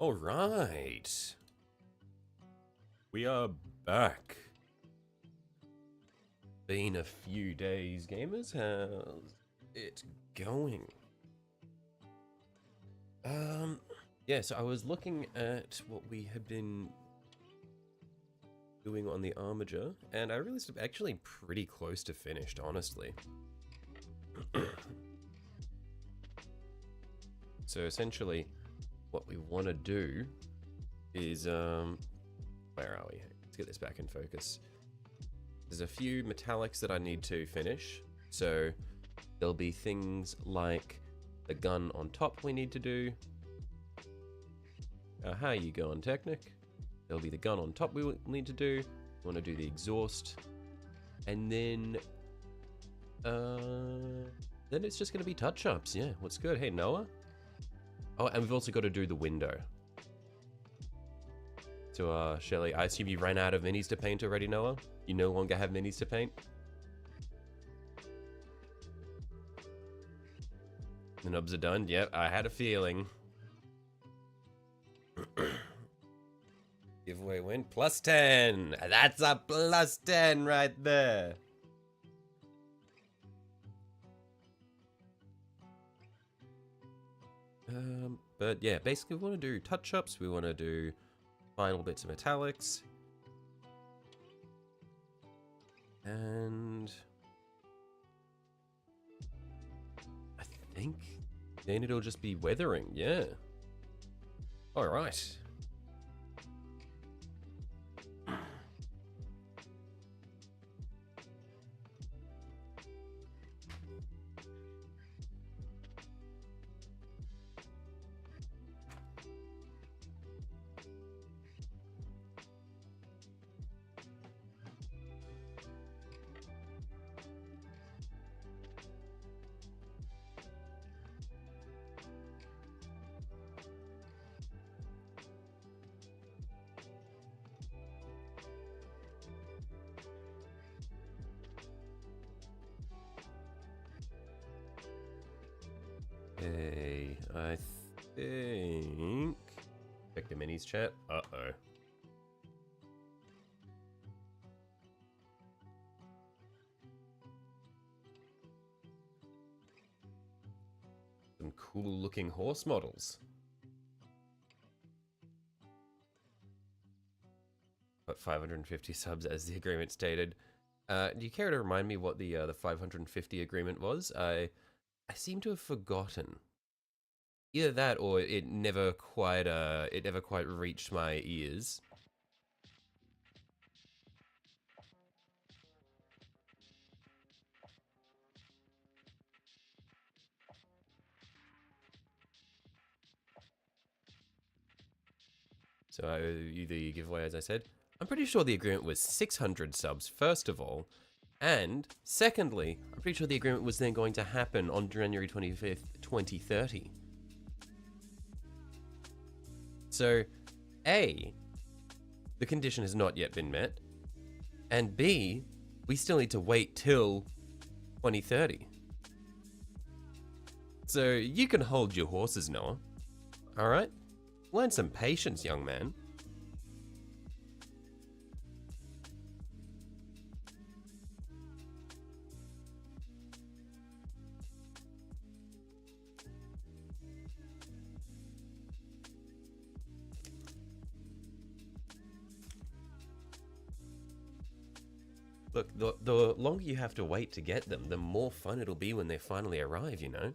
All right. We are back. Been a few days, gamers. How's it going? Yeah, so I was looking at what we had been doing on the armiger, and I realized I'm actually pretty close to finished, honestly. So essentially, what we want to do is, where are we? Let's get this back in focus. There's a few metallics that I need to finish. So there'll be things like the gun on top we need to do. How you going, Technic? There'll be the gun on top we will need to do. We want to do the exhaust. And then it's just going to be touch-ups. Yeah, what's good? Hey, Noah? Oh, and we've also got to do the window. So, Shelly, I assume you ran out of minis to paint already, Noah? You no longer have minis to paint? The nubs are done? Yep, I had a feeling. Giveaway win? Plus 10! That's a plus 10 right there! But yeah, basically we want to do touch-ups, we want to do final bits of metallics. And I think then it'll just be weathering, yeah. Alright. Okay, I think... Check the minis chat. Uh-oh. Some cool looking horse models. But 550 subs as the agreement stated. Do you care to remind me what the 550 agreement was? I seem to have forgotten. Either that, or it never quite reached my ears. So I owe you the giveaway, as I said. I'm pretty sure the agreement was 600 subs, first of all. And secondly, I'm pretty sure the agreement was then going to happen on January 25th, 2030. So, A, the condition has not yet been met. And B, we still need to wait till 2030. So you can hold your horses, Noah. Alright? Learn some patience, young man. Look, the longer you have to wait to get them, the more fun it'll be when they finally arrive, you know?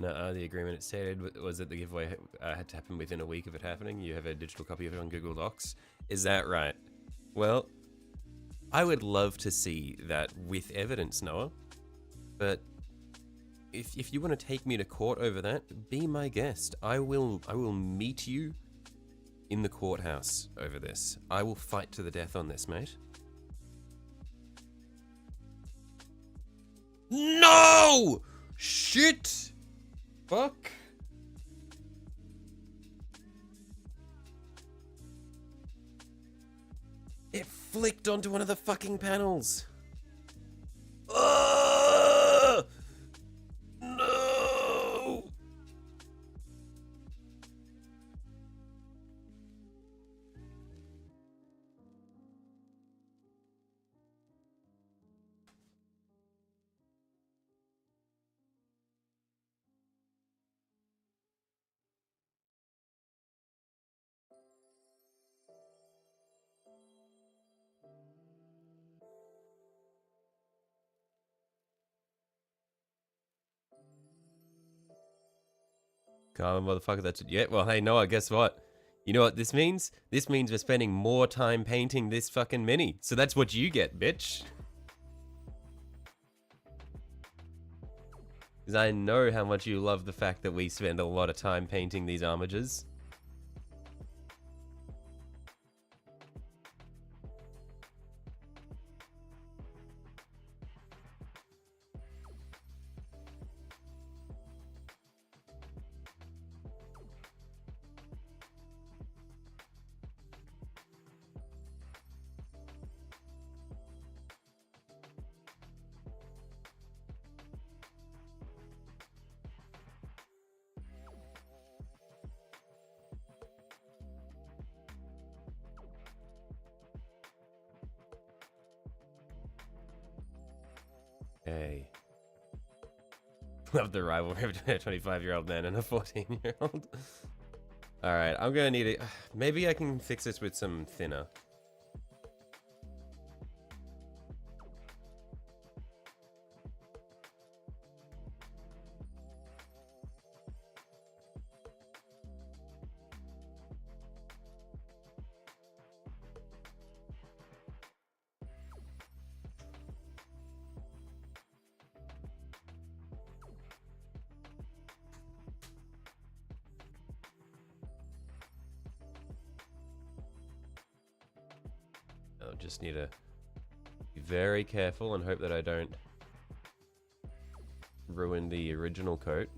No, the agreement it stated was that the giveaway had to happen within a week of it happening. You have a digital copy of it on Google Docs. Is that right? Well, I would love to see that with evidence, Noah. But if you want to take me to court over that, be my guest. I will meet you in the courthouse over this. I will fight to the death on this, mate. No! Shit! Fuck. It flicked onto one of the fucking panels. No! Come on, motherfucker, that's it. Yeah, well, hey, Noah, guess what? You know what this means? This means we're spending more time painting this fucking mini. So that's what you get, bitch. Because I know how much you love the fact that we spend a lot of time painting these armigers. Okay. Love the rivalry between a 25-year-old man and a 14-year-old. Alright, I'm gonna need it. Maybe I can fix this with some thinner. I'll just need to be very careful and hope that I don't ruin the original coat.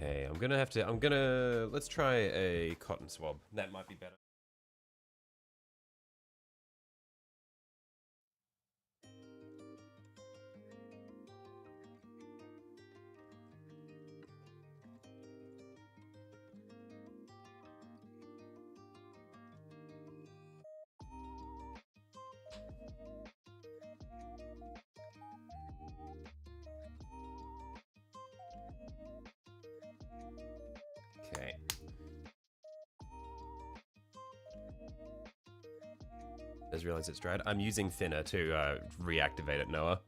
Okay, let's try a cotton swab. That might be better. Okay. I just realized it's dried. I'm using thinner to reactivate it, Noah.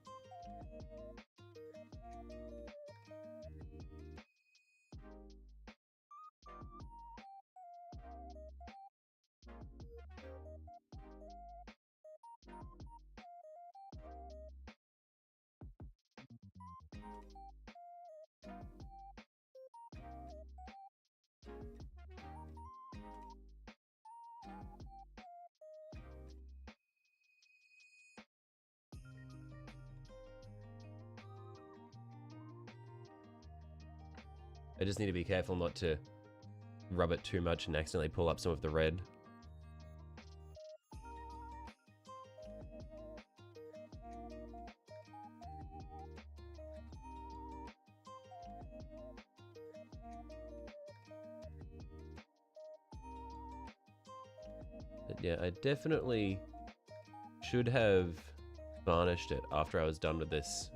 I just need to be careful not to rub it too much and accidentally pull up some of the red. But yeah, I definitely should have varnished it after I was done with this,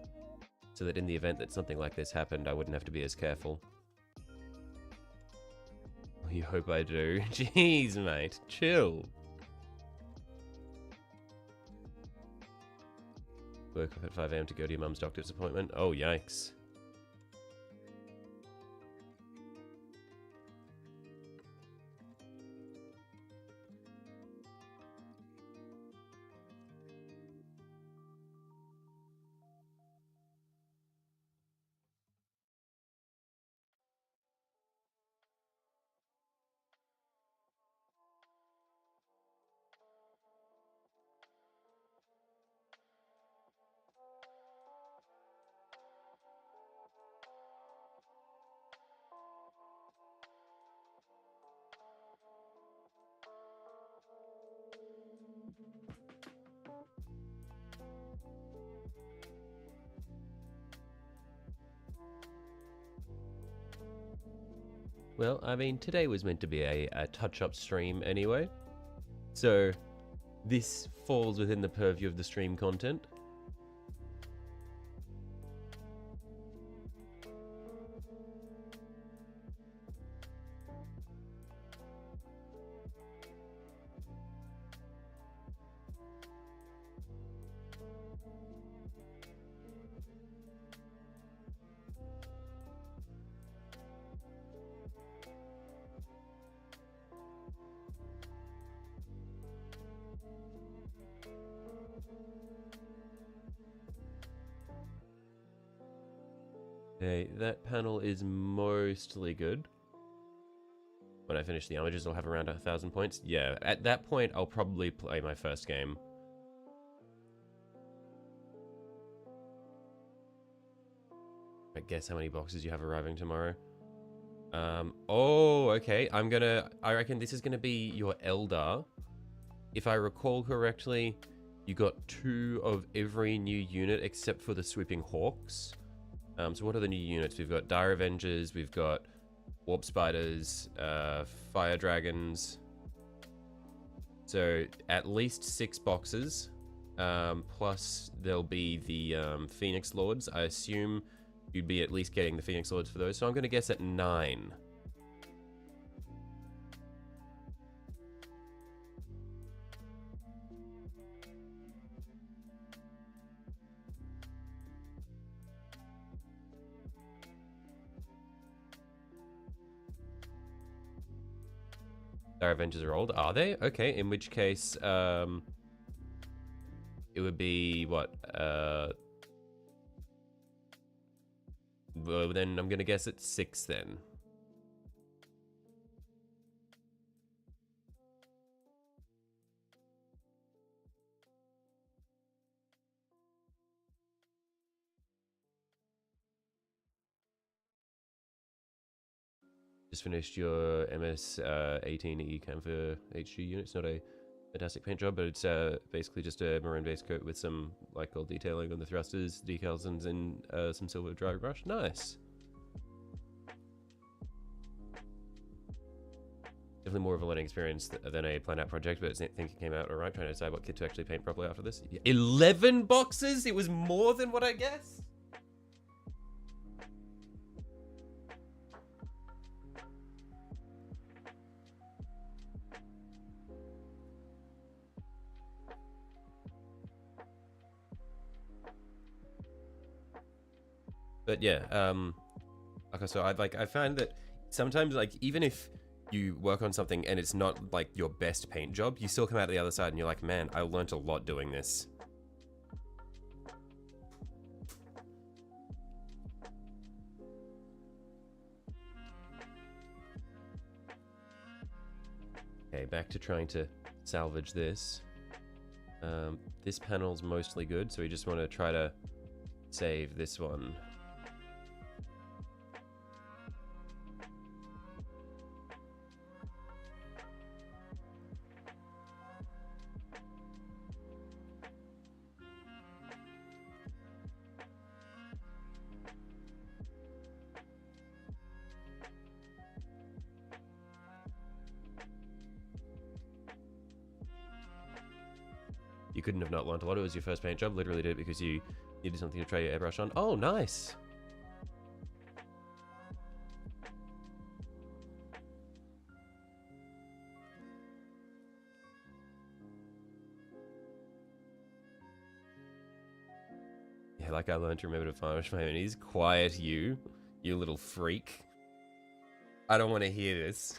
so that in the event that something like this happened, I wouldn't have to be as careful. You hope I do. Jeez, mate. Chill. Work up at 5 AM to go to your mum's doctor's appointment. Oh, yikes. Well, I mean, today was meant to be a touch-up stream anyway, so this falls within the purview of the stream content. Okay, that panel is mostly good. When I finish the armigers, I'll have around 1,000 points. Yeah, at that point, I'll probably play my first game. I guess how many boxes you have arriving tomorrow. Oh, okay. I reckon this is gonna be your Eldar. If I recall correctly, you got 2 of every new unit except for the Sweeping Hawks. So what are the new units? We've got Dire Avengers, we've got Warp Spiders, Fire Dragons. So at least 6 boxes. Plus there'll be the Phoenix Lords. I assume you'd be at least getting the Phoenix Lords for those. So I'm going to guess at 9. Our Avengers are old, are they? Okay, in which case, it would be, what, well, then I'm gonna guess it's 6 then. Just finished your MS 18 ECAM for HG units. Not a fantastic paint job, but it's basically just a maroon base coat with some light gold detailing on the thrusters, decals, and some silver dry brush. Nice. Definitely more of a learning experience than a planned out project, but I think it came out alright. Trying to decide what kit to actually paint properly after this. 11 boxes? It was more than what I guessed? But yeah, okay, so I find that sometimes, like, even if you work on something and it's not like your best paint job, you still come out the other side and you're like, man, I learnt a lot doing this. Okay, back to trying to salvage this. This panel's mostly good, so we just want to try to save this one. You couldn't have not learned a lot. It was your first paint job. Literally did it because you needed something to try your airbrush on. Oh, nice. Yeah, like I learned to remember to varnish my own. Quiet, you little freak. I don't want to hear this.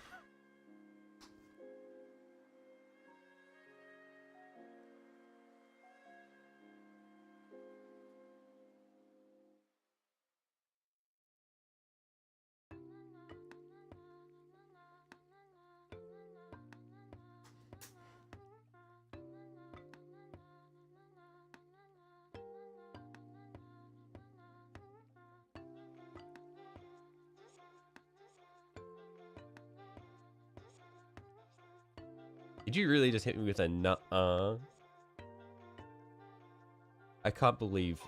Did you really just hit me with a nuh-uh? I can't believe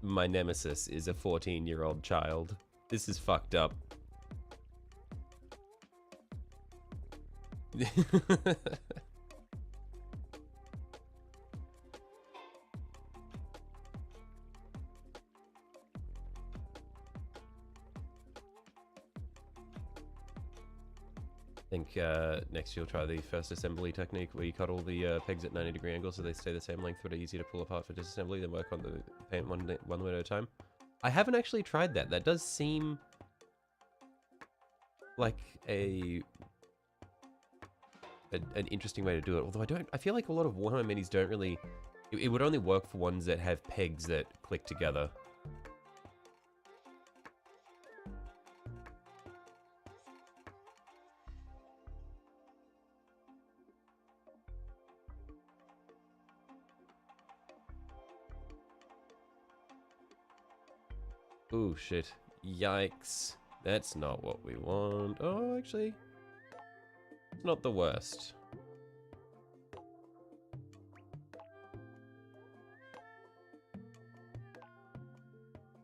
my nemesis is a 14-year-old child. This is fucked up. I think next you'll try the first assembly technique where you cut all the pegs at 90-degree angles so they stay the same length but are easy to pull apart for disassembly, then work on the paint one window at a time. I haven't actually tried that. That does seem like an interesting way to do it, although I feel like a lot of Warhammer minis don't really... It would only work for ones that have pegs that click together. Oh shit. Yikes. That's not what we want. Oh, actually, it's not the worst.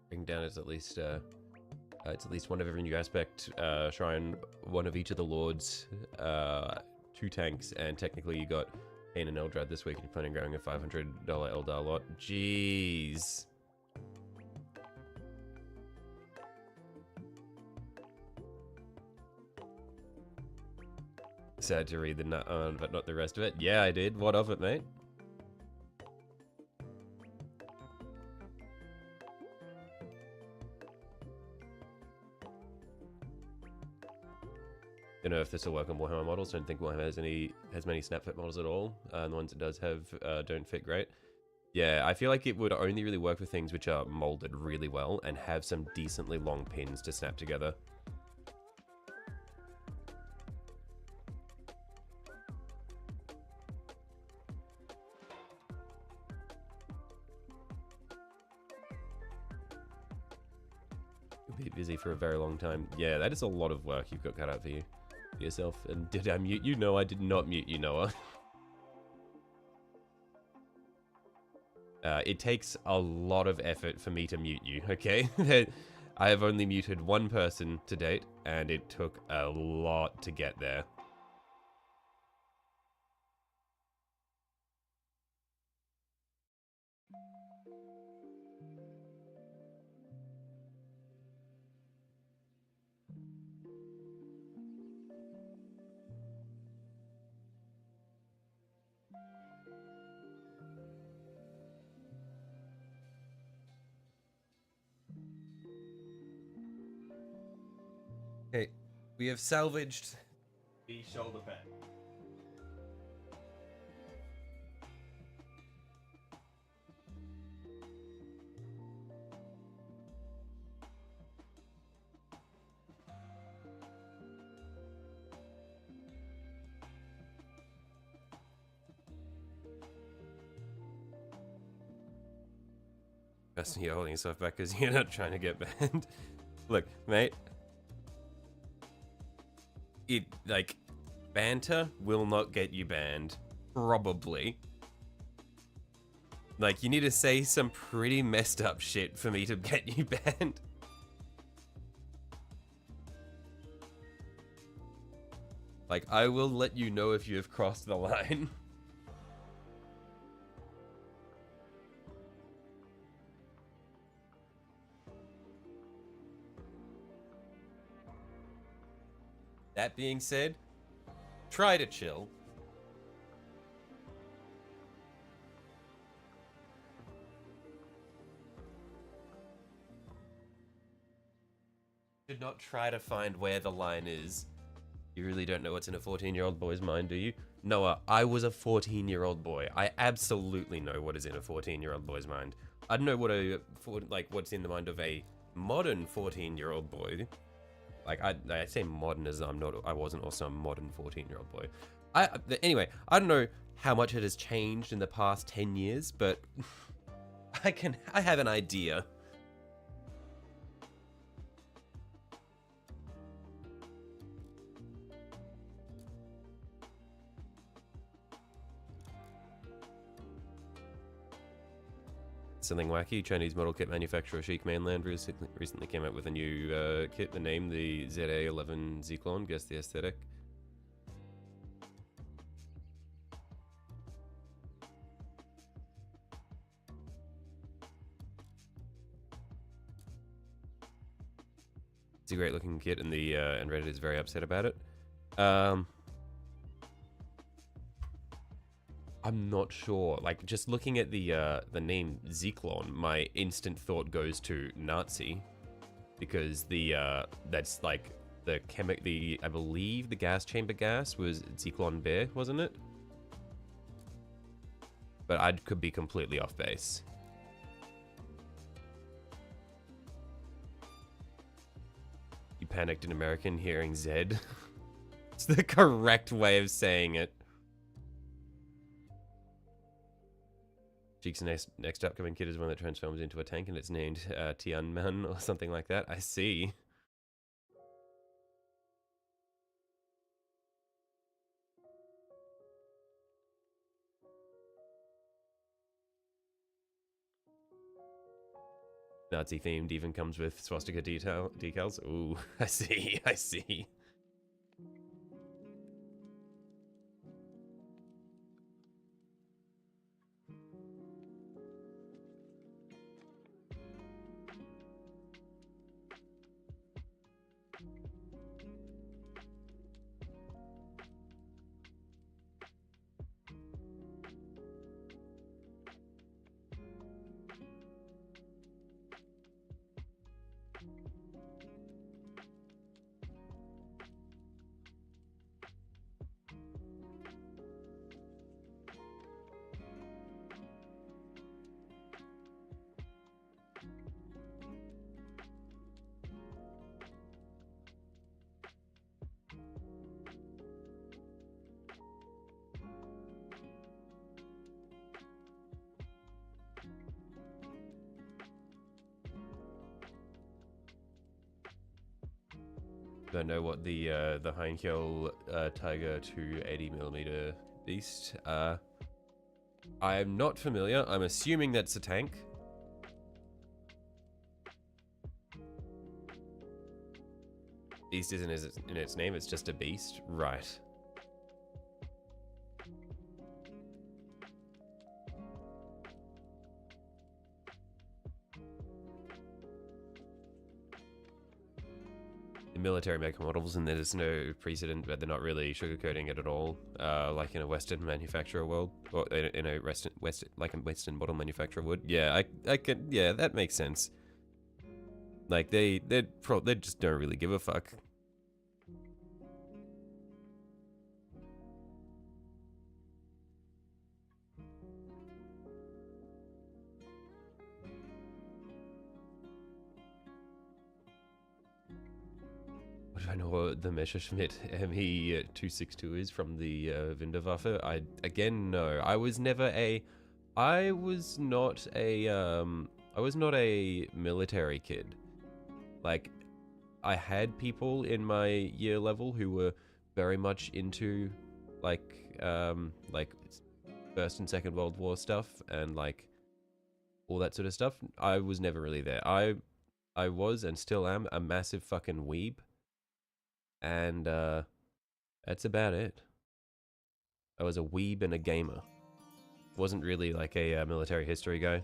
Bring down is at least it's at least one of every new aspect. Shrine, one of each of the lords, 2 tanks, and technically you got Kane and Eldrad this week, and you're planning on growing a $500 Eldar lot. Jeez. Sad to read the nut on, but not the rest of it. Yeah, I did. What of it, mate? Don't know if this will work on Warhammer models. Don't think Warhammer has many snapfit models at all. And the ones it does have don't fit great. Yeah, I feel like it would only really work for things which are molded really well and have some decently long pins to snap together. You'll be busy for a very long time. Yeah, that is a lot of work you've got cut out for you. Yourself. And did I mute you? No, I did not mute you, Noah. It takes a lot of effort for me to mute you, okay? I have only muted one person to date, and it took a lot to get there. Okay, we have salvaged the shoulder pad. You're holding yourself back because you're not trying to get banned. Look, mate. Banter will not get you banned. Probably. Like, you need to say some pretty messed up shit for me to get you banned. Like, I will let you know if you have crossed the line. That being said, try to chill. Do not try to find where the line is. You really don't know what's in a 14-year-old boy's mind, do you? Noah, I was a 14-year-old boy. I absolutely know what is in a 14-year-old boy's mind. I don't know what what's in the mind of a modern 14-year-old boy. Like I say modern as I wasn't also a modern 14-year-old boy. Anyway, I don't know how much it has changed in the past 10 years, but I have an idea. Something wacky. Chinese model kit manufacturer Chic Mainland recently came out with a new kit. The name, the ZA11 Zyklon. Guess the aesthetic. It's a great looking kit, and and Reddit is very upset about it. I'm not sure. Like, just looking at the name Zyklon, my instant thought goes to Nazi, because that's like I believe the gas chamber gas was Zyklon Bear, wasn't it? But I could be completely off base. You panicked in American hearing Zed. It's the correct way of saying it. Cheek's next upcoming kit is one that transforms into a tank, and it's named Tianman or something like that. I see. Nazi themed even comes with swastika decals. Ooh, I see, I see. Don't know what the Heinkel Tiger 280mm beast. I'm not familiar. I'm assuming that's a tank. Beast isn't in its name. It's just a beast, right? Military make models, and there's no precedent, but they're not really sugarcoating it at all, like in a Western manufacturer world, or in a Western model manufacturer would. Yeah, I can. Yeah, that makes sense. Like they just don't really give a fuck. I know what the Messerschmitt ME262 is from the Winterwaffe. I again no. I was not a military kid. Like, I had people in my year level who were very much into like First and Second World War stuff and like all that sort of stuff. I was never really there. I was and still am a massive fucking weeb. And that's about it. I was a weeb and a gamer. Wasn't really like a military history guy.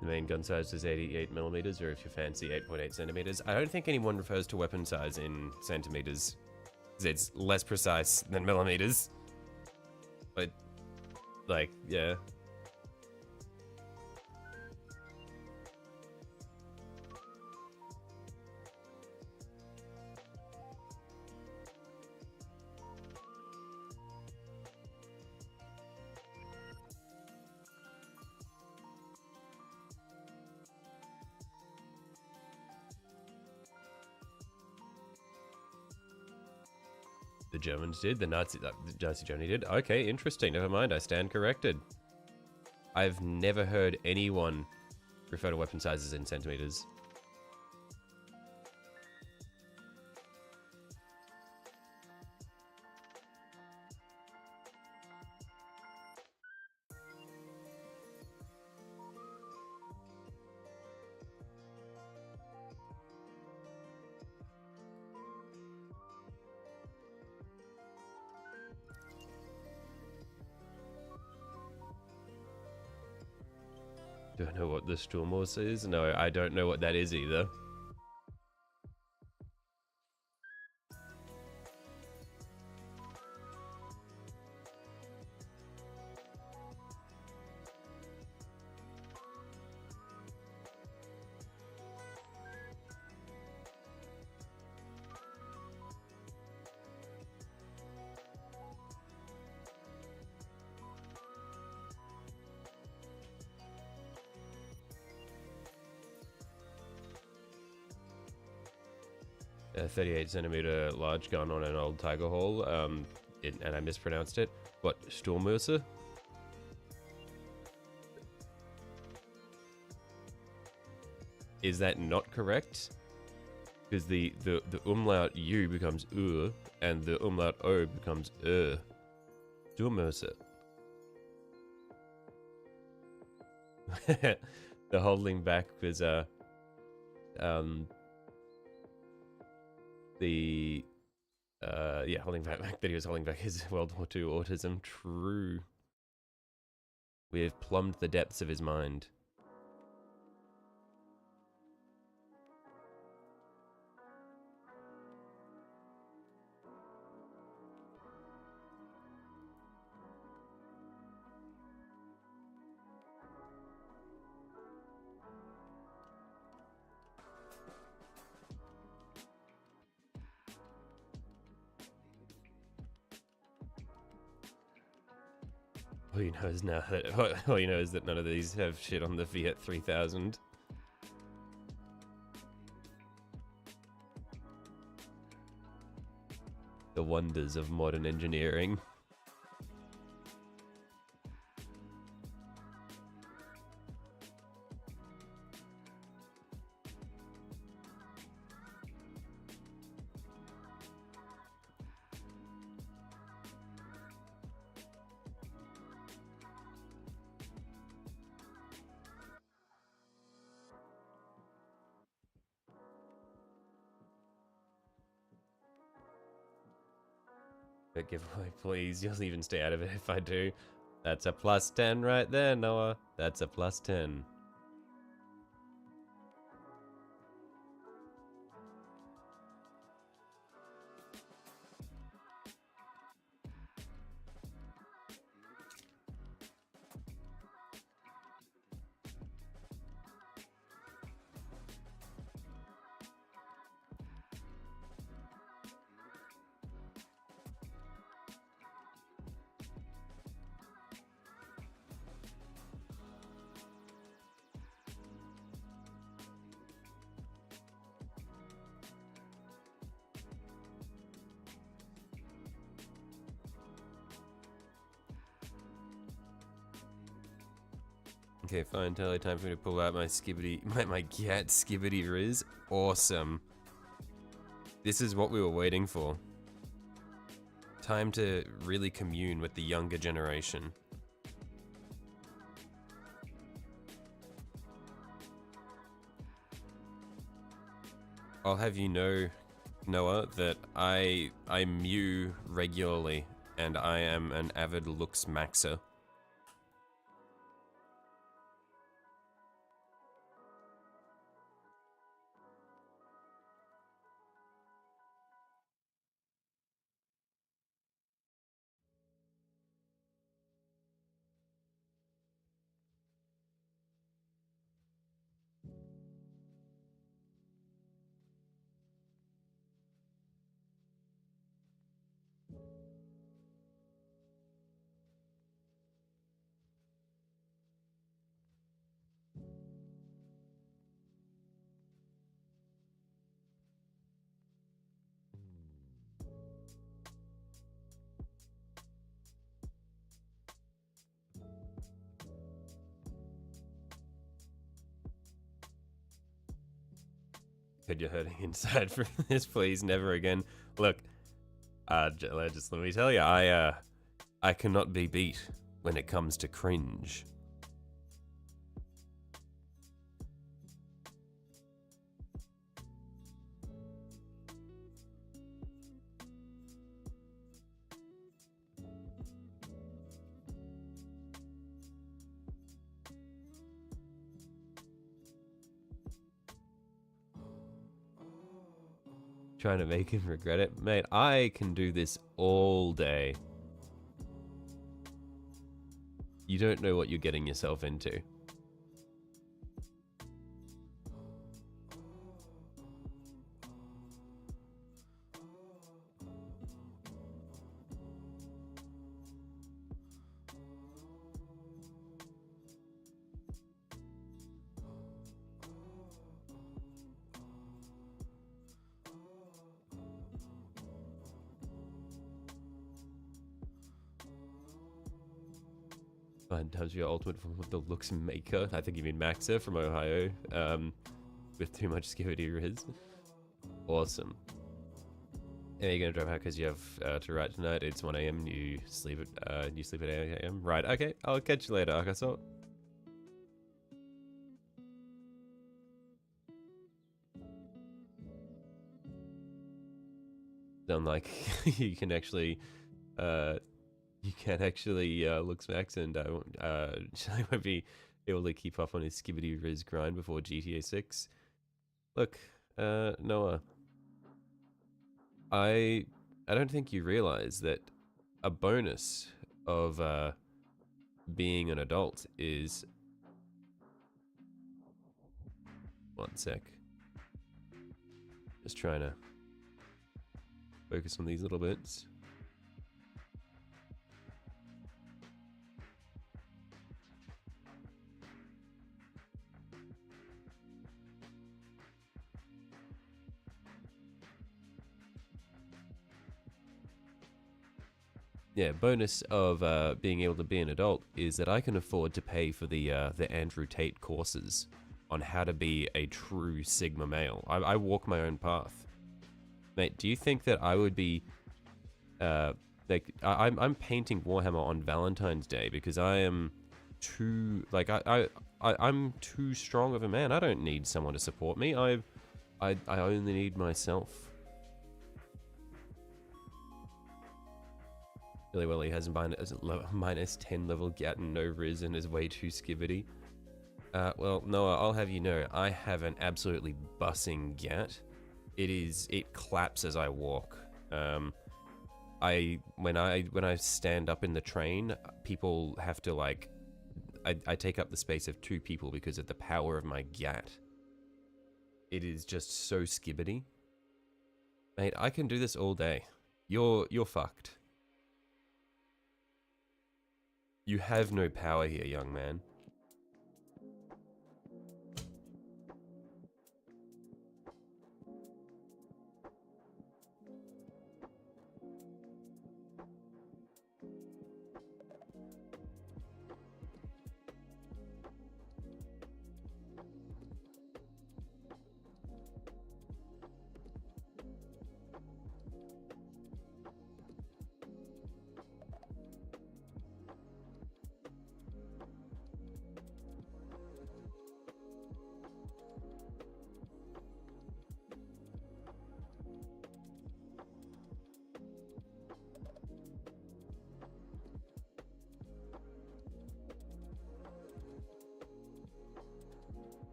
The main gun size is 88 millimeters, or if you fancy 8.8 centimeters. I don't think anyone refers to weapon size in centimeters. It's less precise than millimeters. But, like, yeah. The Germans did, the Nazi Germany did. Okay, interesting. Never mind, I stand corrected. I've never heard anyone refer to weapon sizes in centimeters. Do I know what the Sturmhaus is? No, I don't know what that is either. A 38 centimeter large gun on an old Tiger Hall, and I mispronounced it. What, Sturmhaus? Is that not correct? Because the umlaut U becomes U, and the umlaut O becomes Sturmhaus. The holding back was yeah, holding back videos, holding back his World War II autism. True. We have plumbed the depths of his mind. All you know is now that all you know is that none of these have shit on the Fiat 3000. The wonders of modern engineering. But giveaway, please. You'll even stay out of it if I do. That's a plus 10 right there, Noah. That's a plus 10. Okay, fine. Totally time for me to pull out my skibbity, my cat skibbity riz. Awesome. This is what we were waiting for. Time to really commune with the younger generation. I'll have you know, Noah, that I mew regularly, and I am an avid looks maxer. Said you're hurting inside from this, please, never again. Look, just let me tell you, I cannot be beat when it comes to cringe. Trying to make him regret it. Mate, I can do this all day. You don't know what you're getting yourself into. Find times for your ultimate form with the looks maker. I think you mean Maxa from Ohio. With too much skivity riz. Awesome. Yeah, you're gonna drop out because you have to write tonight. It's 1 a.m. You sleep at 8 a.m. Right. Okay. I'll catch you later, Arkansas. Sound like you can actually looks max and Shelly won't be able to keep up on his skibidi riz grind before GTA 6. Look, Noah, I don't think you realize that a bonus of being an adult is... One sec. Just trying to focus on these little bits. Yeah, bonus of being able to be an adult is that I can afford to pay for the Andrew Tate courses on how to be a true Sigma male. I walk my own path. Mate, do you think that I would be... like, I'm painting Warhammer on Valentine's Day because I am too... Like, I'm too strong of a man. I don't need someone to support me. I only need myself. Really well, he has minus 10 level Gat and no Riz and is way too skivity. Well, Noah, I'll have you know, I have an absolutely bussing Gat. It claps as I walk. When I stand up in the train, people have to like, I take up the space of 2 people because of the power of my Gat. It is just so skibidi. Mate, I can do this all day. You're fucked. You have no power here, young man.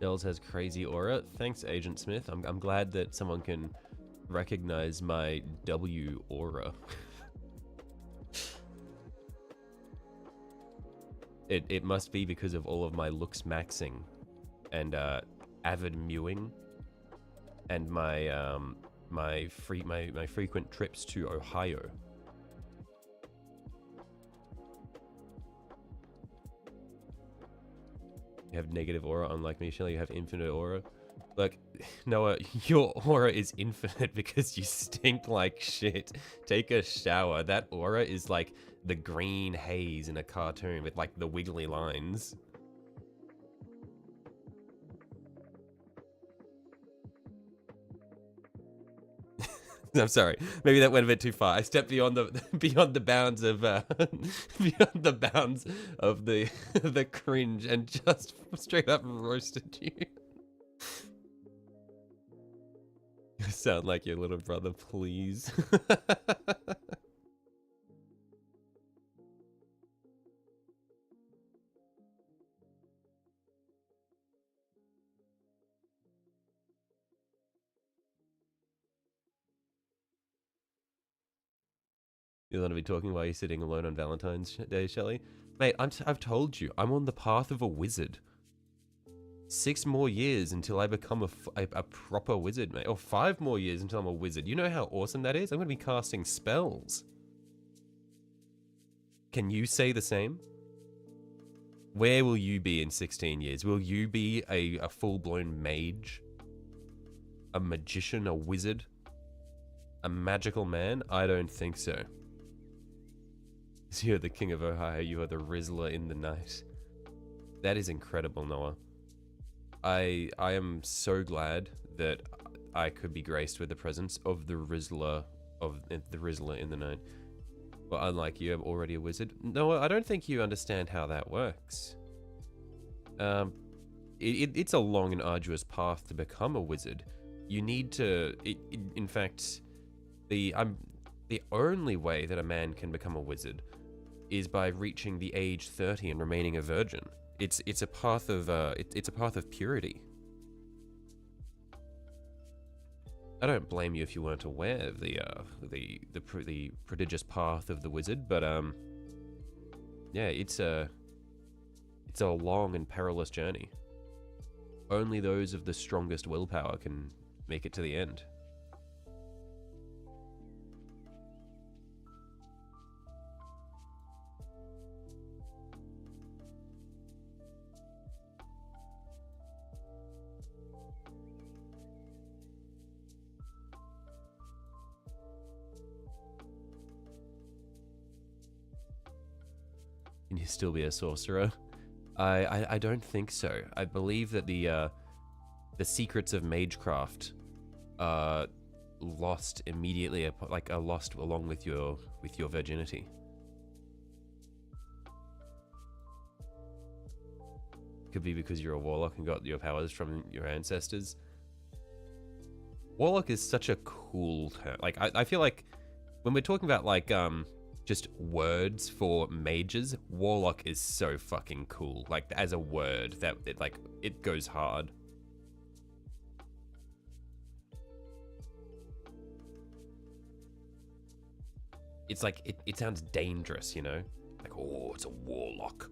Dells has crazy aura. Thanks, Agent Smith. I'm glad that someone can recognize my W aura. It must be because of all of my looks maxing and avid mewing and my my frequent trips to Ohio. You have negative aura, unlike me, Shelly. You have infinite aura. Look, Noah, your aura is infinite because you stink like shit. Take a shower. That aura is like the green haze in a cartoon with like the wiggly lines. I'm sorry. Maybe that went a bit too far. I stepped beyond the beyond the bounds of beyond the bounds of the the cringe and just straight up roasted you. You sound like your little brother, please. You want to be talking while you're sitting alone on Valentine's Day, Shelley? Mate, I've told you, I'm on the path of a wizard. 6 more years until I become a proper wizard, mate. Or 5 more years until I'm a wizard. You know how awesome that is? I'm going to be casting spells. Can you say the same? Where will you be in 16 years? Will you be a full-blown mage? A magician? A wizard? A magical man? I don't think so. You're the king of Ohio, you are the Rizzler in the night. That is incredible, Noah. I am so glad that I could be graced with the presence of the Rizzler in the night. Well, unlike you, I'm already a wizard. Noah, I don't think you understand how that works. It's a long and arduous path to become a wizard. You need to, in fact, the only way that a man can become a wizard is by reaching the age 30 and remaining a virgin. It's a path of it's a path of purity. I don't blame you if you weren't aware of the prodigious path of the wizard, but yeah, it's a long and perilous journey. Only those of the strongest willpower can make it to the end. Can you still be a sorcerer? I don't think so. I believe that the secrets of magecraft are lost immediately, are lost along with your virginity. Could be because you're a warlock and got your powers from your ancestors. Warlock is such a cool term. Like I feel like when we're talking about like just words for mages, warlock is so fucking cool. Like as a word that it goes hard. It's like it sounds dangerous, you know? Like, oh, it's a warlock.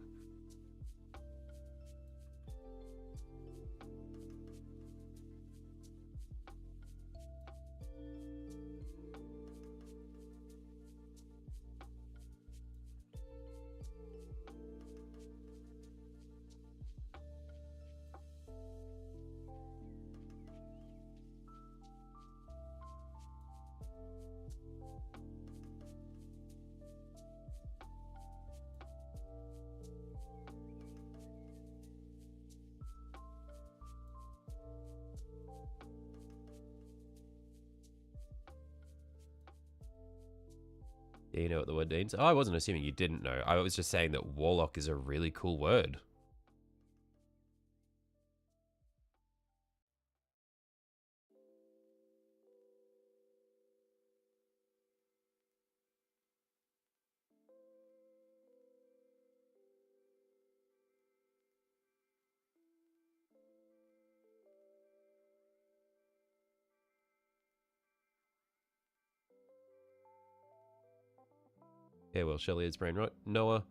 Yeah, you know what the word means? Oh, I wasn't assuming you didn't know. I was just saying that warlock is a really cool word. Yeah, well, Shelley is brain rot. Noah,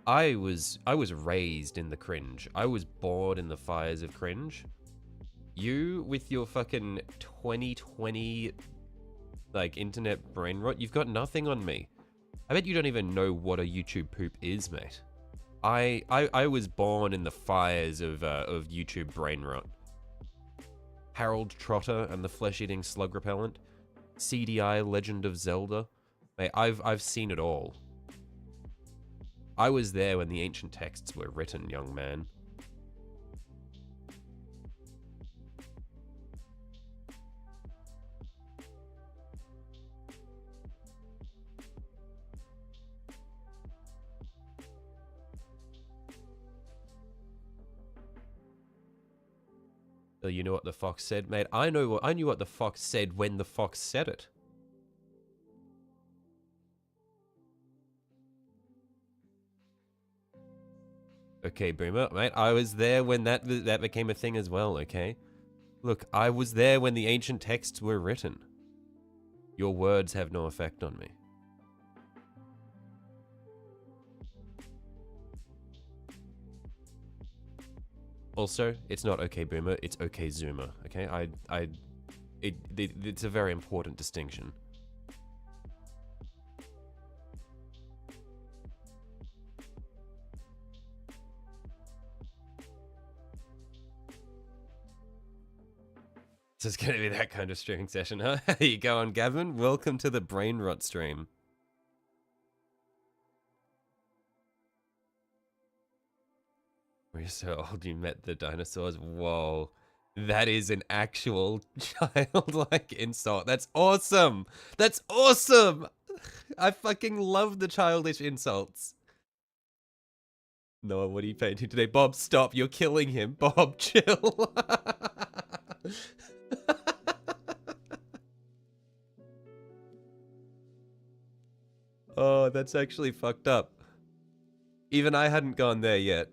I was raised in the cringe. I was born in the fires of cringe. You, with your fucking 2020, like, internet brain rot, you've got nothing on me. I bet you don't even know what a YouTube poop is, mate. I was born in the fires of YouTube brain rot. Harold Trotter and the flesh-eating slug repellent. CDI Legend of Zelda. Mate, I've seen it all. I was there when the ancient texts were written, young man. So you know what the fox said, mate? I knew what the fox said when the fox said it. Okay, Boomer, mate, I was there when that became a thing as well, okay? Look, I was there when the ancient texts were written. Your words have no effect on me. Also, it's not okay Boomer, it's okay Zoomer, okay? It's a very important distinction. This is gonna be that kind of streaming session, huh? How you going, Gavin? Welcome to the Brain Rot stream. We're so old you met the dinosaurs. Whoa. That is an actual childlike insult. That's awesome. That's awesome. I fucking love the childish insults. Noah, what are you painting today? Bob, stop. You're killing him. Bob, chill. Oh, that's actually fucked up. Even I hadn't gone there yet.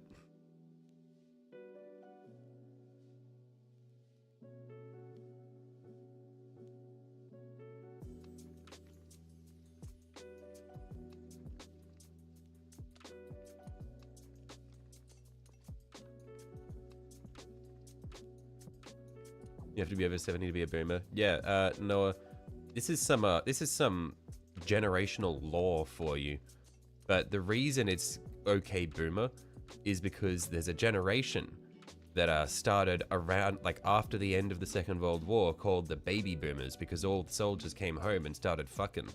You have to be over 70 to be a boomer. Yeah, Noah, this is some generational lore for you. But the reason it's okay boomer is because there's a generation that started around like after the end of the Second World War called the baby boomers, because all the soldiers came home and started fucking.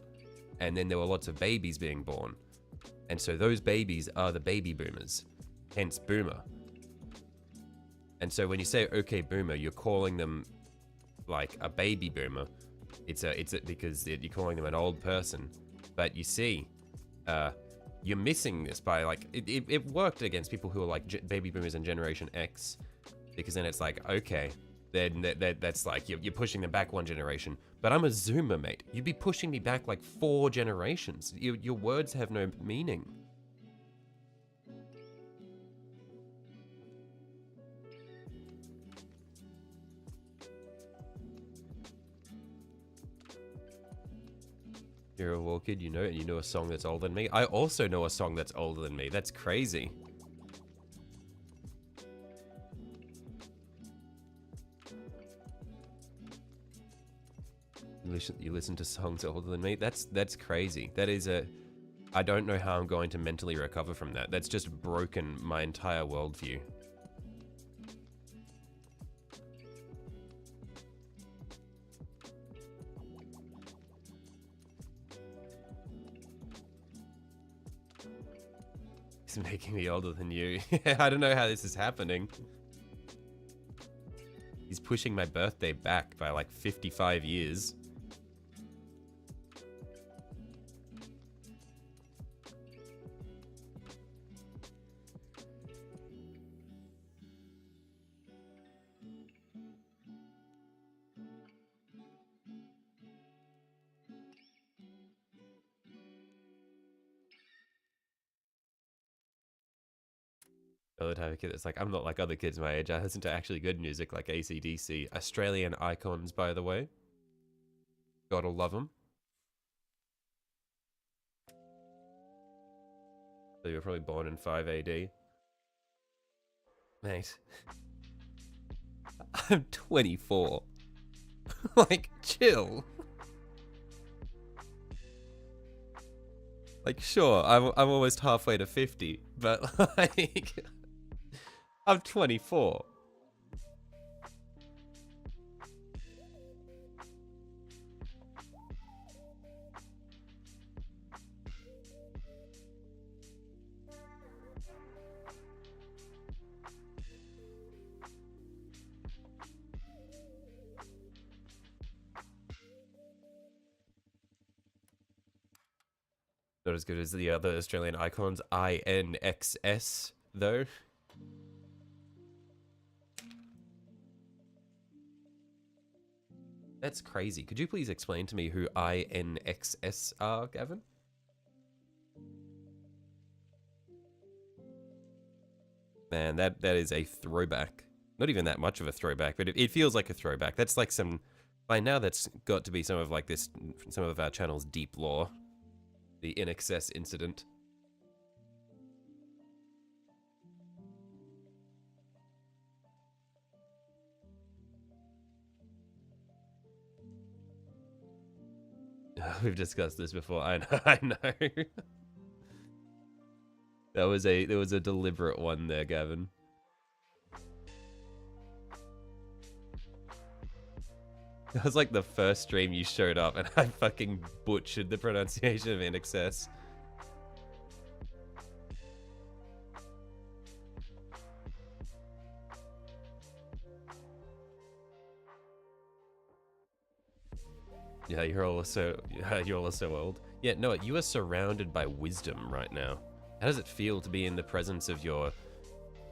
And then there were lots of babies being born. And so those babies are the baby boomers, hence boomer. And so when you say okay boomer, you're calling them like a baby boomer. It's because you're calling them an old person. But you see, you're missing this by like it worked against people who are like baby boomers and Generation X, because then it's like, okay, then that's like you're pushing them back one generation. But I'm a Zoomer, mate. You'd be pushing me back like 4 generations. Your words have no meaning. You're a war kid, you know it, and you know a song that's older than me. I also know a song that's older than me. That's crazy. You listen to songs older than me? That's crazy. That is I don't know how I'm going to mentally recover from that. That's just broken my entire worldview. He's making me older than you. I don't know how this is happening. He's pushing my birthday back by like 55 years. Other type of kid that's like, I'm not like other kids my age. I listen to actually good music like AC/DC. Australian icons, by the way. Gotta love them. So you were probably born in 5 AD. Mate. I'm 24. Like, chill. Like, sure, I'm almost halfway to 50, but like... I'm 24. Not as good as the other Australian icons, INXS, though. That's crazy. Could you please explain to me who INXS are, Gavin? Man, that is a throwback. Not even that much of a throwback, but it feels like a throwback. That's like some... By now, that's got to be some of like this... Some of our channel's deep lore. The INXS incident. We've discussed this before. I know. I know. There was a deliberate one there, Gavin. That was like the first stream you showed up, and I fucking butchered the pronunciation of INXS. Yeah, you're all so old. Yeah, no, you are surrounded by wisdom right now. How does it feel to be in the presence of your...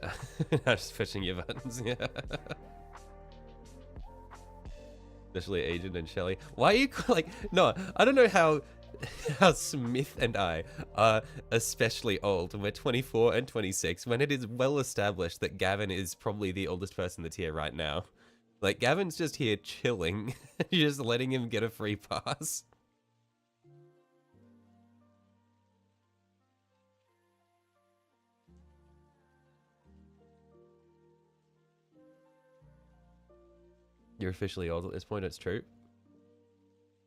I'm just pushing your buttons, yeah. Especially Agent and Shelly. Why are you like... No, I don't know how Smith and I are especially old. We're 24 and 26 when it is well established that Gavin is probably the oldest person that's here right now. Like, Gavin's just here chilling. You're just letting him get a free pass. You're officially old at this point, it's true.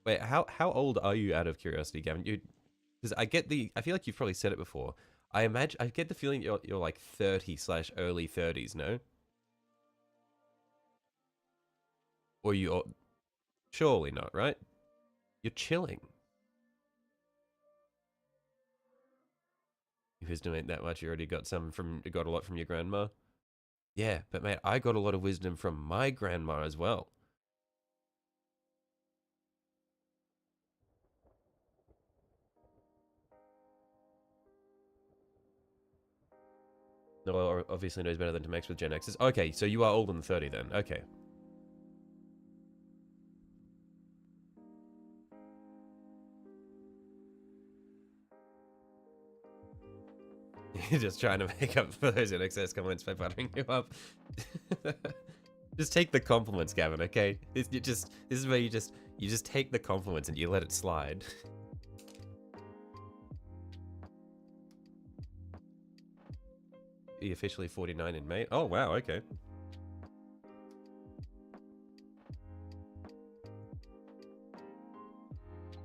Wait, how old are you out of curiosity, Gavin? Because I feel like you've probably said it before. I get the feeling you're like 30/early 30s, no? Or you're... Surely not, right? You're chilling. Your wisdom ain't that much. You already got a lot from your grandma. Yeah, but mate, I got a lot of wisdom from my grandma as well. No, obviously knows better than to mix with Gen X's. Okay, so you are older than 30 then. Okay. You're just trying to make up for those NXS comments by buttering you up. Just take the compliments, Gavin, okay? This is where you just take the compliments and you let it slide. You're officially 49 in May. Oh, wow, okay.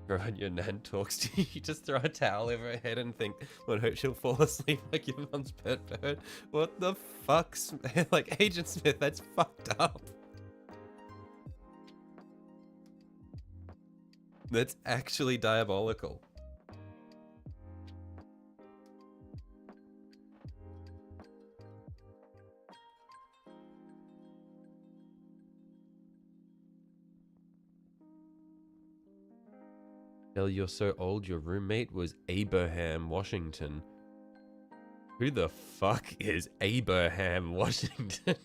When your nan talks to you, you just throw a towel over her head and think, well, I hope she'll fall asleep like your mum's pet bird. What the fuck? Like, Agent Smith, that's fucked up. That's actually diabolical. Hell, you're so old, your roommate was Abraham Washington. Who the fuck is Abraham Washington?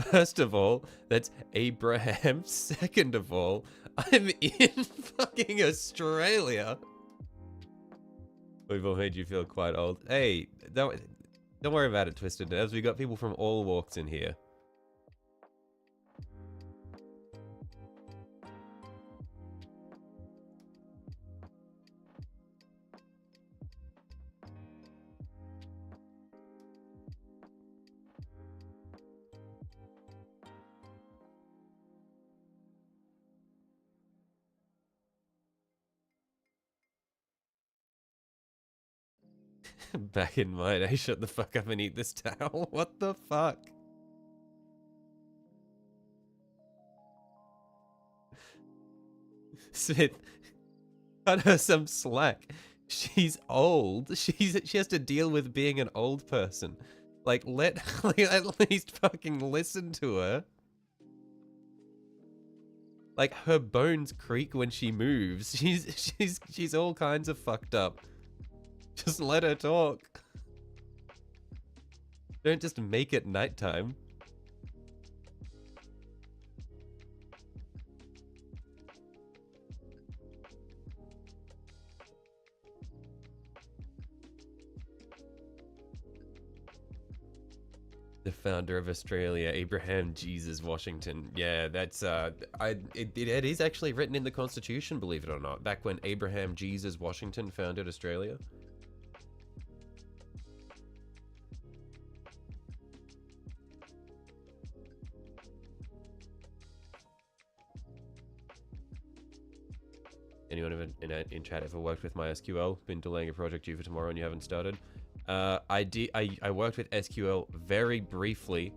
First of all, that's Abraham. Second of all, I'm in fucking Australia. We've all made you feel quite old. Hey, don't worry about it, Twisted Nerves. We got people from all walks in here. Back in my day, shut the fuck up and eat this towel. What the fuck? Smith, cut her some slack. She's old. She has to deal with being an old person. Like, at least fucking listen to her. Like, her bones creak when she moves. She's all kinds of fucked up. Just let her talk. Don't just make it nighttime. The founder of Australia, Abraham Jesus Washington. Yeah, that's it is actually written in the Constitution, believe it or not. Back when Abraham Jesus Washington founded Australia. Anyone in chat ever worked with MySQL? Been delaying a project due for tomorrow and you haven't started? I worked with SQL very briefly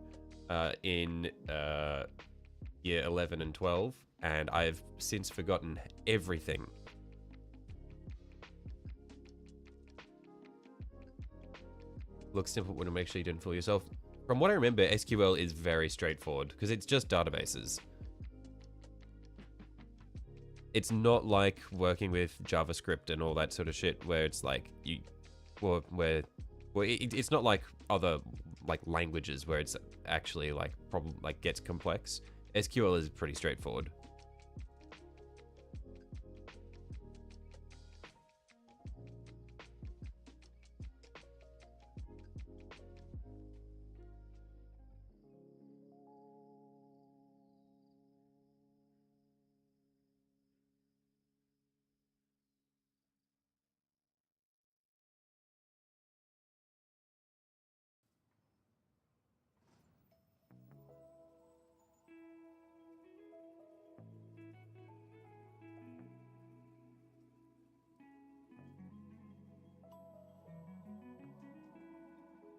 in year 11 and 12, and I've since forgotten everything. Looks simple, but make sure you didn't fool yourself. From what I remember, SQL is very straightforward because it's just databases. It's not like working with JavaScript and all that sort of shit where it's like it's not like other like languages where it's actually like gets complex. SQL is pretty straightforward.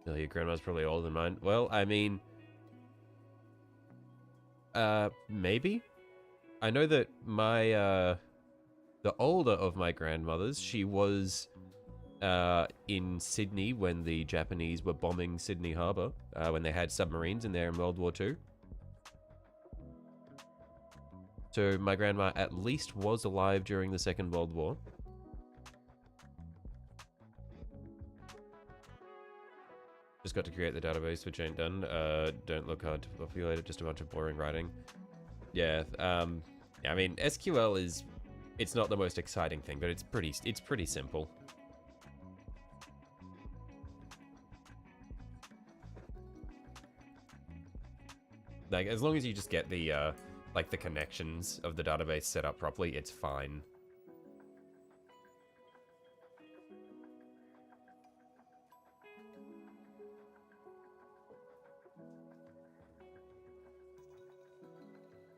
Oh, your grandma's probably older than mine. Well, I mean, maybe. I know that my the older of my grandmothers, she was in Sydney when the Japanese were bombing Sydney Harbour, when they had submarines in there in World War II. So my grandma at least was alive during the Second World War. Just got to create the database, which ain't done. Don't look hard to populate it, just a bunch of boring writing. Yeah, I mean, SQL is, it's not the most exciting thing, but it's pretty simple. Like, as long as you just get the, like, the connections of the database set up properly, it's fine.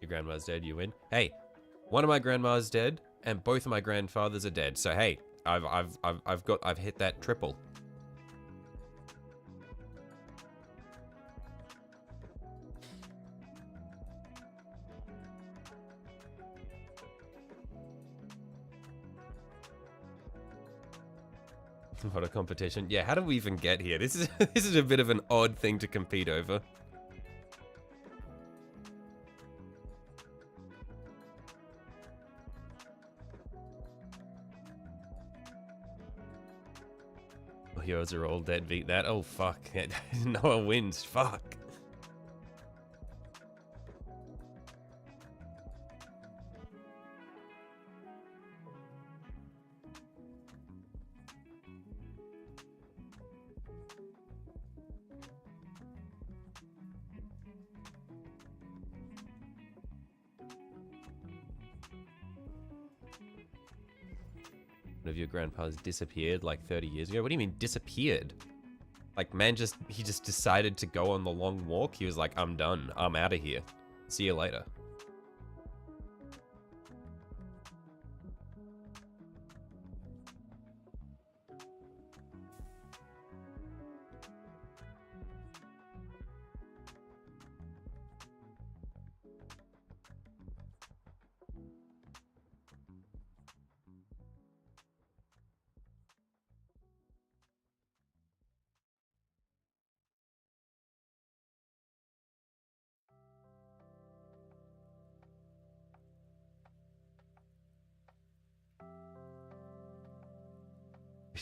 Your grandma's dead, you win. Hey, one of my grandmas dead, and both of my grandfathers are dead. So hey, I've hit that triple. What a competition. Yeah, how do we even get here? This is a bit of an odd thing to compete over. Heroes are all dead, beat that. Oh, fuck. Noah wins. Fuck. One of your grandpas disappeared like 30 years ago? What do you mean disappeared? Like, man, he just decided to go on the long walk. He was like, I'm done. I'm out of here. See you later.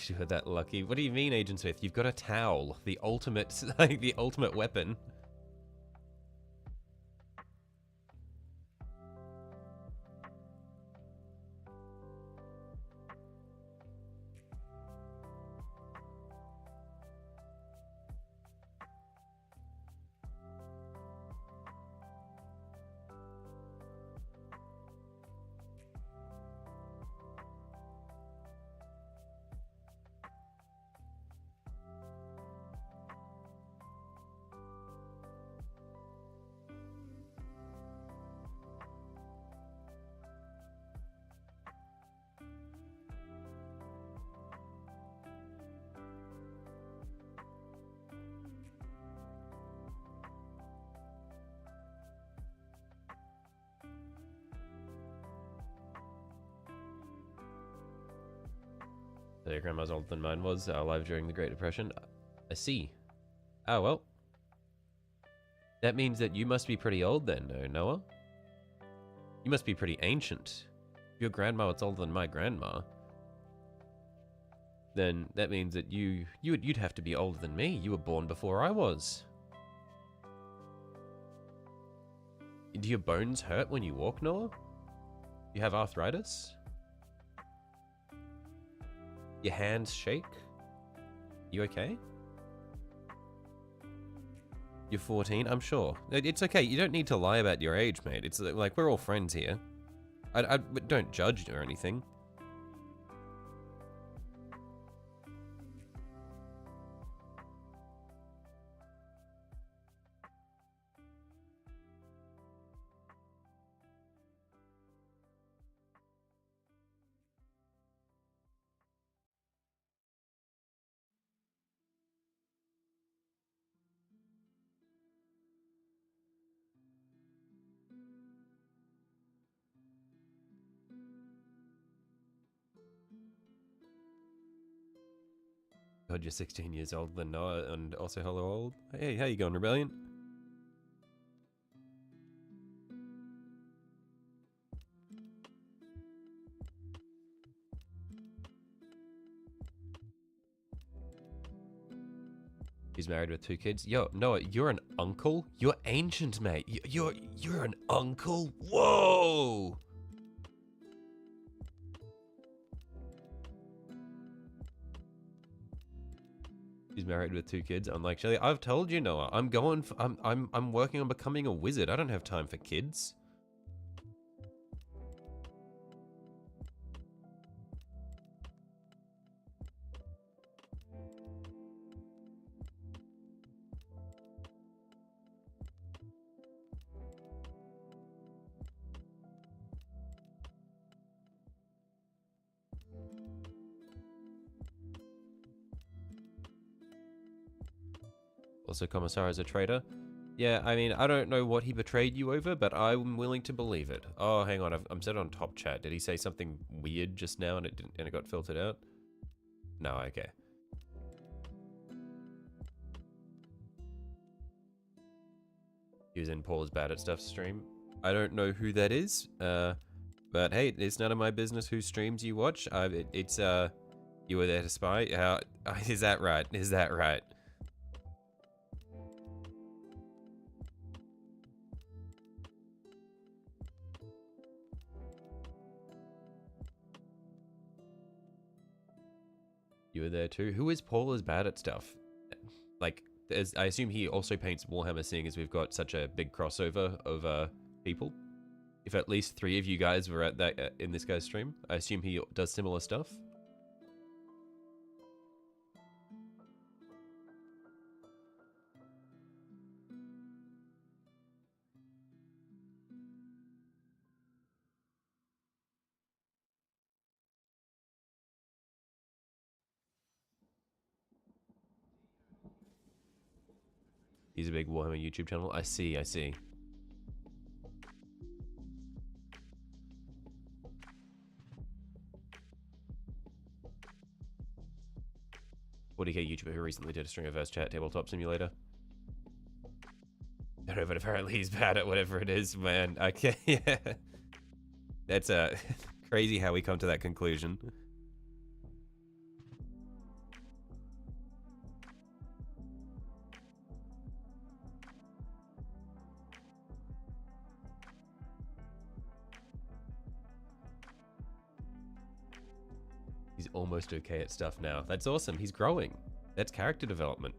You were that lucky. What do you mean, Agent Smith? You've got a towel. The ultimate, like, the ultimate weapon. So your grandma's older than mine was, alive during the Great Depression. I see. Oh, well. That means that you must be pretty old then, no, Noah? You must be pretty ancient. If your grandma was older than my grandma, then that means that you'd have to be older than me. You were born before I was. Do your bones hurt when you walk, Noah? You have arthritis? Your hands shake? You okay? You're 14? I'm sure. It's okay. You don't need to lie about your age, mate. It's like, we're all friends here. I don't judge or anything. God, you're 16 years older than Noah and also hello old. Hey, how you going, Rebellion? He's married with 2 kids. Yo, Noah, you're an uncle? You're ancient, mate. You're an uncle? Whoa! He's married with 2 kids. Unlike Shelly, I've told you, Noah. I'm working on becoming a wizard. I don't have time for kids. Also, Commissar is a traitor. Yeah, I mean, I don't know what he betrayed you over, but I'm willing to believe it. Oh, hang on, I'm set on top chat. Did he say something weird just now and it got filtered out? No, okay. He was in Paul is bad at stuff stream. I don't know who that is, but hey, it's none of my business whose streams you watch. You were there to spy. Is that right? Is that right? You were there too. Who is Paul is bad at stuff? Like, I assume he also paints Warhammer, seeing as we've got such a big crossover of people. If at least 3 of you guys were at that in this guy's stream, I assume he does similar stuff. He's a big Warhammer YouTube channel. I see, I see. $40K YouTuber who recently did a string of verse chat tabletop simulator. I don't know, but apparently he's bad at whatever it is, man. Okay, yeah. That's crazy how we come to that conclusion. He's almost okay at stuff now. That's awesome. He's growing. That's character development.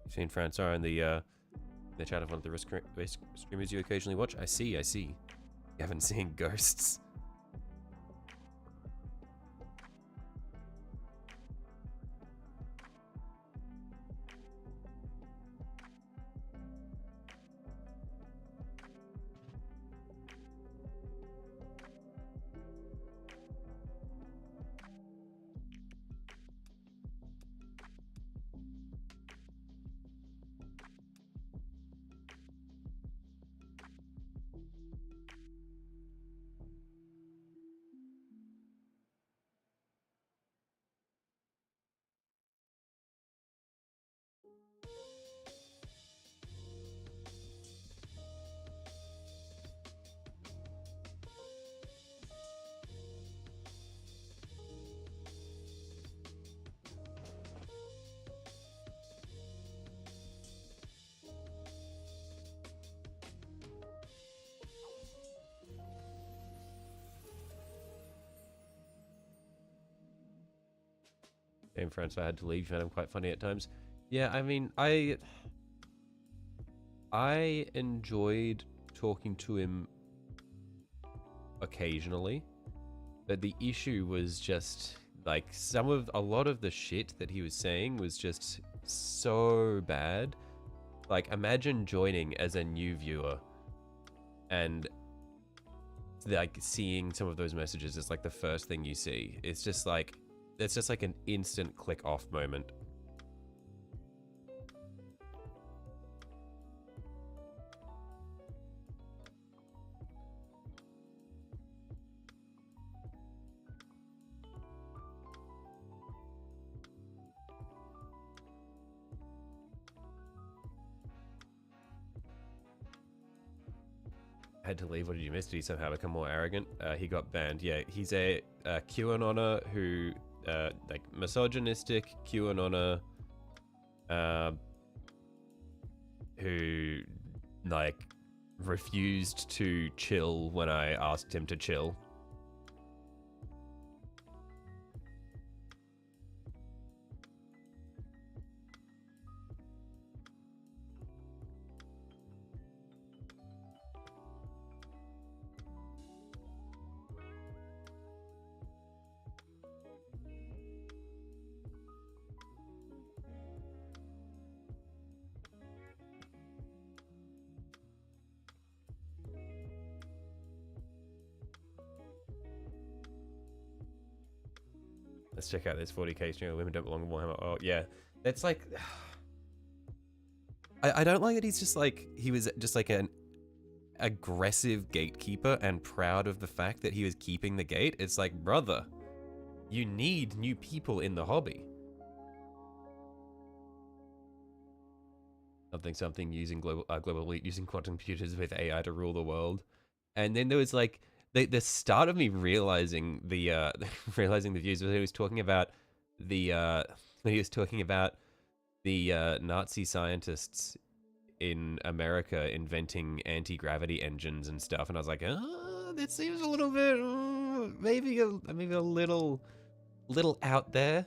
Seen Francois in the chat of one of the risk streamers you occasionally watch. I see. You haven't seen Ghosts. Game Francois had to leave. You found him quite funny at times. Yeah, I mean, I enjoyed talking to him occasionally, but the issue was just like a lot of the shit that he was saying was just so bad. Like, imagine joining as a new viewer and like seeing some of those messages is like the first thing you see. It's just like an instant click off moment. Had to leave. What did you miss? Did he somehow become more arrogant? He got banned. Yeah, he's a QAnoner who like misogynistic QAnoner who like refused to chill when I asked him to chill. Let's check out this 40k streamer. Women don't belong in Warhammer. Oh yeah, that's like. I don't like that he's just like he was just like an aggressive gatekeeper and proud of the fact that he was keeping the gate. It's like, brother, you need new people in the hobby. Something using global elite using quantum computers with AI to rule the world, and then there was like. The start of me realizing the realizing the views was he was talking about the Nazi scientists in America inventing anti-gravity engines and stuff, and I was like, that seems a little bit maybe a little out there.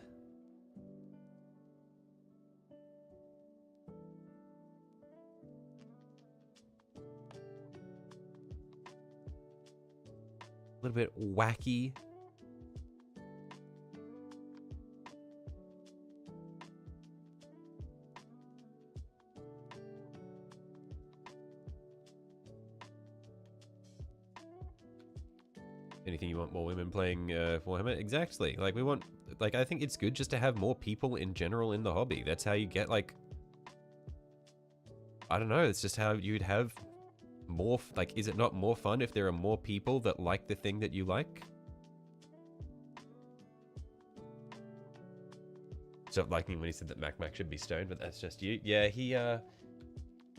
A little bit wacky. Anything you want more women playing Warhammer? Exactly. Like we want, like I think it's good just to have more people in general in the hobby. That's how you get like, I don't know. It's just how you'd have more, like, is it not more fun if there are more people that like the thing that you like? Stop liking when he said that Mac should be stoned, but that's just you. Yeah, he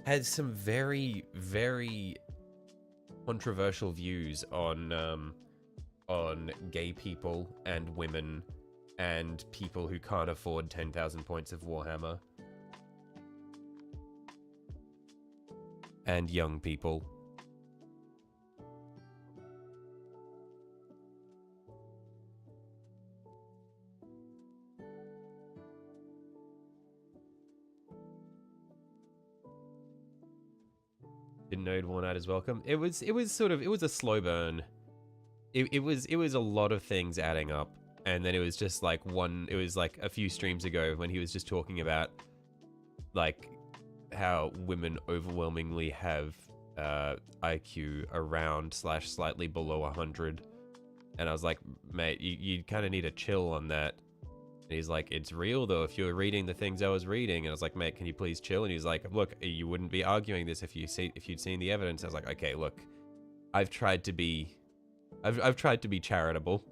has some very, very controversial views on gay people and women and people who can't afford 10,000 points of Warhammer. And young people. Didn't know Worn Out is welcome. It was sort of, it was a slow burn. It was a lot of things adding up. And then it was just like it was like a few streams ago when he was just talking about like how women overwhelmingly have IQ around / slightly below 100. And I was like, mate, you kind of need to chill on that. And he's like, it's real though, if you're reading the things I was reading. And I was like, mate, can you please chill? And he's like, look, you wouldn't be arguing this if you'd seen the evidence. I was like, okay, look, I've tried to be charitable.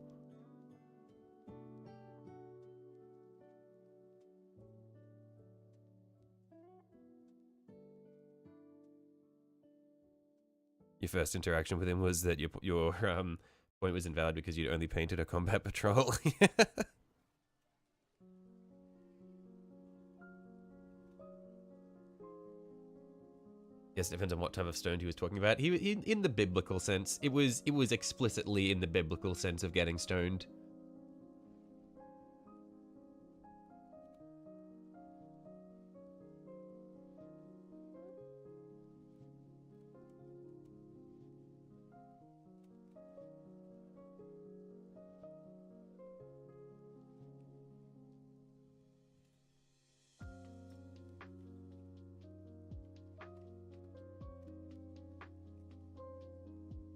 Your first interaction with him was that your point was invalid because you'd only painted a combat patrol. Yes, it depends on what type of stoned he was talking about. He in the biblical sense. It was explicitly in the biblical sense of getting stoned.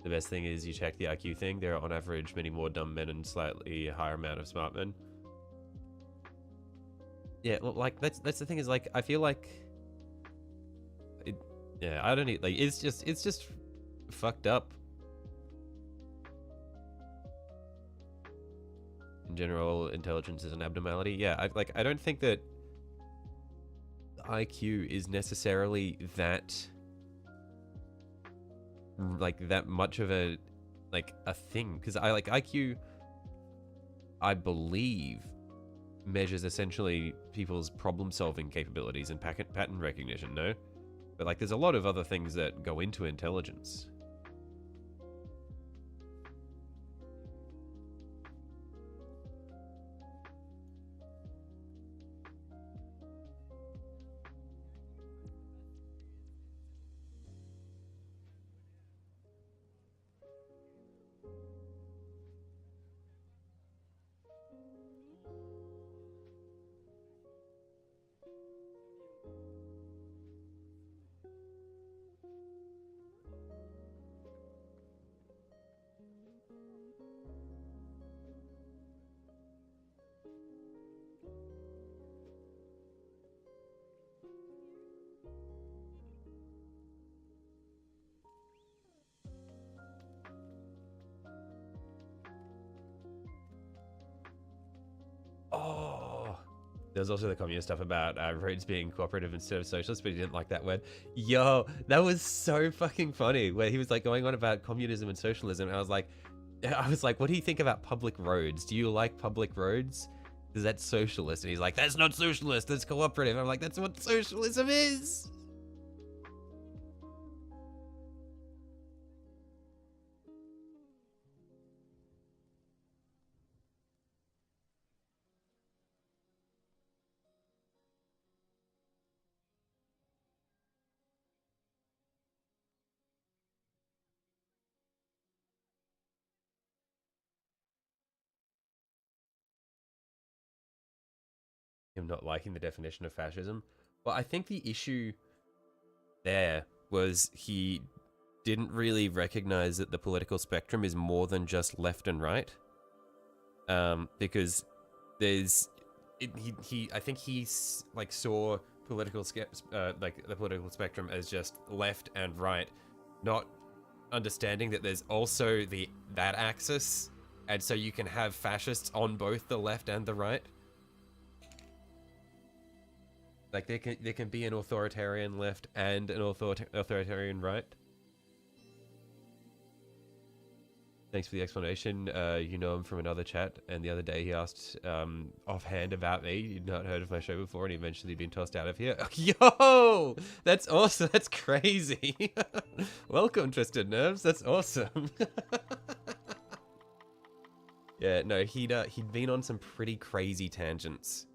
The best thing is you check the IQ thing. There are on average many more dumb men and slightly higher amount of smart men. Yeah, well, like that's the thing is like I feel like, yeah, I don't need like it's just fucked up. In general, intelligence is an abnormality. Yeah, I don't think that IQ is necessarily that like that much of a thing, because I like IQ, I believe, measures essentially people's problem-solving capabilities and pattern recognition, no? But like there's a lot of other things that go into intelligence. Oh, there's also the communist stuff about roads being cooperative instead of socialist, but he didn't like that word. Yo, that was so fucking funny, where he was like going on about communism and socialism, and I was like, what do you think about public roads? Do you like public roads? Because that's socialist. And he's like, that's not socialist, that's cooperative. I'm like, that's what socialism is. Him not liking the definition of fascism. Well, I think the issue there was he didn't really recognize that the political spectrum is more than just left and right. Because there's, I think he's like saw political like the political spectrum as just left and right, not understanding that there's also that axis, and so you can have fascists on both the left and the right. Like there can be an authoritarian left and an authoritarian right. Thanks for the explanation. You know him from another chat, and the other day he asked offhand about me. You'd not heard of my show before, and eventually been tossed out of here. Yo, that's awesome. That's crazy. Welcome, Twisted Nerves. That's awesome. Yeah, no, he'd been on some pretty crazy tangents.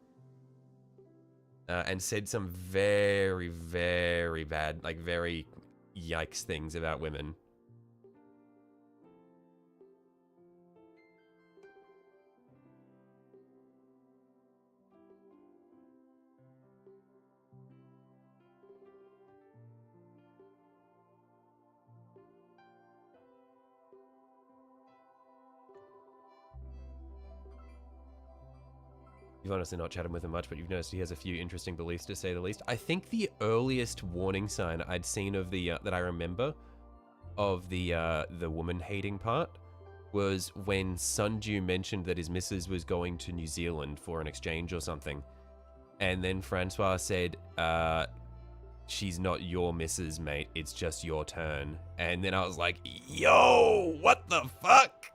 And said some very, very bad, like very yikes things about women. You've honestly not chatted with him much, but you've noticed he has a few interesting beliefs, to say the least. I think the earliest warning sign I'd seen of the that I remember of the woman hating part was when Sunju mentioned that his missus was going to New Zealand for an exchange or something, and then Francois said, "She's not your missus, mate. It's just your turn." And then I was like, "Yo, what the fuck?"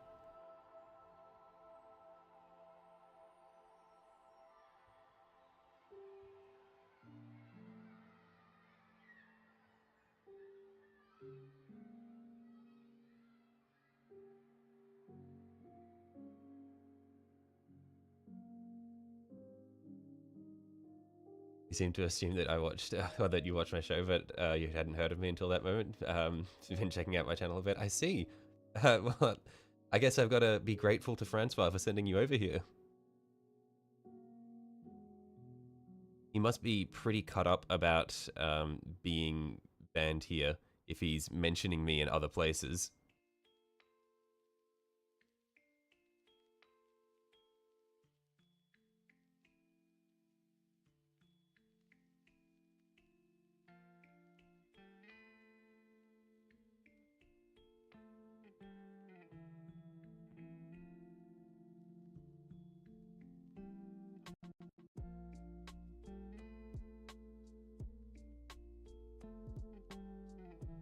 You seem to assume that I watched, or that you watched my show, but you hadn't heard of me until that moment. You've been checking out my channel a bit. I see. Well, I guess I've got to be grateful to Francois for sending you over here. He must be pretty cut up about being banned here if he's mentioning me in other places.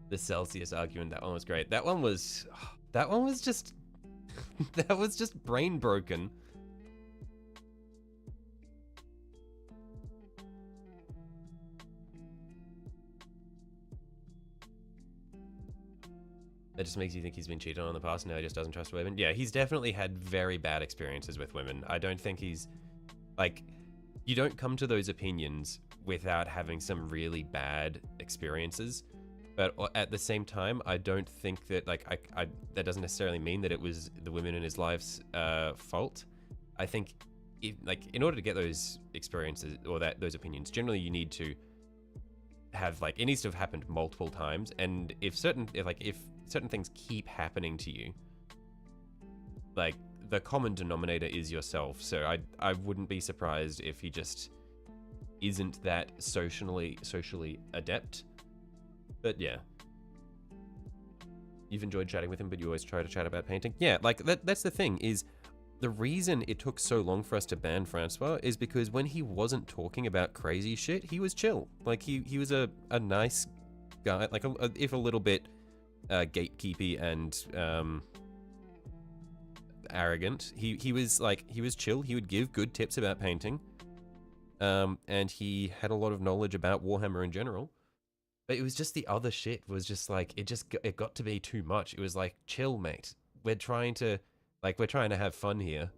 The Celsius argument, that one was great. That one was just, that was just brain broken. That just makes you think he's been cheated on in the past and now he just doesn't trust women. Yeah, he's definitely had very bad experiences with women. I don't think he's, like, you don't come to those opinions without having some really bad experiences. But at the same time, I don't think that, like, that doesn't necessarily mean that it was the women in his life's fault. I think, in order to get those experiences or those opinions, generally you need to have, like, it needs to have happened multiple times. And if certain things keep happening to you, like, the common denominator is yourself. So I wouldn't be surprised if he just isn't that socially adept. But yeah, you've enjoyed chatting with him, but you always try to chat about painting. Yeah, like that's the thing, is the reason it took so long for us to ban Francois is because when he wasn't talking about crazy shit, he was chill. Like he was a nice guy, like if a little bit gatekeepy and arrogant. He was chill. He would give good tips about painting, and he had a lot of knowledge about Warhammer in general. But it was just the other shit was just like, it got to be too much. It was like, chill, mate. We're trying to have fun here.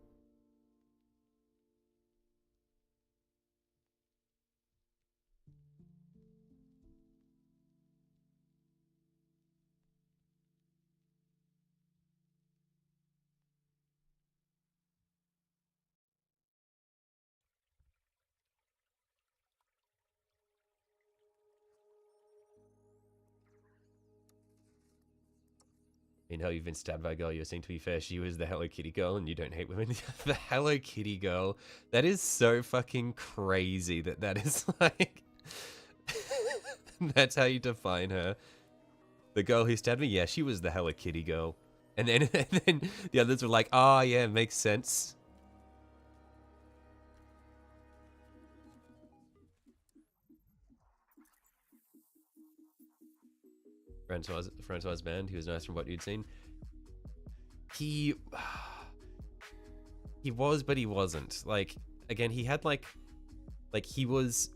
You know, you've been stabbed by a girl you seem to be fair. She was the Hello Kitty girl and you don't hate women. The Hello Kitty girl. That is so fucking crazy that is like... That's how you define her. The girl who stabbed me? Yeah, she was the Hello Kitty girl. And then the others were like, oh yeah, makes sense. Francois band, he was nice from what you'd seen. He was, but he wasn't. Like, again, he had like he was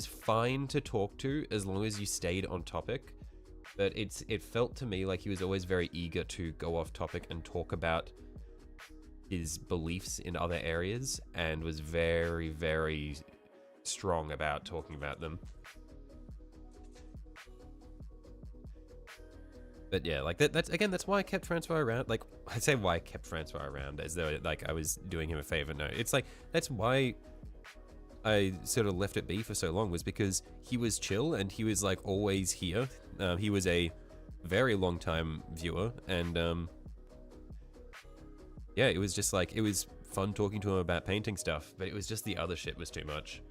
fine to talk to as long as you stayed on topic. But it felt to me like he was always very eager to go off topic and talk about his beliefs in other areas, and was very, very strong about talking about them. But yeah, like that's why I kept Francois around. Like, I say why I kept Francois around as though like I was doing him a favor. No, it's like that's why I sort of left it be for so long, was because he was chill and he was like always here. He was a very long time viewer, and yeah, it was just like, it was fun talking to him about painting stuff, but it was just the other shit was too much.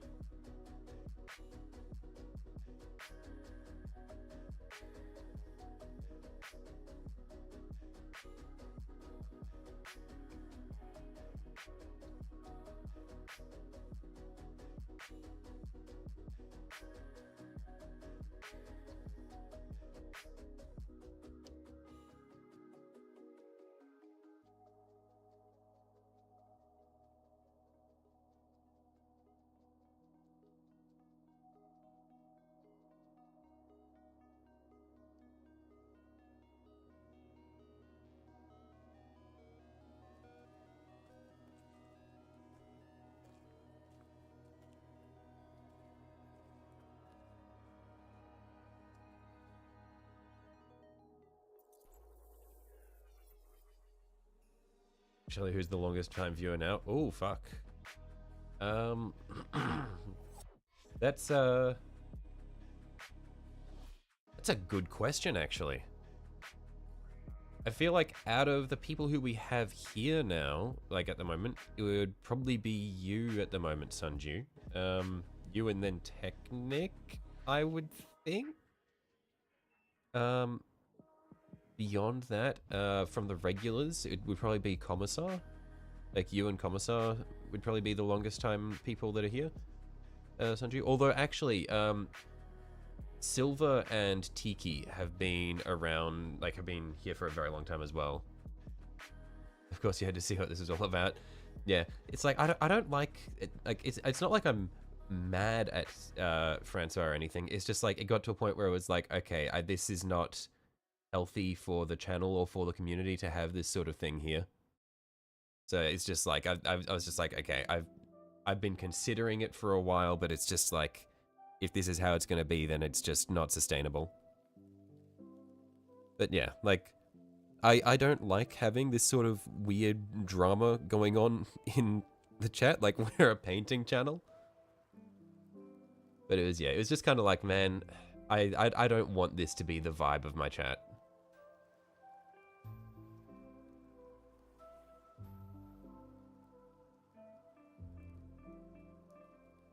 Actually, who's the longest time viewer now? Oh, fuck. That's a good question, actually. I feel like out of the people who we have here now, like at the moment, it would probably be you at the moment, Sunju. You and then Technic, I would think. Beyond that, from the regulars, it would probably be Commissar. Like, you and Commissar would probably be the longest time people that are here, Sunju. Although, actually, Silver and Tiki have been around, like, have been here for a very long time as well. Of course, you had to see what this is all about. Yeah, it's like, I don't like, like, it's not like I'm mad at Francois or anything. It's just like, it got to a point where it was like, okay, this is not healthy for the channel or for the community to have this sort of thing here. So it's just like, I was just like, okay, I've been considering it for a while, but it's just like, if this is how it's going to be, then it's just not sustainable. But yeah, like, I don't like having this sort of weird drama going on in the chat, like we're a painting channel. But it was, yeah, it was just kind of like, man, I don't want this to be the vibe of my chat.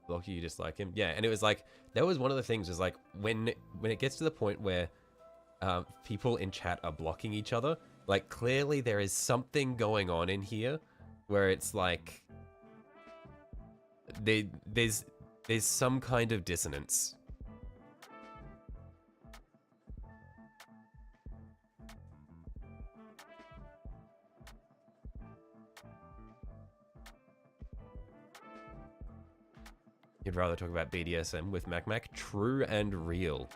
Blocky, you dislike him? Yeah, and it was like, that was one of the things, was like, when it gets to the point where people in chat are blocking each other, like, clearly there is something going on in here where it's like, there's some kind of dissonance. You'd rather talk about BDSM with Mac. True and real.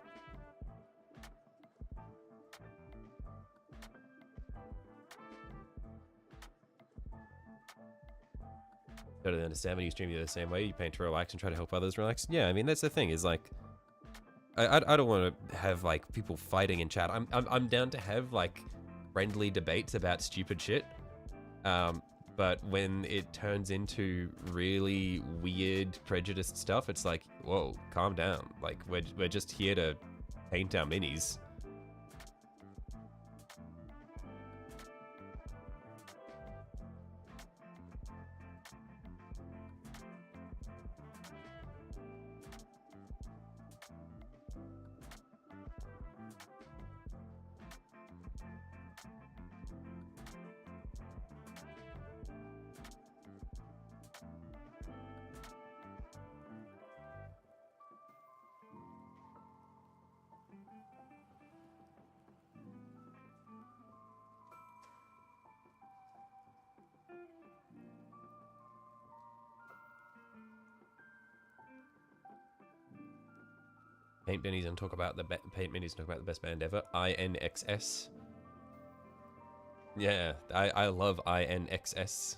Totally understand when you stream the same way. You paint to relax and try to help others relax. Yeah, I mean, that's the thing, is like, I don't want to have like people fighting in chat. I'm down to have like friendly debates about stupid shit. But when it turns into really weird, prejudiced stuff, it's like, whoa, calm down. Like, we're just here to paint our minis. Paint minis and talk about the paint minis and talk about the best band ever. INXS. Yeah, I love INXS.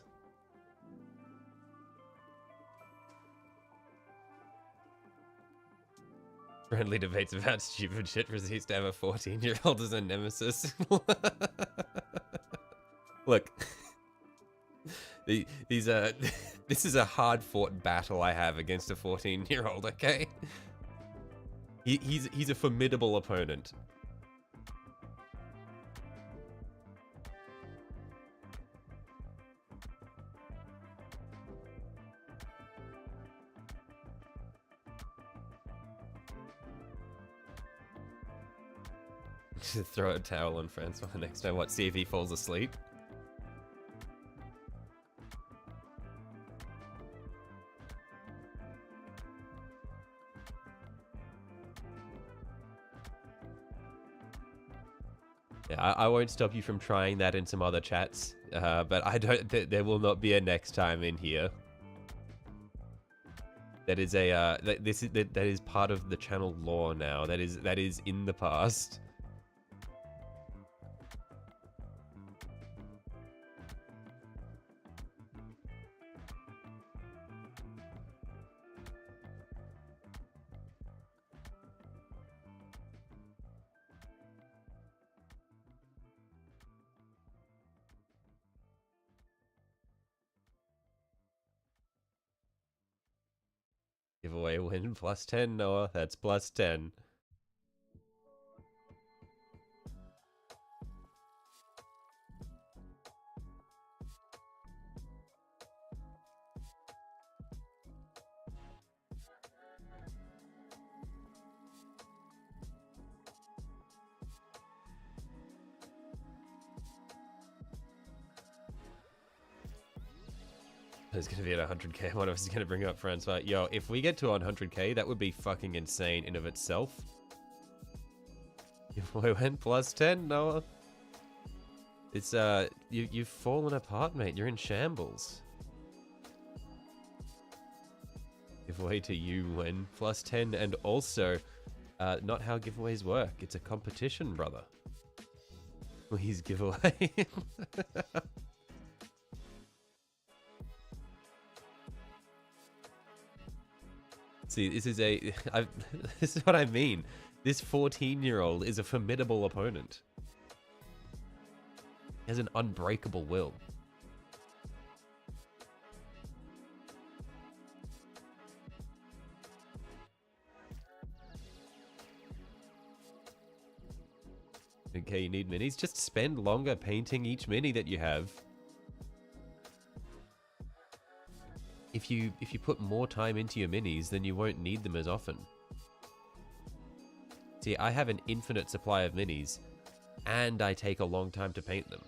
Friendly debates about stupid shit proceeds to have a 14-year-old as a nemesis. Look, these are. This is a hard-fought battle I have against a 14-year-old. Okay, he's a formidable opponent. Just throw a towel on Francois next time. What? See if he falls asleep. Yeah, I won't stop you from trying that in some other chats, but I don't. There will not be a next time in here. That is a that is part of the channel lore now. That is in the past. Giveaway win plus 10, Noah. That's plus 10. It's gonna be at 100k. One of us is gonna bring up Francois. Yo, if we get to 100k, that would be fucking insane in of itself. Giveaway went plus 10, Noah. It's you've fallen apart, mate. You're in shambles. Giveaway to you win plus 10, and also not how giveaways work. It's a competition, brother. Please give away. See, this is this is what I mean. This 14-year-old is a formidable opponent. He has an unbreakable will. Okay, you need minis. Just spend longer painting each mini that you have. If you put more time into your minis, then you won't need them as often. See, I have an infinite supply of minis, and I take a long time to paint them.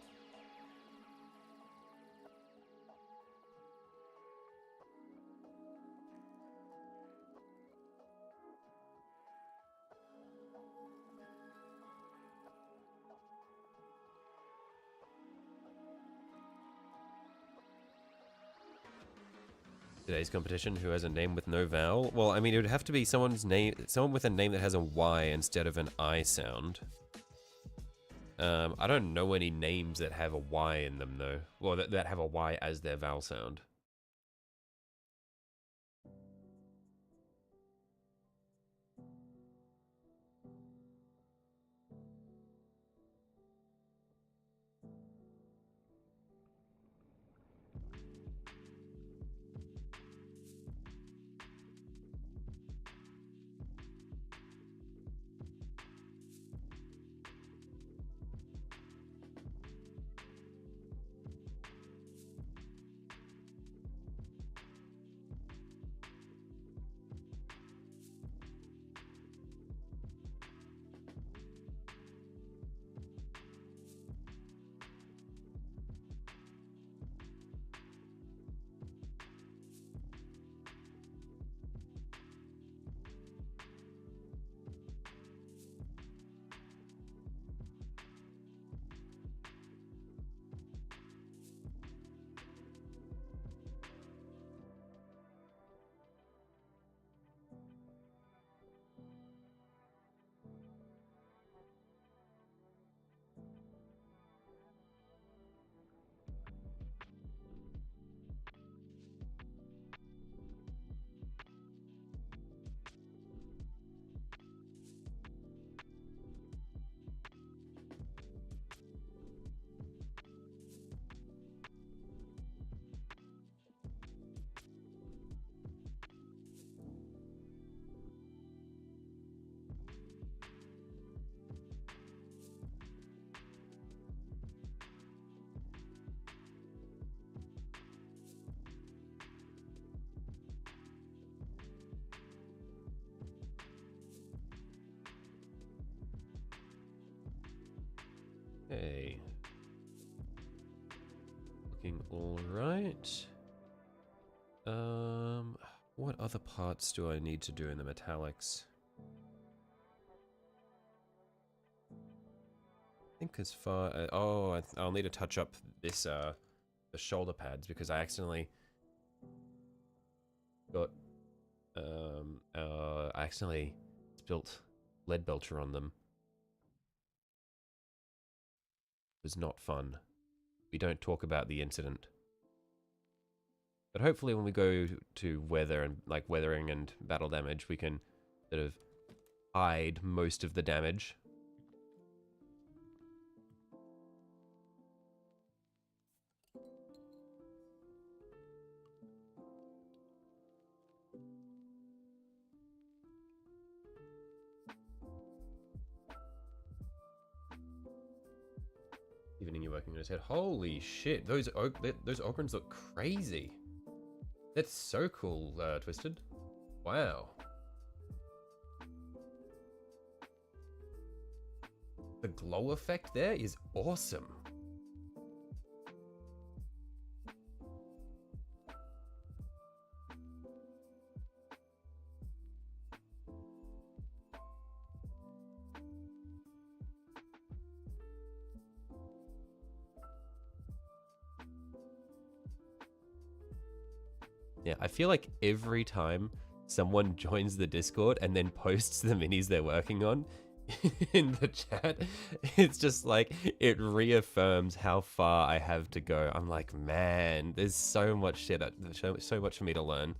Today's competition, who has a name with no vowel? Well, I mean, it would have to be someone with a name that has a Y instead of an I sound. I don't know any names that have a Y in them, though. Well, that have a Y as their vowel sound. looking all right. What other parts do I need to do in the metallics? I think as far as, I'll need to touch up this the shoulder pads because I accidentally got I accidentally spilt lead belcher on them. It was not fun. We don't talk about the incident. But hopefully when we go to weather and like weathering and battle damage, we can sort of hide most of the damage. Evening, you're working on his head. Holy shit, those ogrins look crazy. That's so cool, Twisted. Wow. The glow effect there is awesome. Yeah, I feel like every time someone joins the Discord and then posts the minis they're working on in the chat, it's just like, it reaffirms how far I have to go. I'm like, man, there's so much shit, so much for me to learn.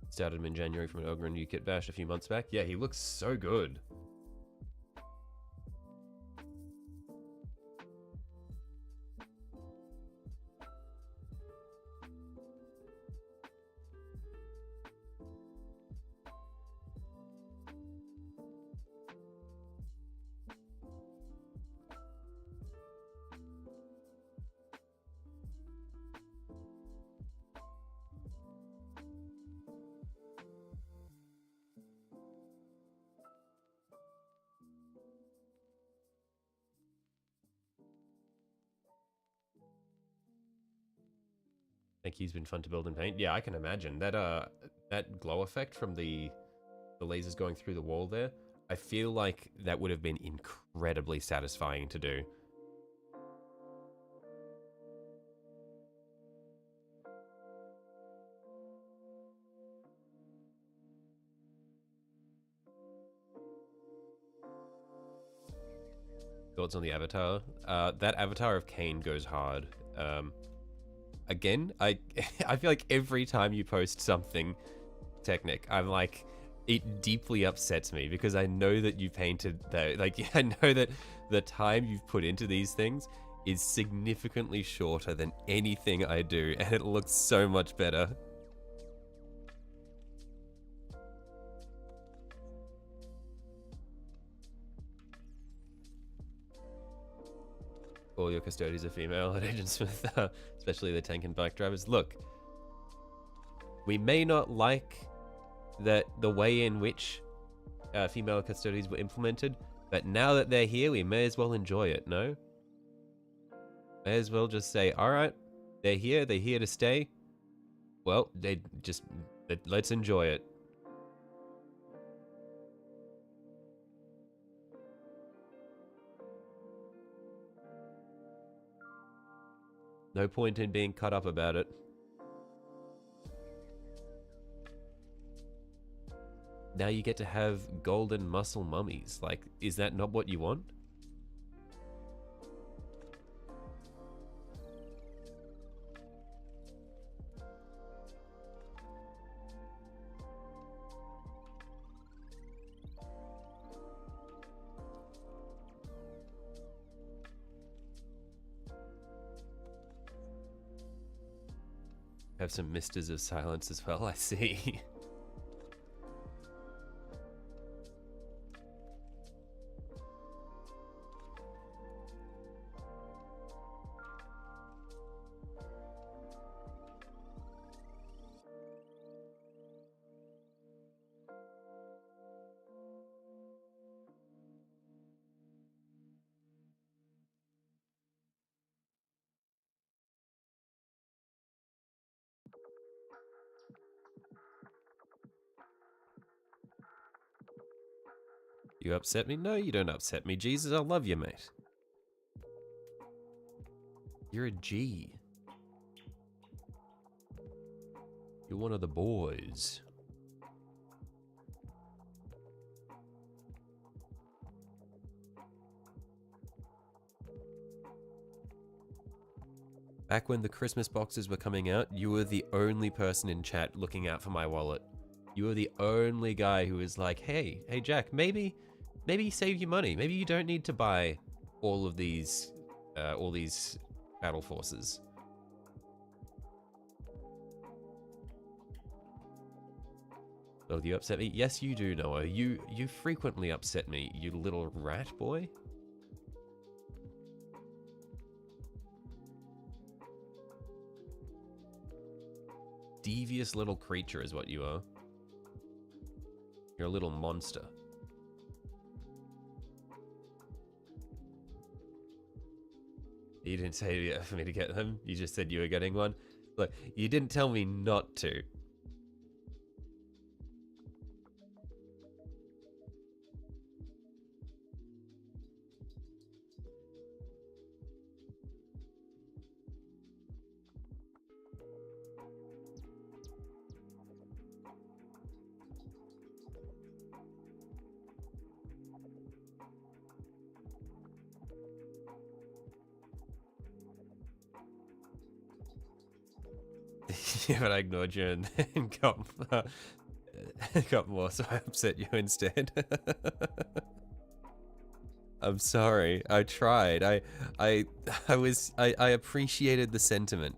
Started him in January from an Ogre and new kit bash a few months back. Yeah, he looks so good. I think he's been fun to build and paint. Yeah, I can imagine that. That glow effect from the lasers going through the wall there. I feel like that would have been incredibly satisfying to do. Thoughts on the avatar? That avatar of Kane goes hard. Again, I feel like every time you post something Technic, I'm like, it deeply upsets me because I know that you painted that, like, I know that the time you've put into these things is significantly shorter than anything I do, and it looks so much better. All your custodians are female at Agent Smith, especially the tank and bike drivers. Look, we may not like that the way in which female custodians were implemented, but now that they're here, we may as well enjoy it, no? May as well just say, all right, they're here to stay. Well, let's enjoy it. No point in being cut up about it. Now you get to have golden muscle mummies. Like, is that not what you want? Have some misters of silence as well, I see. You upset me? No, you don't upset me. Jesus, I love you, mate. You're a G. You're one of the boys. Back when the Christmas boxes were coming out, you were the only person in chat looking out for my wallet. You were the only guy who was like, hey Jack, maybe save your money. Maybe you don't need to buy all these battle forces. Oh, do you upset me? Yes, you do, Noah. You frequently upset me, you little rat boy. Devious little creature is what you are. You're a little monster. You didn't say for me to get them. You just said you were getting one. Look, you didn't tell me not to. Yeah, but I ignored you and got more, so I upset you instead. I'm sorry. I tried. I appreciated the sentiment.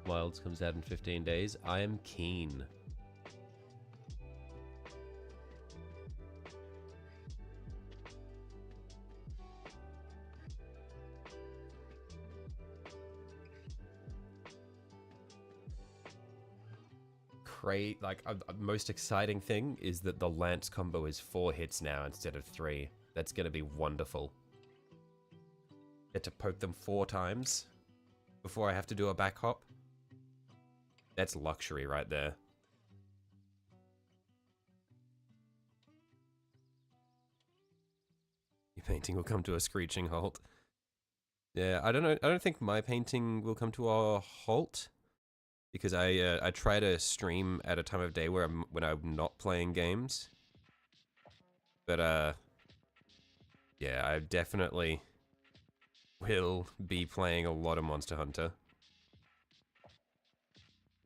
Wilds comes out in 15 days. I am keen. most exciting thing is that the lance combo is 4 hits now instead of 3. That's gonna be wonderful. Get to poke them 4 times before I have to do a back hop. That's luxury right there. Your painting will come to a screeching halt. Yeah, I don't know. I don't think my painting will come to a halt because I try to stream at a time of day when I'm not playing games. But yeah, I definitely will be playing a lot of Monster Hunter.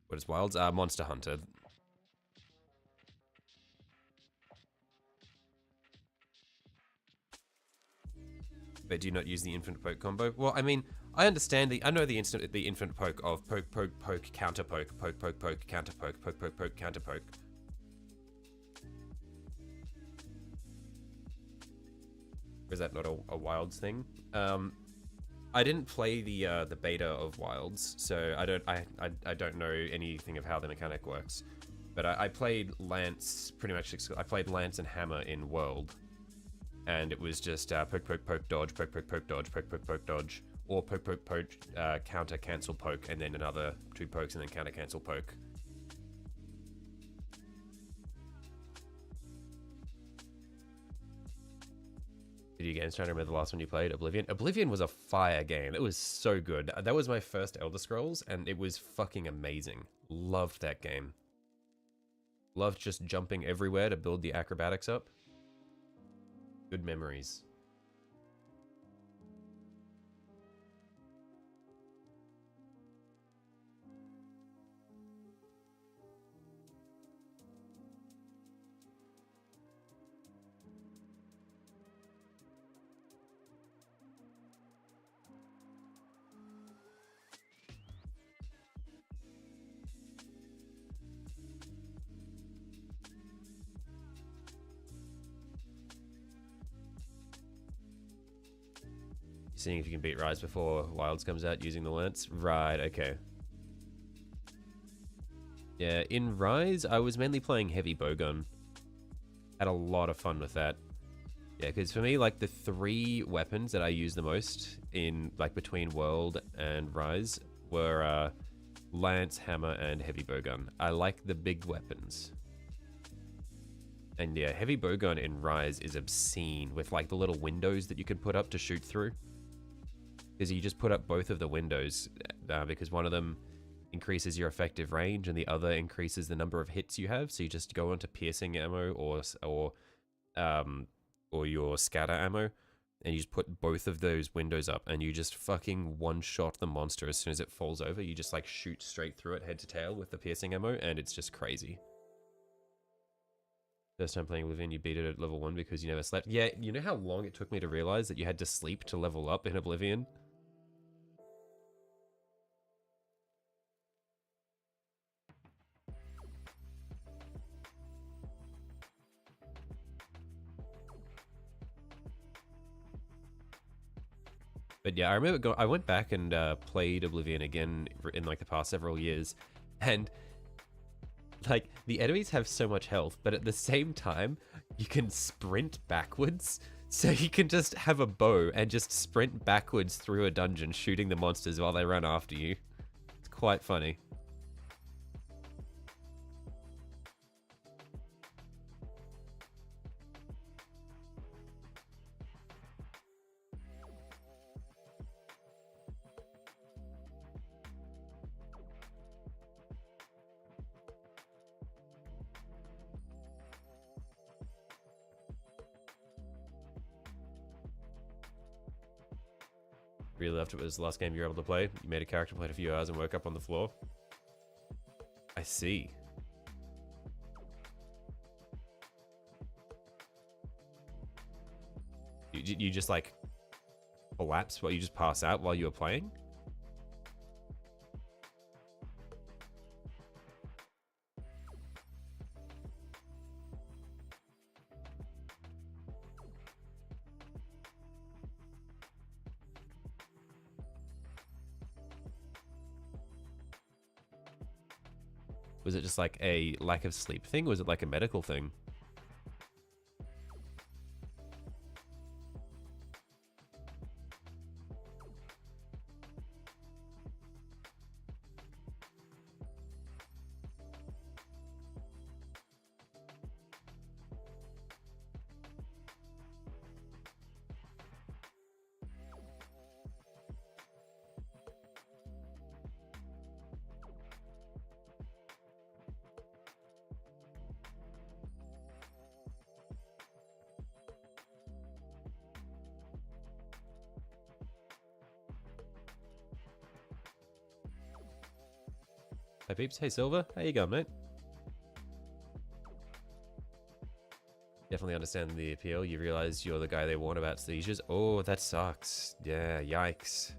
What is Wilds? Monster Hunter. But do you not use the infinite poke combo? Well, I mean, I understand I know the infinite poke of poke, poke, poke, counter poke, poke, poke, poke, counter poke, poke, poke, poke, counter poke. Or is that not a Wilds thing? I didn't play the beta of Wilds, so I don't know anything of how the mechanic works. But I played Lance pretty much. I played Lance and Hammer in World. And it was just poke, poke, poke, dodge, poke, poke, poke, dodge, poke, poke, poke, dodge, or poke, poke, poke, counter, cancel, poke, and then another 2 pokes and then counter, cancel, poke. Video games, trying to remember the last one you played, Oblivion. Oblivion was a fire game. It was so good. That was my first Elder Scrolls, and it was fucking amazing. Loved that game. Loved just jumping everywhere to build the acrobatics up. Good memories. Seeing if you can beat Rise before Wilds comes out using the Lance. Right, okay. Yeah, in Rise, I was mainly playing heavy bowgun. Had a lot of fun with that. Yeah, because for me, like, the 3 weapons that I use the most in, like, between World and Rise were Lance, Hammer, and heavy bowgun. I like the big weapons. And yeah, heavy bowgun in Rise is obscene with, like, the little windows that you can put up to shoot through. Because you just put up both of the windows because one of them increases your effective range and the other increases the number of hits you have. So you just go onto piercing ammo or your scatter ammo, and you just put both of those windows up, and you just fucking one-shot the monster as soon as it falls over. You just like shoot straight through it head to tail with the piercing ammo, and it's just crazy. First time playing Oblivion, you beat it at level 1 because you never slept. Yeah, you know how long it took me to realize that you had to sleep to level up in Oblivion? But yeah, I remember I went back and played Oblivion again in like the past several years, and like the enemies have so much health, but at the same time, you can sprint backwards. So you can just have a bow and just sprint backwards through a dungeon, shooting the monsters while they run after you. It's quite funny. Really loved it. Was the last game you were able to play. You made a character, played a few hours, and woke up on the floor. I see. You just like collapse while you just pass out while you were playing? Was it just like a lack of sleep thing? Was it like a medical thing? Hey peeps, hey Silver, how you going, mate? Definitely understand the appeal. You realize you're the guy they warn about seizures. Oh, that sucks. Yeah, yikes.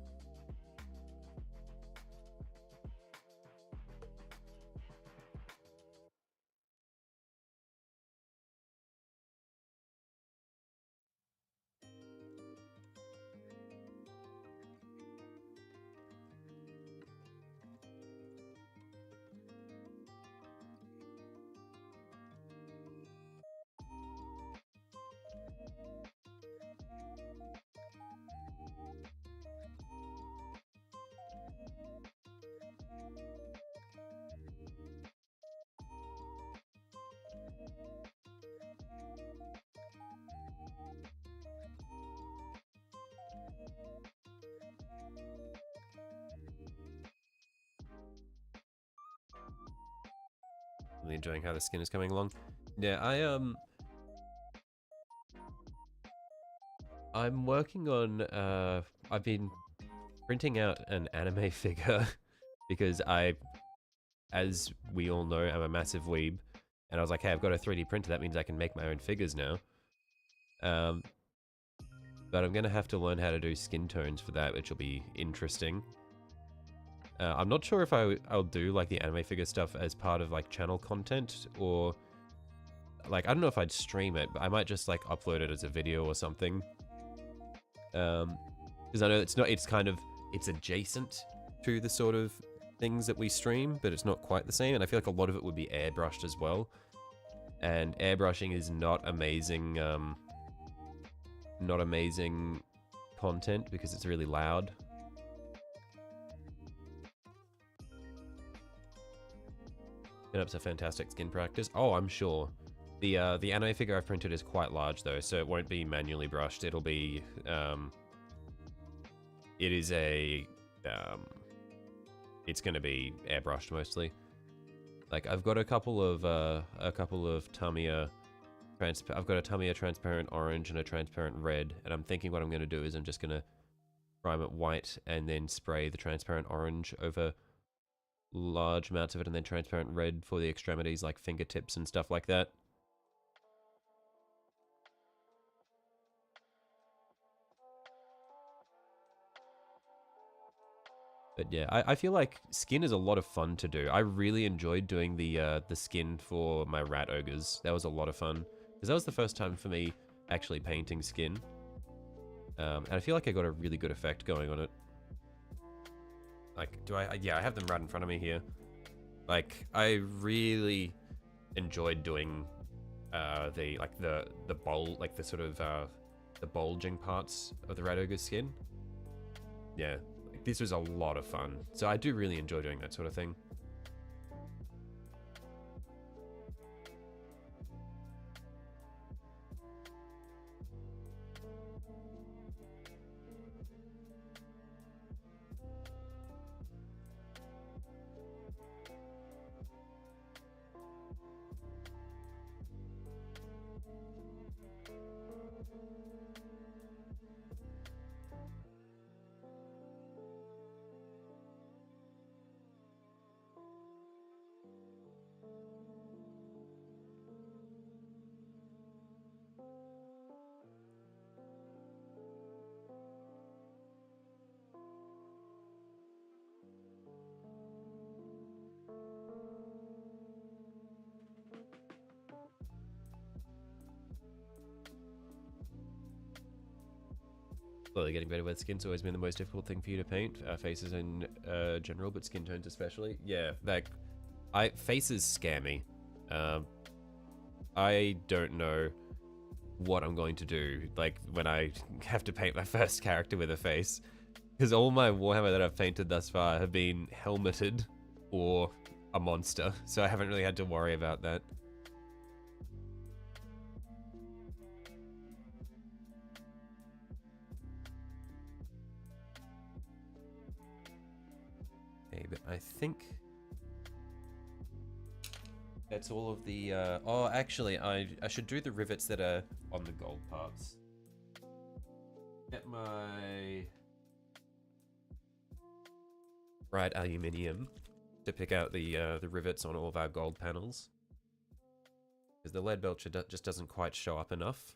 Really enjoying how the skin is coming along. Yeah, I'm working on I've been printing out an anime figure because as we all know, I'm a massive weeb, and I was like, hey, I've got a 3D printer, that means I can make my own figures now. But I'm gonna have to learn how to do skin tones for that, which will be interesting. I'm not sure if I'll do like the anime figure stuff as part of like channel content, or like I don't know if I'd stream it, but I might just like upload it as a video or something. Because I know it's adjacent to the sort of things that we stream, but it's not quite the same, and I feel like a lot of it would be airbrushed as well. And airbrushing is not amazing content because it's really loud. It's a fantastic skin practice. Oh, I'm sure. The anime figure I've printed is quite large though, so it won't be manually brushed. It'll be it's gonna be airbrushed mostly. Like I've got a couple of Tamiya I've got a Tamiya transparent orange and a transparent red, and I'm thinking what I'm gonna do is I'm just gonna prime it white and then spray the transparent orange over large amounts of it, and then transparent red for the extremities like fingertips and stuff like that. But yeah, I feel like skin is a lot of fun to do. I really enjoyed doing the skin for my rat ogres. That was a lot of fun, because that was the first time for me actually painting skin. And I feel like I got a really good effect going on it. Like, yeah, I have them right in front of me here. Like, I really enjoyed doing the bulging parts of the rat ogre's skin. Yeah. This was a lot of fun. So I do really enjoy doing that sort of thing. Slowly getting better with skin's always been the most difficult thing for you to paint. Faces in general, but skin tones especially. Yeah, like Faces scare me. I don't know what I'm going to do, like, when I have to paint my first character with a face. Because all my Warhammer that I've painted thus far have been helmeted or a monster, so I haven't really had to worry about that. Okay, but I think that's all of the, oh, actually, I should do the rivets that are on the gold parts. Get my bright aluminium to pick out the rivets on all of our gold panels. Because the lead belcher just doesn't quite show up enough.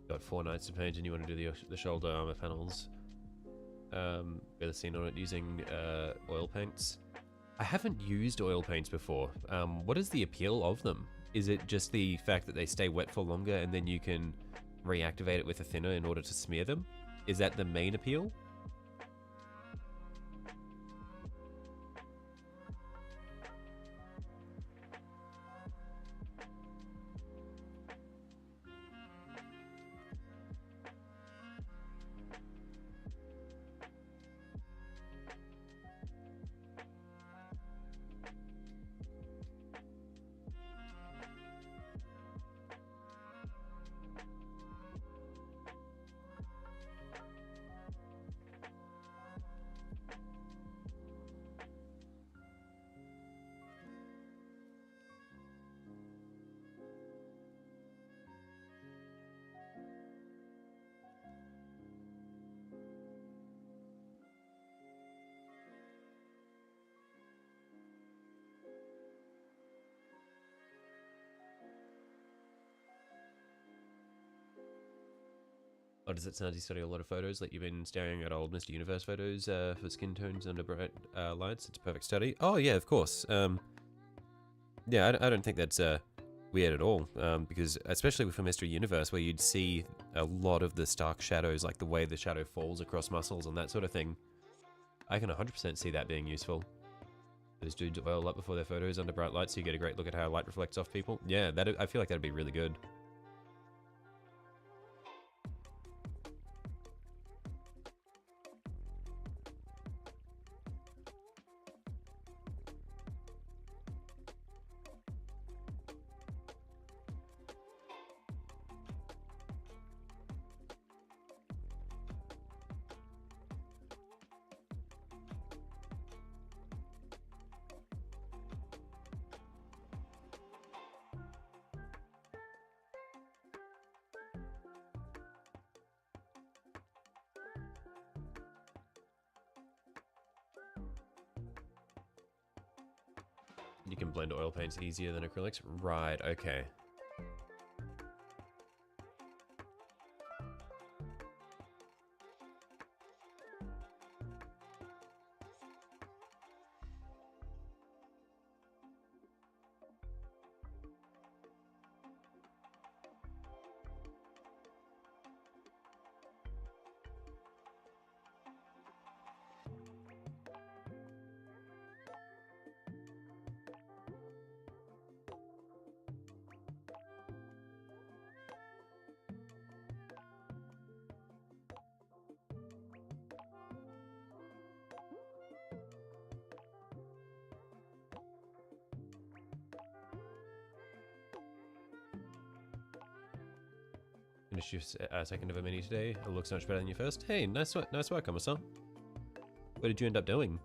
Got 4 knights to paint and you want to do the shoulder armor panels. With a scene on it using oil paints. I haven't used oil paints before. What is the appeal of them? Is it just the fact that they stay wet for longer and then you can reactivate it with a thinner in order to smear them? Is that the main appeal? Or does it sound you study a lot of photos, like you've been staring at old Mr. Universe photos for skin tones under bright lights? It's a perfect study. Oh yeah, of course. Yeah, I don't think that's weird at all, because especially for Mr. Universe, where you'd see a lot of the stark shadows, like the way the shadow falls across muscles and that sort of thing. I can 100% see that being useful. Those dudes oil up before their photos under bright lights so you get a great look at how light reflects off people. Yeah, I feel like that'd be really good. You can blend oil paints easier than acrylics? Right, okay. finished your second of a mini today. It looks so much better than your first. Hey, nice work, Amasa. What did you end up doing?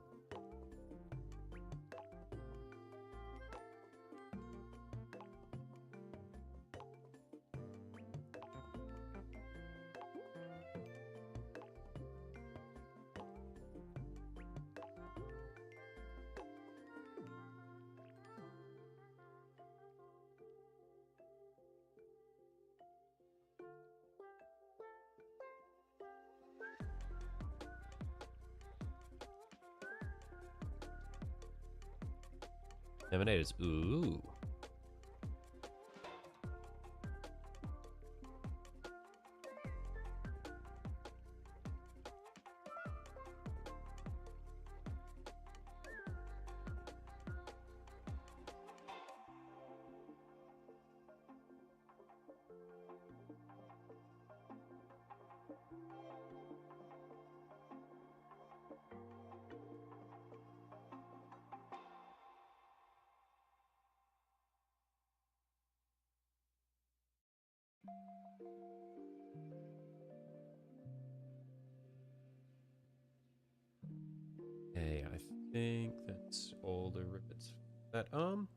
Emanators. Ooh. Okay, I think that's all the rivets for that arm.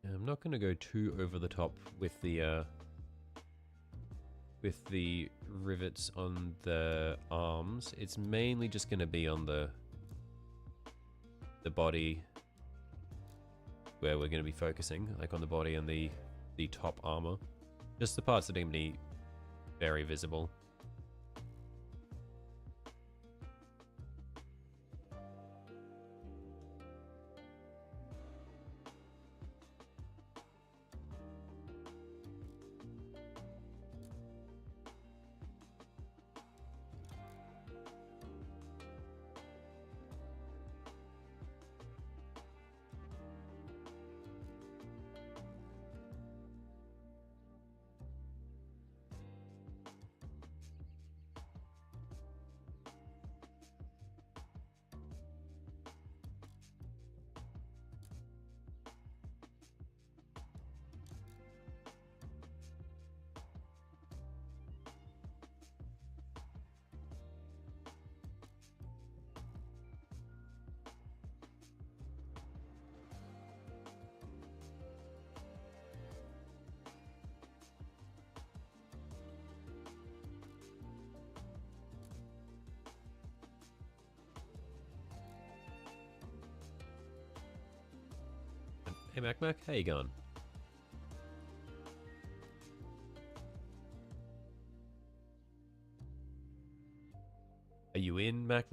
I'm not going to go too over the top with the rivets on the arms. It's mainly just going to be on the body where we're going to be focusing, like on the body and the top armor. Just the parts that are going to be very visible. Hey Mac, how you going? Are you in, Mac?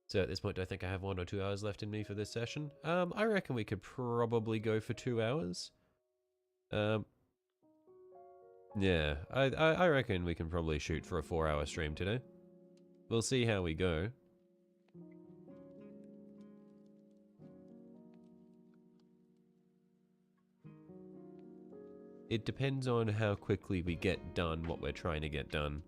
So at this point, do I think I have 1 or 2 hours left in me for this session? I reckon we could probably go for 2 hours. Yeah, I reckon we can probably shoot for a 4-hour stream today. We'll see how we go. It depends on how quickly we get done what we're trying to get done.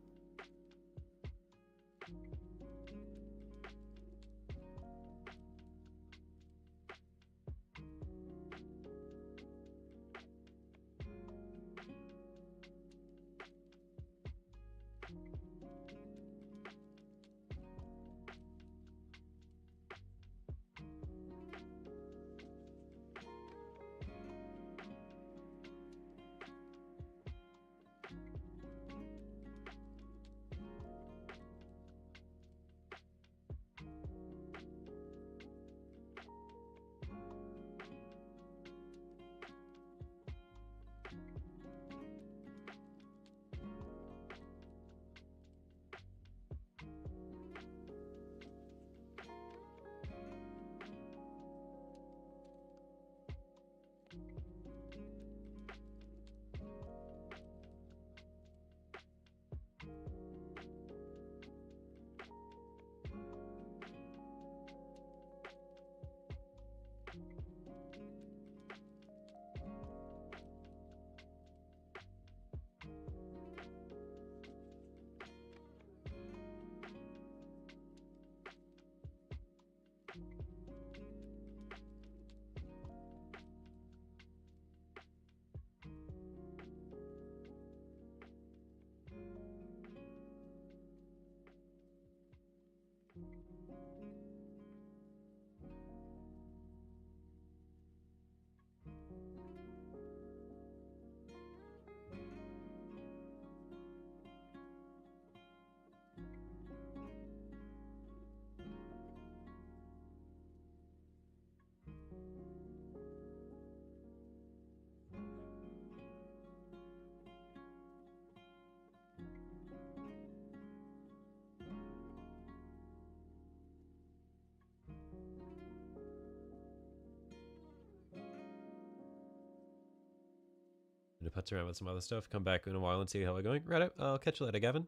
Gonna putz around with some other stuff. Come back in a while and see how we're going. Right, I'll catch you later, Gavin.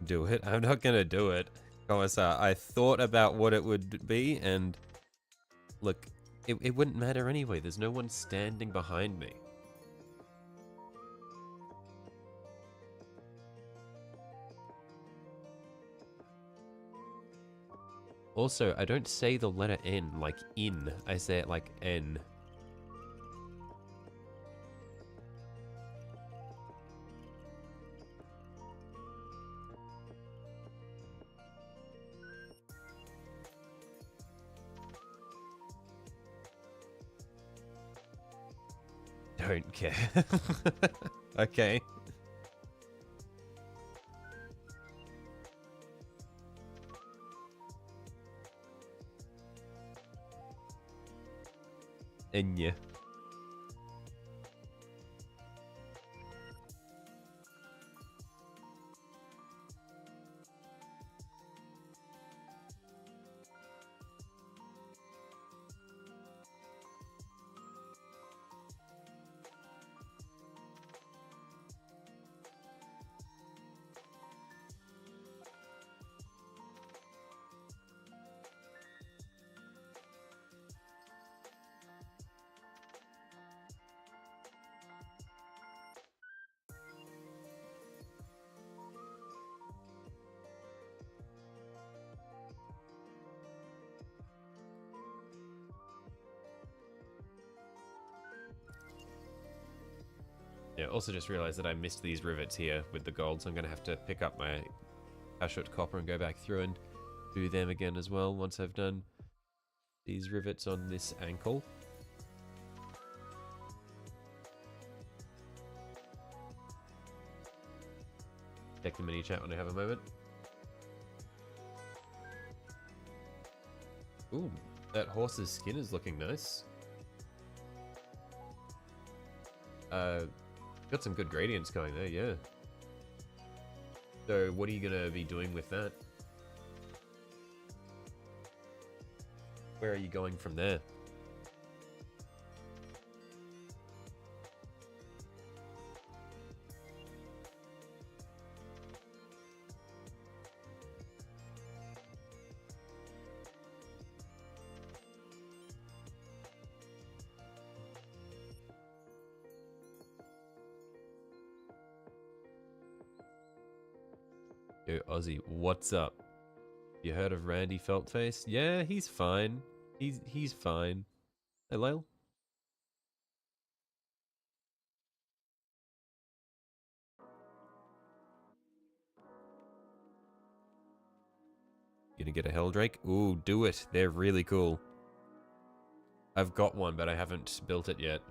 Do it. I'm not gonna do it. Commissar, I thought about what it would be, and look, it wouldn't matter anyway. There's no one standing behind me. Also, I don't say the letter N like in. I say it like N. Don't care. Okay. Enya. Yeah, also just realized that I missed these rivets here with the gold, so I'm going to have to pick up my Ashut copper and go back through and do them again as well once I've done these rivets on this ankle. check the mini chat when I have a moment. Ooh, that horse's skin is looking nice. Got some good gradients going there, yeah. So what are you gonna be doing with that? Where are you going from there? Yo, Ozzy, what's up? You heard of Randy Feltface? Yeah, he's fine. He's fine. Hey, Lyle. Gonna get a Helldrake? Ooh, do it. They're really cool. I've got one, but I haven't built it yet.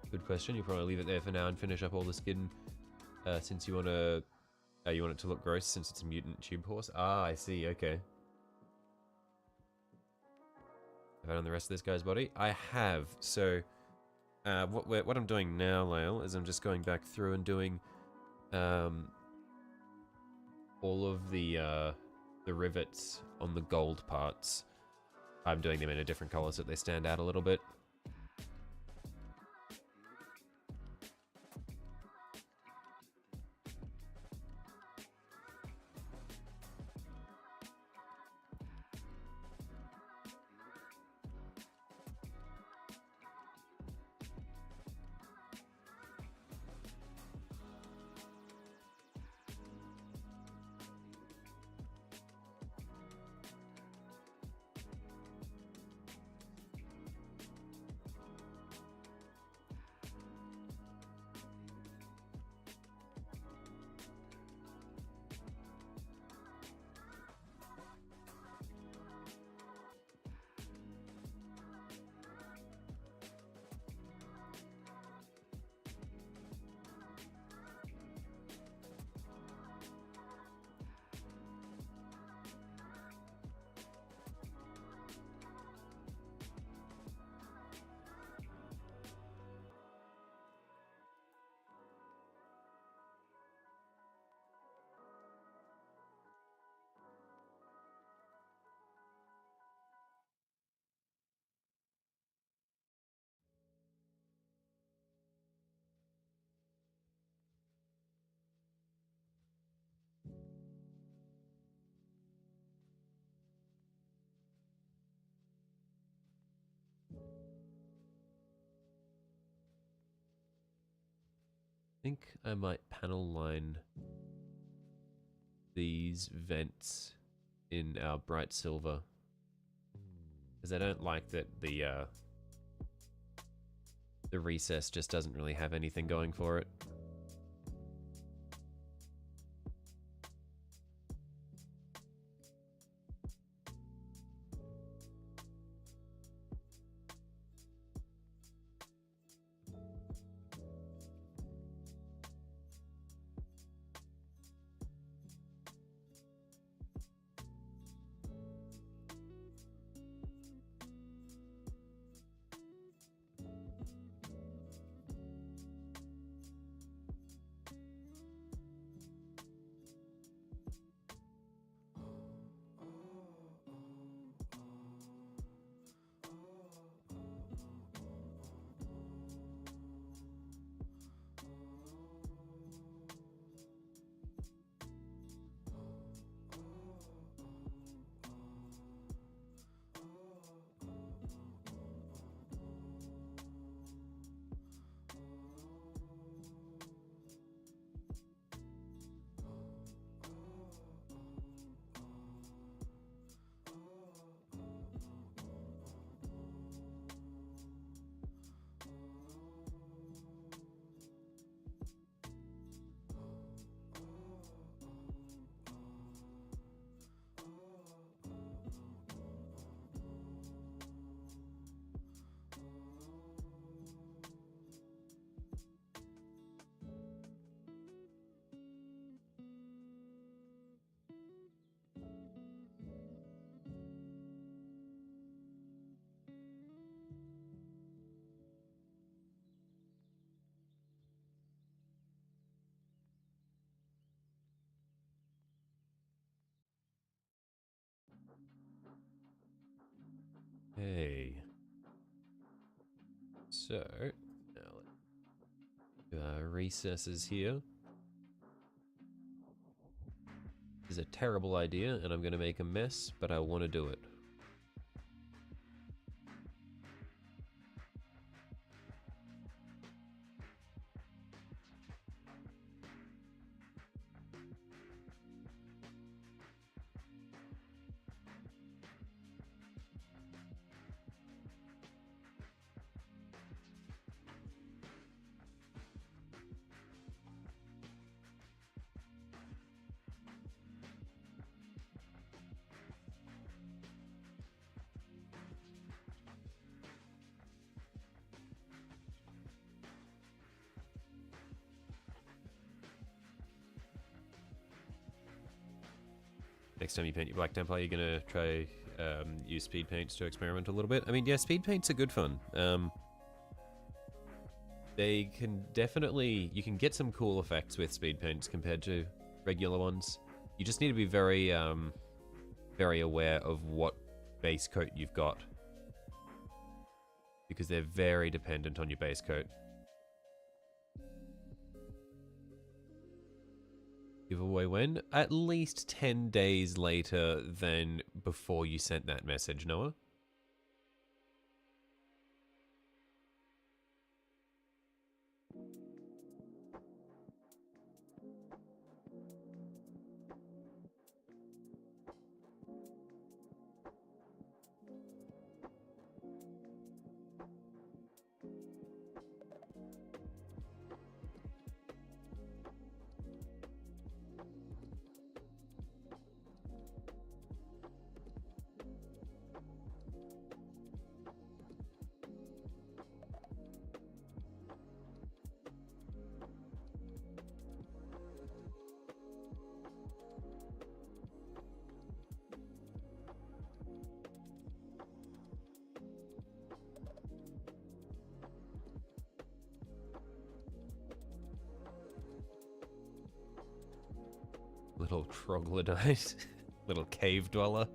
Good question. You probably leave it there for now and finish up all the skin, since you want to. You want it to look gross since it's a mutant tube horse. Ah, I see. Okay. Have I done the rest of this guy's body? I have. So, what I'm doing now, Lyle, is I'm just going back through and doing, all of the rivets on the gold parts. I'm doing them in a different color so that they stand out a little bit. I think I might panel line these vents in our bright silver, because I don't like that the recess just doesn't really have anything going for it. Okay. So, now let's do our recesses here. This is a terrible idea, and I'm going to make a mess, but I want to do it. Next time you paint your Black Templar, you're going to try use speed paints to experiment a little bit. I mean, yeah, speed paints are good fun. They can definitely... You can get some cool effects with speed paints compared to regular ones. You just need to be very, very aware of what base coat you've got, because they're very dependent on your base coat. Giveaway when? At least 10 days later than before you sent that message, Noah. Little troglodyte. Little cave dweller.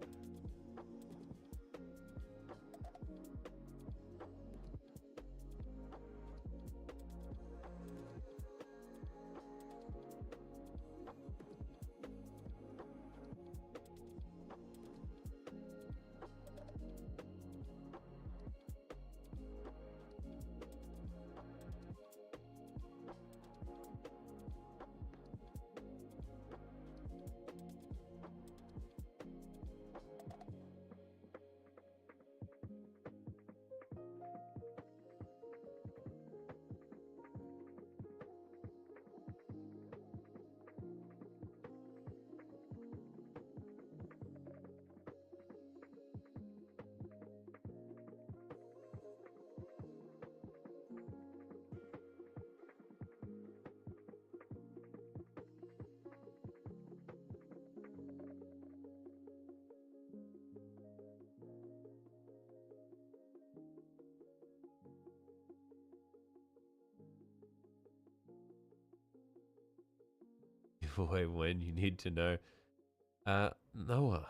Giveaway when you need to know. Noah,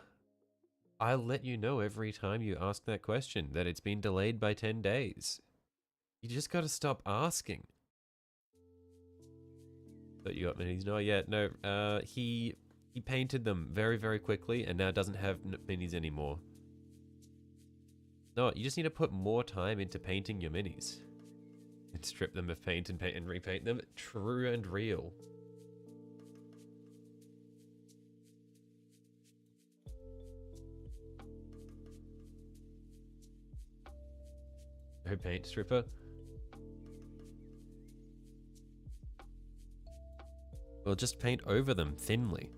I'll let you know every time you ask that question that it's been delayed by 10 days. You just gotta stop asking. But you got minis? No, yeah, no. He painted them very, very quickly and now doesn't have minis anymore. No, you just need to put more time into painting your minis. And strip them of paint and repaint them. True and real. No paint stripper. Well, just paint over them thinly.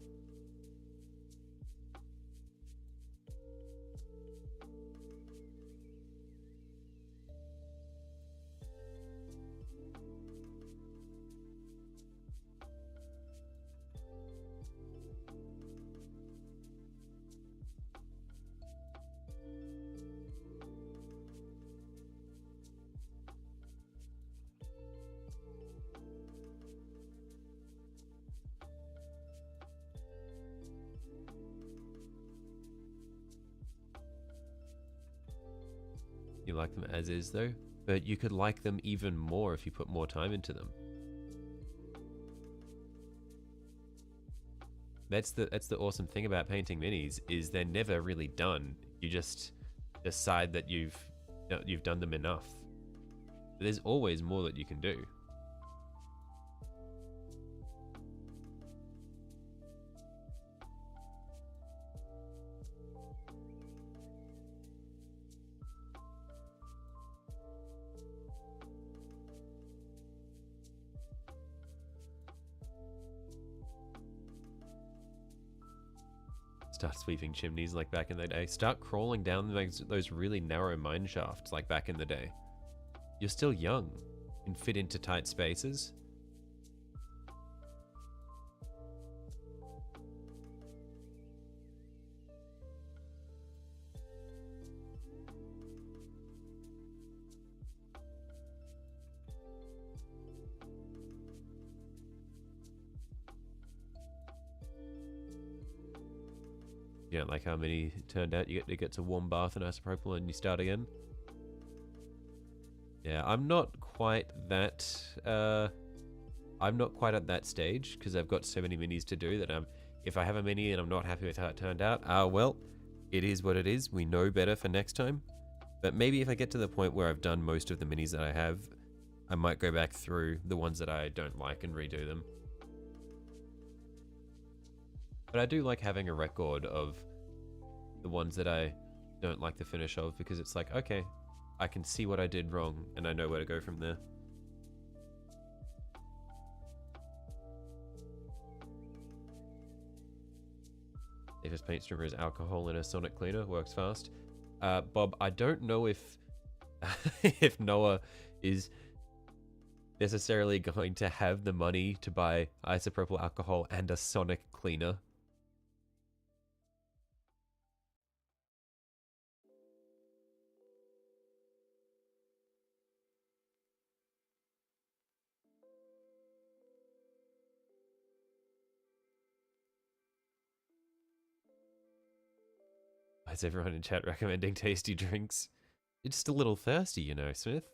You like them as is though, but you could like them even more if you put more time into them. That's the awesome thing about painting minis, is they're never really done. You just decide that you've done them enough. But there's always more that you can do. Start sweeping chimneys like back in the day. Start crawling down those really narrow mine shafts like back in the day. You're still young and fit into tight spaces. You don't like how many turned out? You get to warm bath and isopropyl and you start again? Yeah, I'm not quite that I'm not quite at that stage because I've got so many minis to do that if I have a mini and I'm not happy with how it turned out, well, it is what it is. We know better for next time. But maybe if I get to the point where I've done most of the minis that I have, I might go back through the ones that I don't like and redo them. But I do like having a record of the ones that I don't like the finish of, because it's like, okay, I can see what I did wrong and I know where to go from there. Safest paint stripper is alcohol in a sonic cleaner, works fast. Bob, I don't know if if Noah is necessarily going to have the money to buy isopropyl alcohol and a sonic cleaner. Why is everyone in chat recommending tasty drinks? You're just a little thirsty, you know, Smith.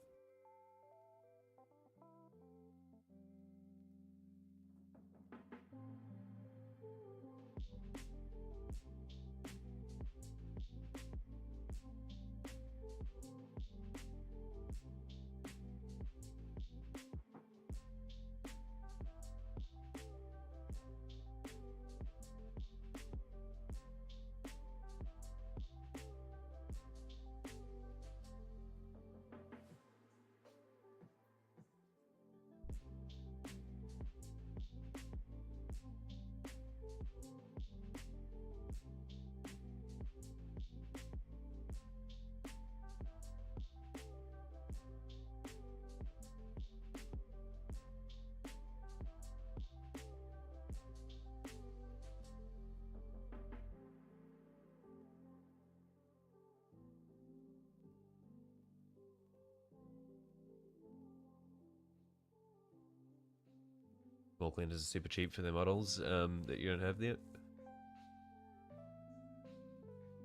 Small cleaners are super cheap for their models that you don't have yet.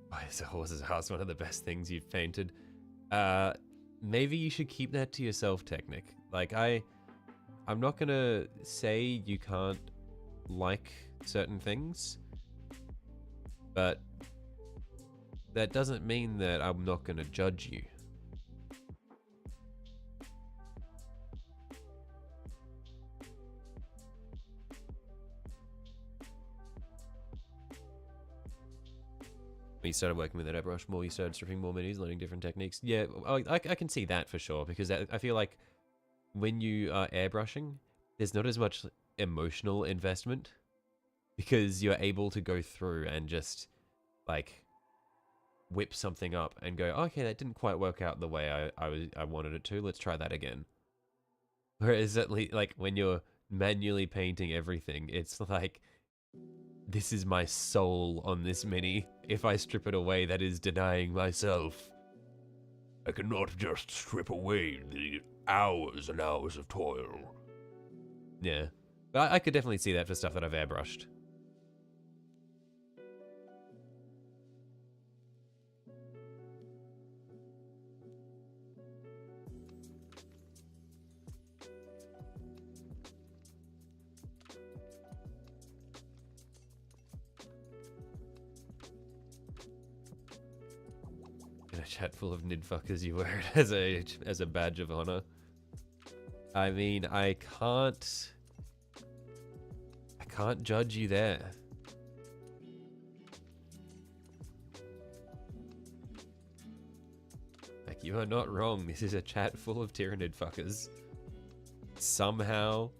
Why is a horse's ass one of the best things you've painted? Maybe you should keep that to yourself, Technic. Like, I'm not gonna say you can't like certain things, but that doesn't mean that I'm not gonna judge you. You started working with that airbrush more, you started stripping more minis, learning different techniques. Yeah, I can see that for sure, because I feel like when you are airbrushing, there's not as much emotional investment, because you're able to go through and just, like, whip something up and go, okay, that didn't quite work out the way I wanted it to, let's try that again. Whereas, at least, like, when you're manually painting everything, it's like, this is my soul on this mini. If I strip it away, that is denying myself. I cannot just strip away the hours and hours of toil. Yeah. But I could definitely see that for stuff that I've airbrushed. chat full of nidfuckers, you wear it as a badge of honor. I mean, I can't judge you there. Like, you are not wrong. This is a chat full of tyrannid fuckers. Somehow,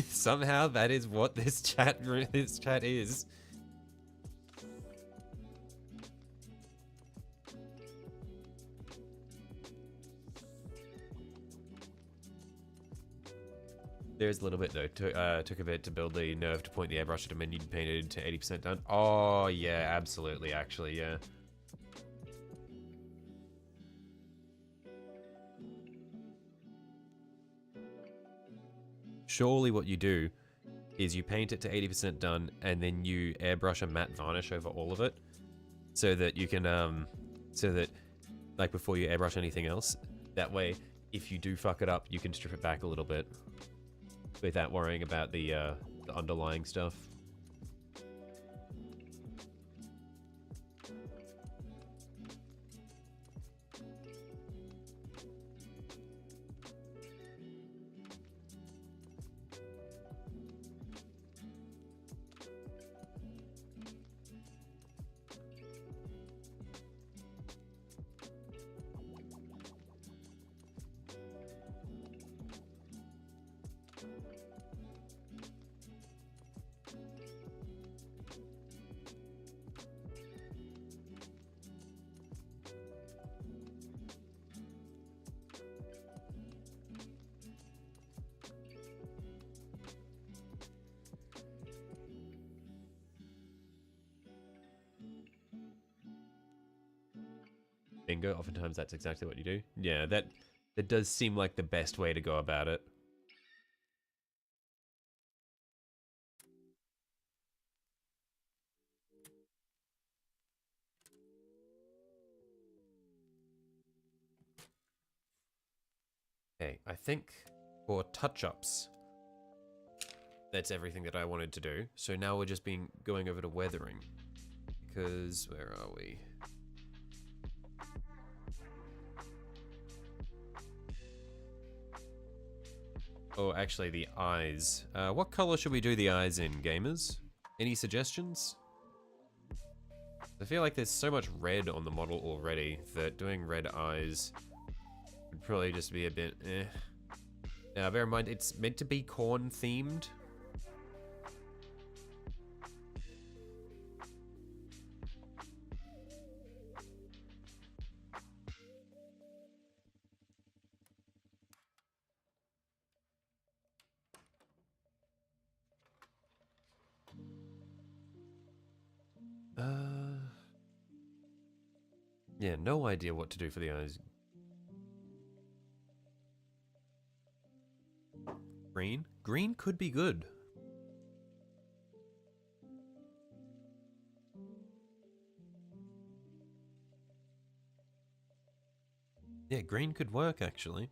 somehow that is what this chat is. There's a little bit though. Took a bit to build the nerve to point the airbrush at a menu painted to 80% done. Oh yeah, absolutely. Actually, yeah. Surely what you do is you paint it to 80% done, and then you airbrush a matte varnish over all of it, so that you can so that like before you airbrush anything else, that way if you do fuck it up, you can strip it back a little bit without worrying about the underlying stuff. Bingo, oftentimes that's exactly what you do. Yeah, that does seem like the best way to go about it. Okay, I think for touch-ups, that's everything that I wanted to do. So now we're just going over to weathering. Because, where are we? Oh, actually, the eyes. What color should we do the eyes in, gamers? Any suggestions? I feel like there's so much red on the model already that doing red eyes would probably just be a bit eh. Now, bear in mind, it's meant to be corn themed. Yeah, no idea what to do for the eyes. Green? Green could be good. Yeah, green could work, actually.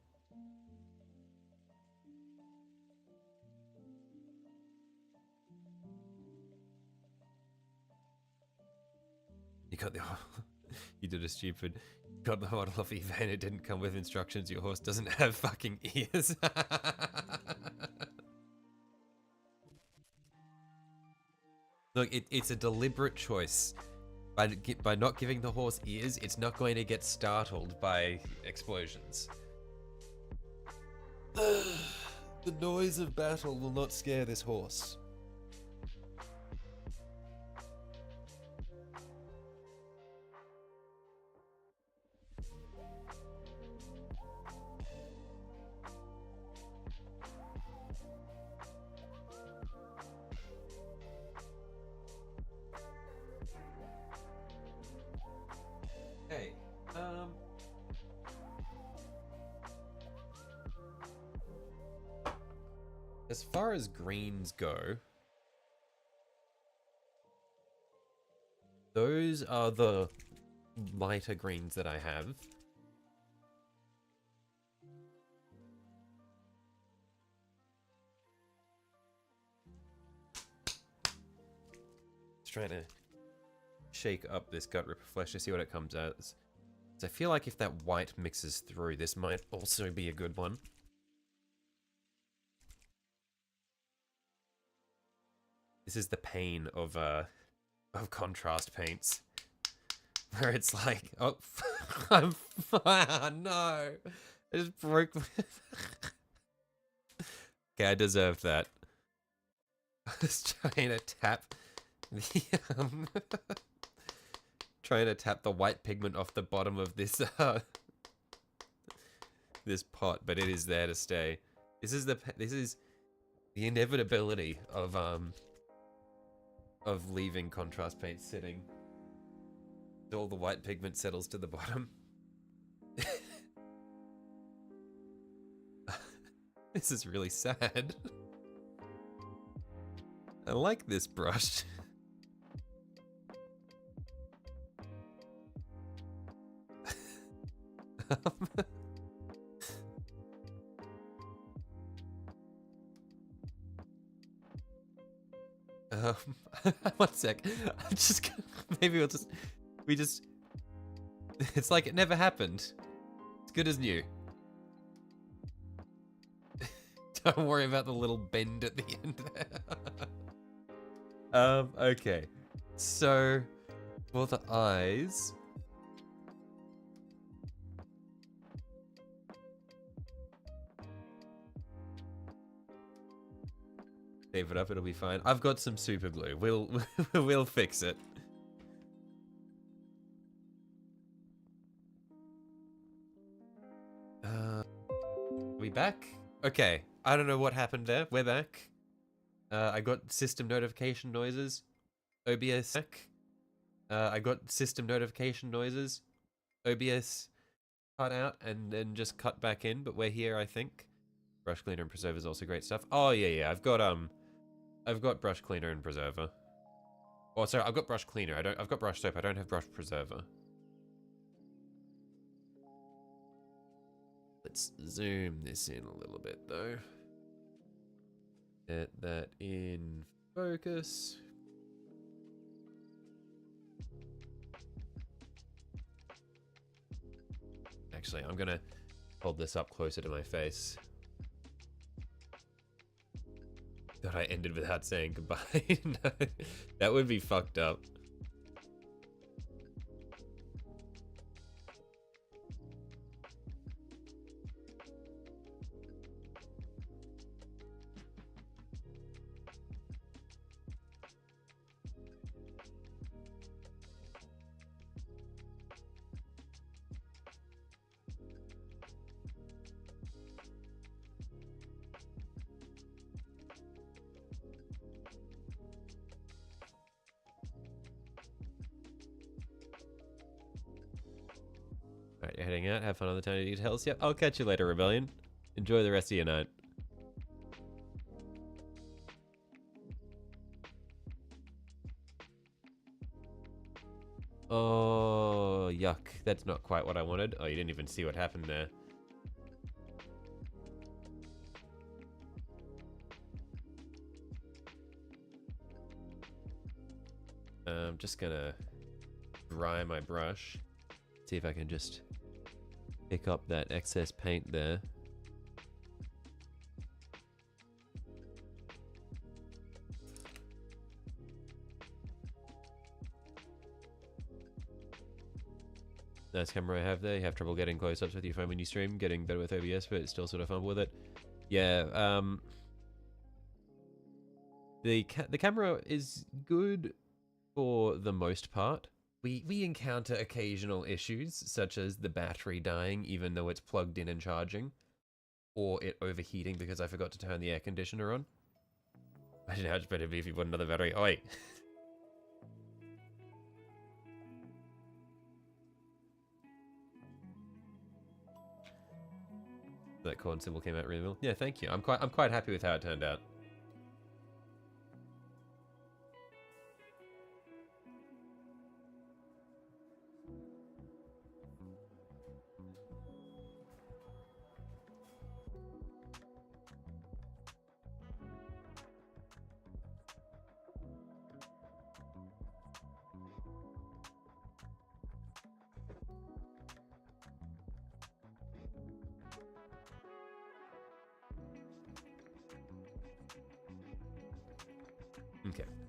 You got the... You did a stupid... Got the model off eBay and it didn't come with instructions. Your horse doesn't have fucking ears. Look, it's a deliberate choice. By not giving the horse ears, it's not going to get startled by explosions. The noise of battle will not scare this horse. Okay, as far as greens go, those are the lighter greens that I have. Just trying to shake up this gut ripper flesh to see what it comes as. So I feel like if that white mixes through, this might also be a good one. This is the pain of contrast paints, where it's like, oh, I'm no, I just broke. Okay, I deserve that. I was trying to tap the trying to tap the white pigment off the bottom of this this pot, but it is there to stay. This is the inevitability of leaving contrast paint sitting. All the white pigment settles to the bottom. This is really sad. I like this brush. One sec. I'm just gonna, maybe it's like it never happened. It's good as new. Don't worry about the little bend at the end there. Okay. So, for the eyes... Save it up, it'll be fine. I've got some super glue. We'll fix it. Are we back? Okay. I don't know what happened there. We're back. I got system notification noises. OBS back. I got system notification noises. OBS cut out and then just cut back in, but we're here, I think. Brush cleaner and preserver is also great stuff. Oh yeah, I've got brush cleaner and preserver. Oh, sorry, I've got brush cleaner. I've got brush soap. I don't have brush preserver. Let's zoom this in a little bit though. Get that in focus. Actually, I'm gonna hold this up closer to my face. God, I ended without saying goodbye. No, that would be fucked up. Alright, you're heading out. Have fun on the tiny details. Yep, I'll catch you later, Rebellion. Enjoy the rest of your night. Oh, yuck. That's not quite what I wanted. Oh, you didn't even see what happened there. I'm just gonna dry my brush. See if I can just pick up that excess paint there. Nice camera I have there. You have trouble getting close-ups with your phone when you stream, getting better with OBS, but it's still sort of fun with it. Yeah, the camera is good for the most part. We encounter occasional issues, such as the battery dying even though it's plugged in and charging, or it overheating because I forgot to turn the air conditioner on. Imagine how much better it'd be if you put another battery. Oh wait. That corn symbol came out really well. Yeah, thank you. I'm quite happy with how it turned out.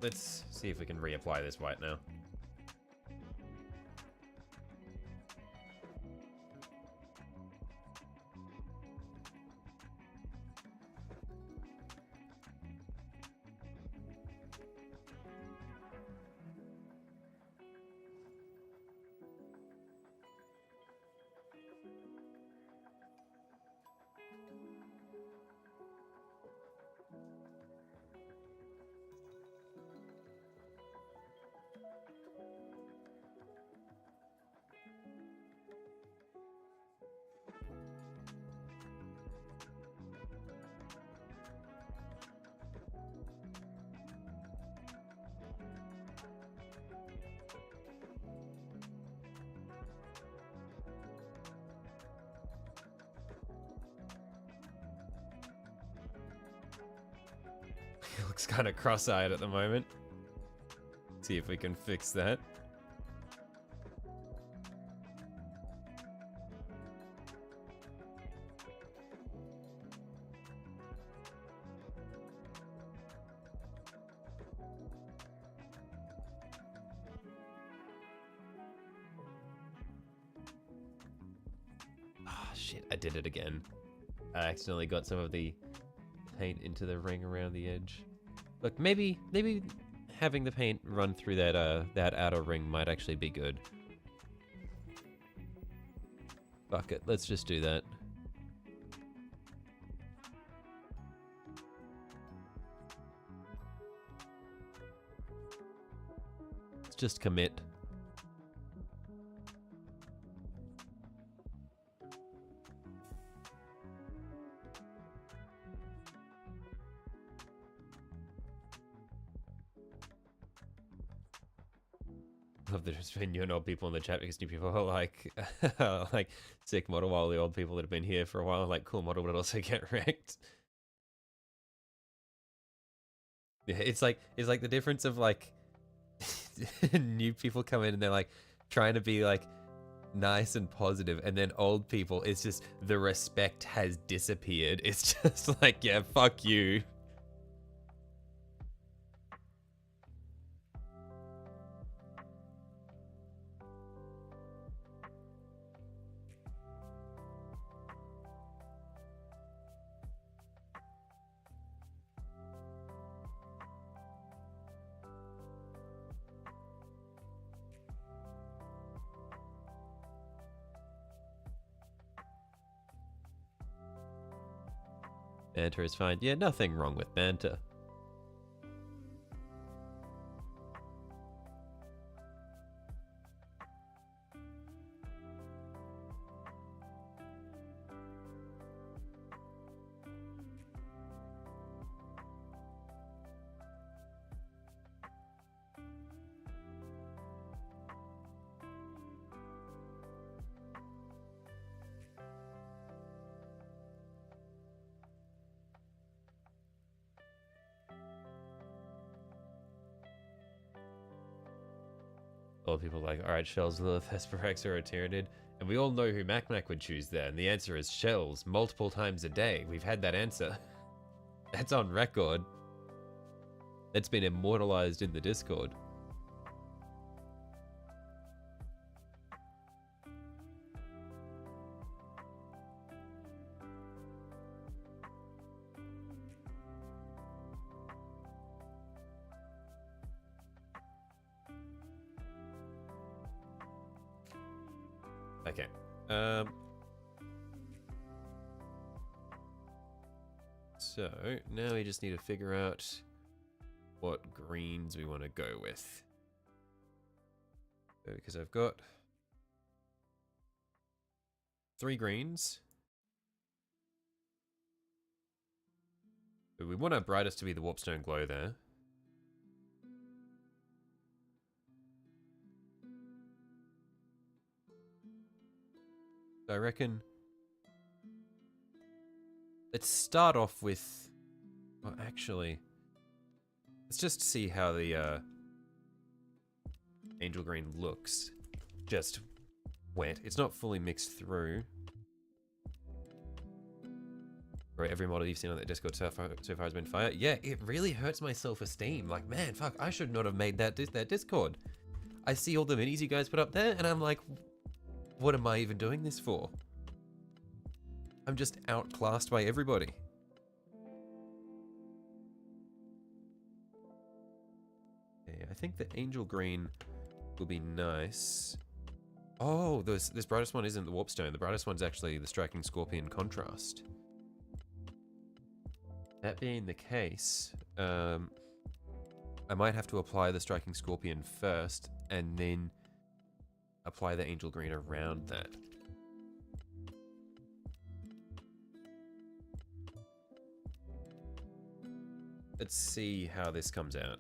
let's see if we can reapply this white now. He looks kind of cross-eyed at the moment. See if we can fix that. Ah, shit, I did it again. I accidentally got some of the paint into the ring around the edge. Look, maybe having the paint run through that that outer ring might actually be good. Fuck it, let's just do that. Let's just commit. Love the difference between new and old people in the chat, because new people are like, like sick model, while the old people that have been here for a while are like cool model, but also get wrecked. Yeah, it's like the difference of like new people come in and they're like trying to be like nice and positive, and then old people, it's just the respect has disappeared. It's just like, yeah, fuck you. Banter is fine. Yeah, nothing wrong with banter. All people are like, alright, Shells, Lilith, Hesperex, or a Tyrannid. And we all know who Mac would choose there, and the answer is Shells, multiple times a day. We've had that answer. That's on record. That's been immortalized in the Discord. Okay. So now we just need to figure out what greens we want to go with. Because I've got 3 greens. But we want our brightest to be the Warpstone Glow there. I reckon let's start off with, well, actually, let's just see how the Angel Green looks. Just wet. It's not fully mixed through. Or every model you've seen on that Discord so far has been fire. Yeah, it really hurts my self-esteem. Like, man, fuck, I should not have made that Discord. I see all the minis you guys put up there, and I'm like, what am I even doing this for? I'm just outclassed by everybody. Okay, I think the angel green will be nice. Oh, this brightest one isn't the warpstone. The brightest one's actually the striking scorpion contrast. That being the case, I might have to apply the striking scorpion first and then apply the angel green around that. Let's see how this comes out.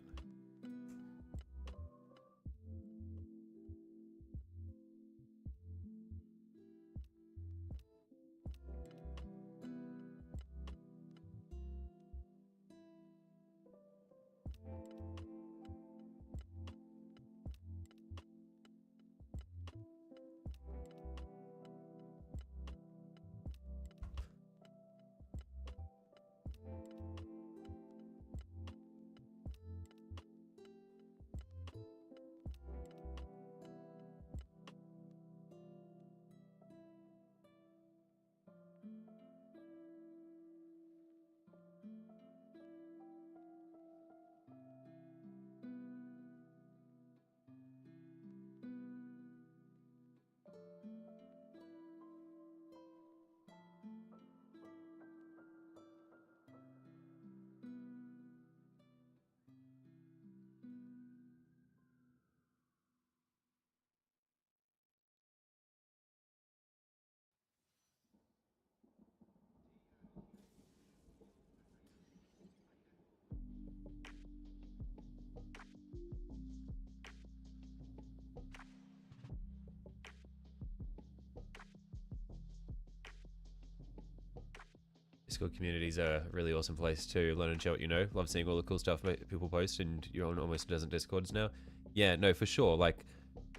Discord community is a really awesome place to learn and share what you know. Love seeing all the cool stuff people post, and you're on almost a dozen Discords now. Yeah, no, for sure. Like,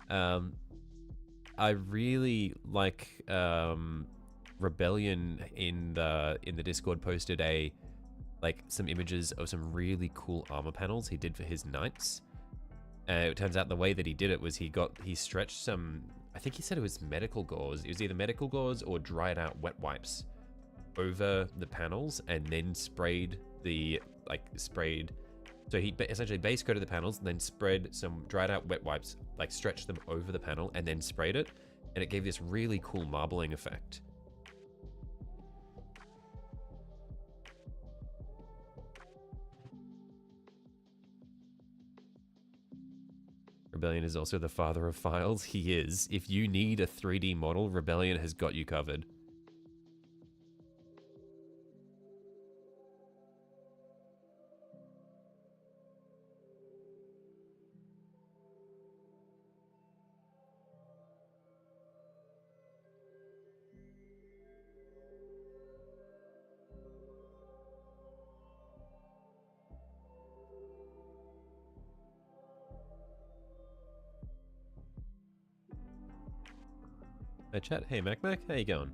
I really like Rebellion in the Discord posted some images of some really cool armor panels he did for his knights. It turns out the way that he did it was he stretched some, I think he said it was medical gauze. It was either medical gauze or dried out wet wipes over the panels, and then sprayed so he essentially base coated the panels and then spread some dried out wet wipes, like stretched them over the panel and then sprayed it, and it gave this really cool marbling effect. Rebellion is also the father of files. He is. If you need a 3D model, Rebellion has got you covered. Hey chat, hey Mac, how you going?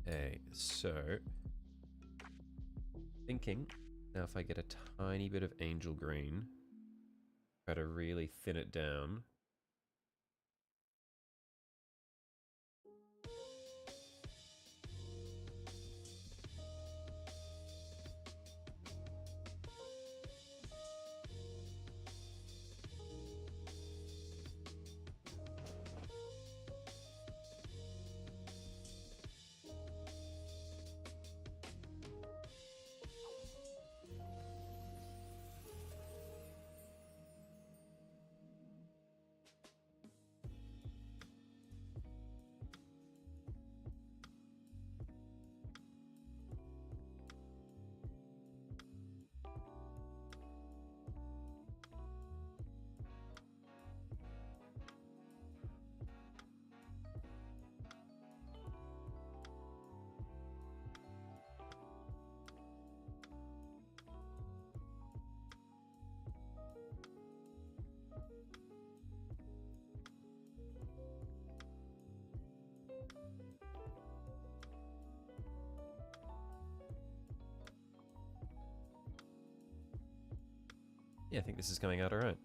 Okay, so thinking now if I get a tiny bit of angel green, try to really thin it down. Yeah, I think this is coming out alright.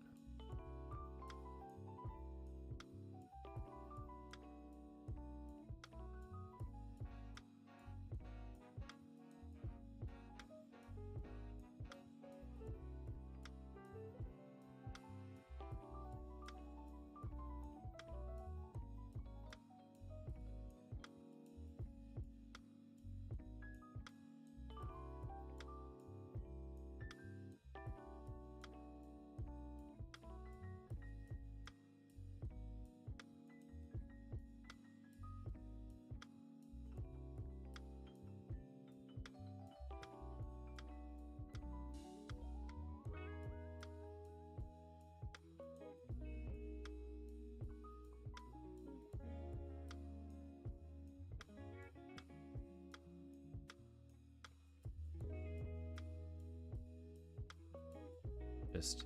Just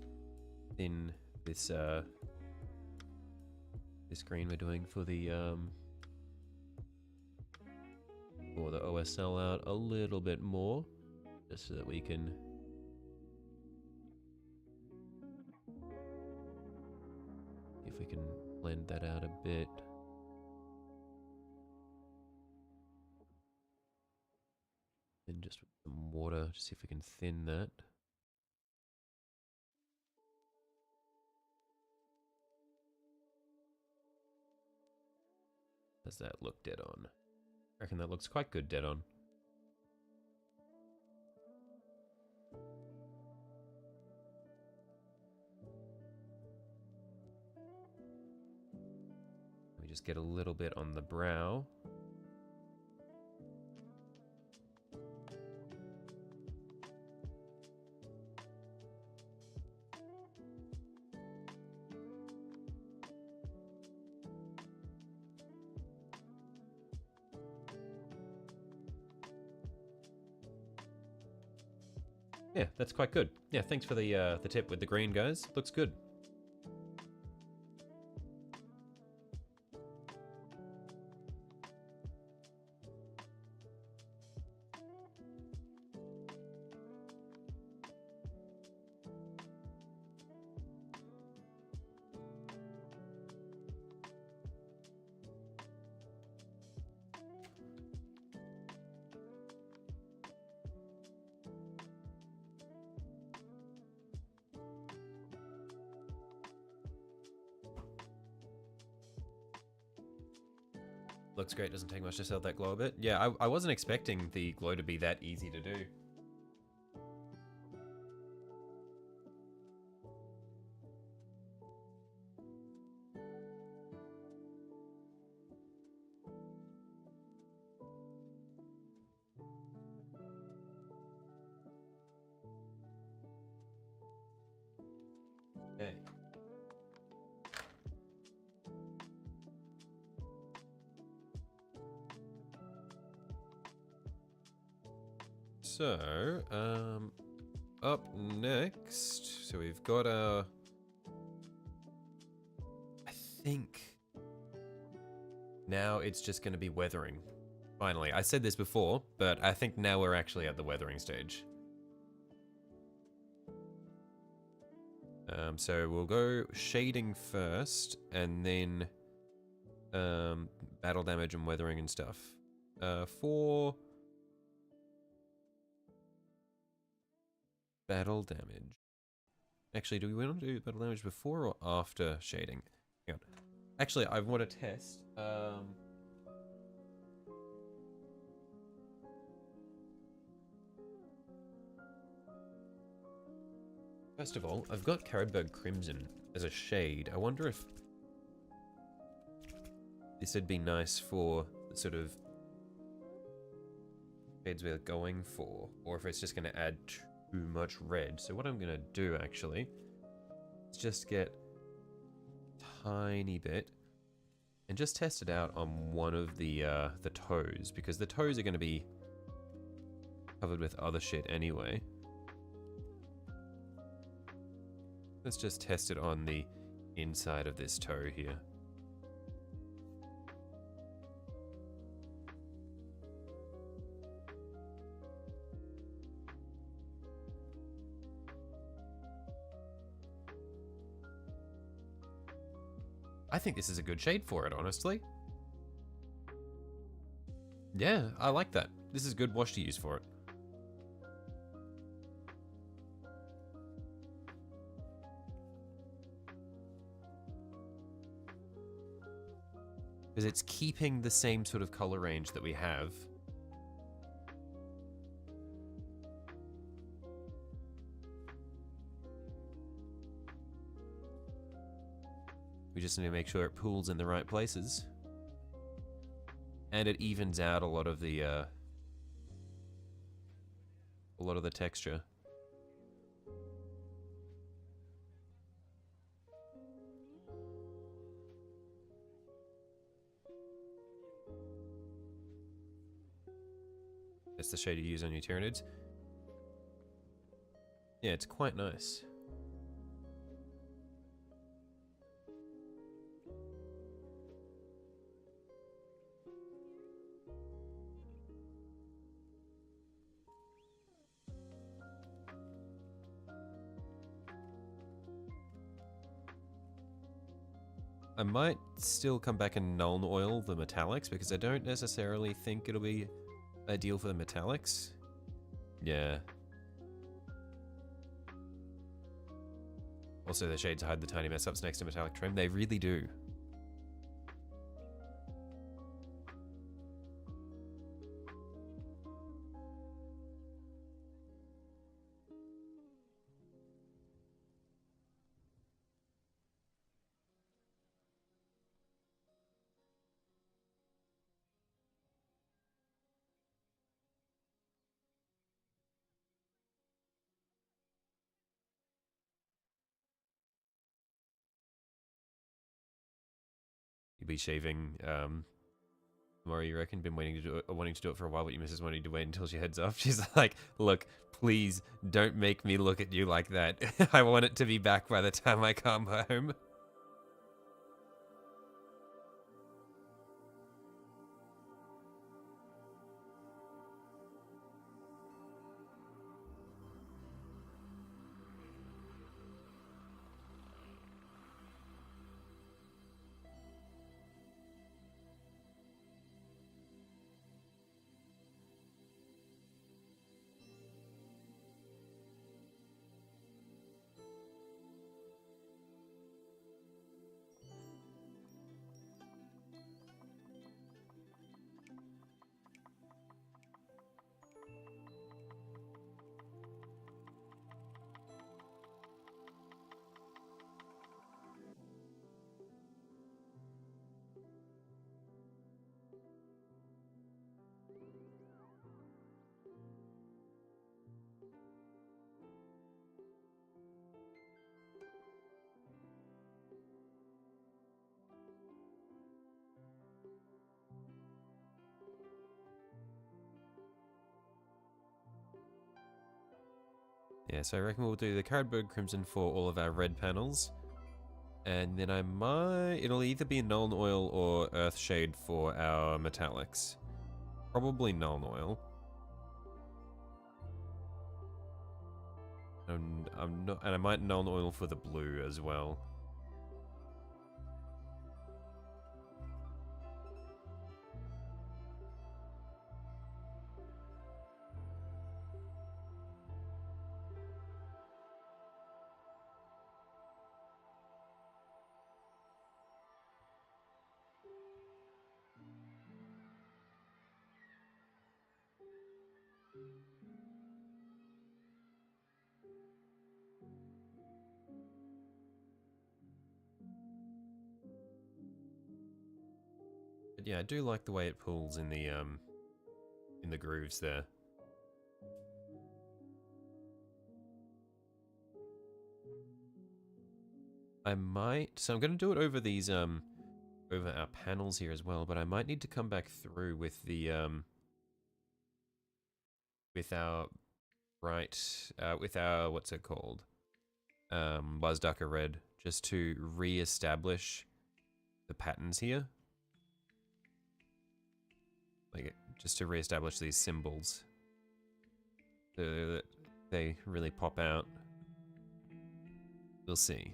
in this this green we're doing for the OSL out a little bit more, just so that we can see if we can blend that out a bit. And just with some water, just see if we can thin that. Does that look dead on? I reckon that looks quite good dead on. We just get a little bit on the brow. Yeah, that's quite good. Yeah, thanks for the tip with the green, guys. Looks good. Looks great, doesn't take much to sell that glow a bit. Yeah, I wasn't expecting the glow to be that easy to do. Okay. So, up next, so we've got our, I think now it's just going to be weathering. Finally, I said this before, but I think now we're actually at the weathering stage. So we'll go shading first, and then battle damage and weathering and stuff. For battle damage. Actually, do we want to do battle damage before or after shading? Hang on. Actually, I want to test. First of all, I've got Caribberg Crimson as a shade. I wonder if this would be nice for the sort of shades we're going for, or if it's just going to add too much red. So what I'm going to do actually is just get a tiny bit and just test it out on one of the toes, because the toes are going to be covered with other shit anyway. Let's just test it on the inside of this toe here. I think this is a good shade for it, honestly. Yeah, I like that. This is good wash to use for it. Because it's keeping the same sort of color range that we have. We just need to make sure it pools in the right places. And it evens out a lot of the texture. That's the shade you use on your Tyranids. Yeah, it's quite nice. I might still come back and Nuln oil the metallics because I don't necessarily think it'll be ideal for the metallics. Yeah. Also, the shades hide the tiny mess ups next to metallic trim. They really do. You'll be shaving tomorrow, you reckon? Been wanting to do it for a while, but your missus wanted to wait until she heads off. She's like, look, please don't make me look at you like that. I want it to be back by the time I come home. Yeah, so I reckon we'll do the Cardboard Crimson for all of our red panels. And then it'll either be Nuln Oil or Earthshade for our metallics. Probably Nuln Oil. And I might Nuln Oil for the blue as well. But yeah, I do like the way it pulls in the grooves there. So I'm going to do it over these, over our panels here as well, but I might need to come back through with the, with our, what's it called? Buzzducker Red, just to re-establish the patterns here. Like, just to re-establish these symbols. So that they really pop out. We'll see.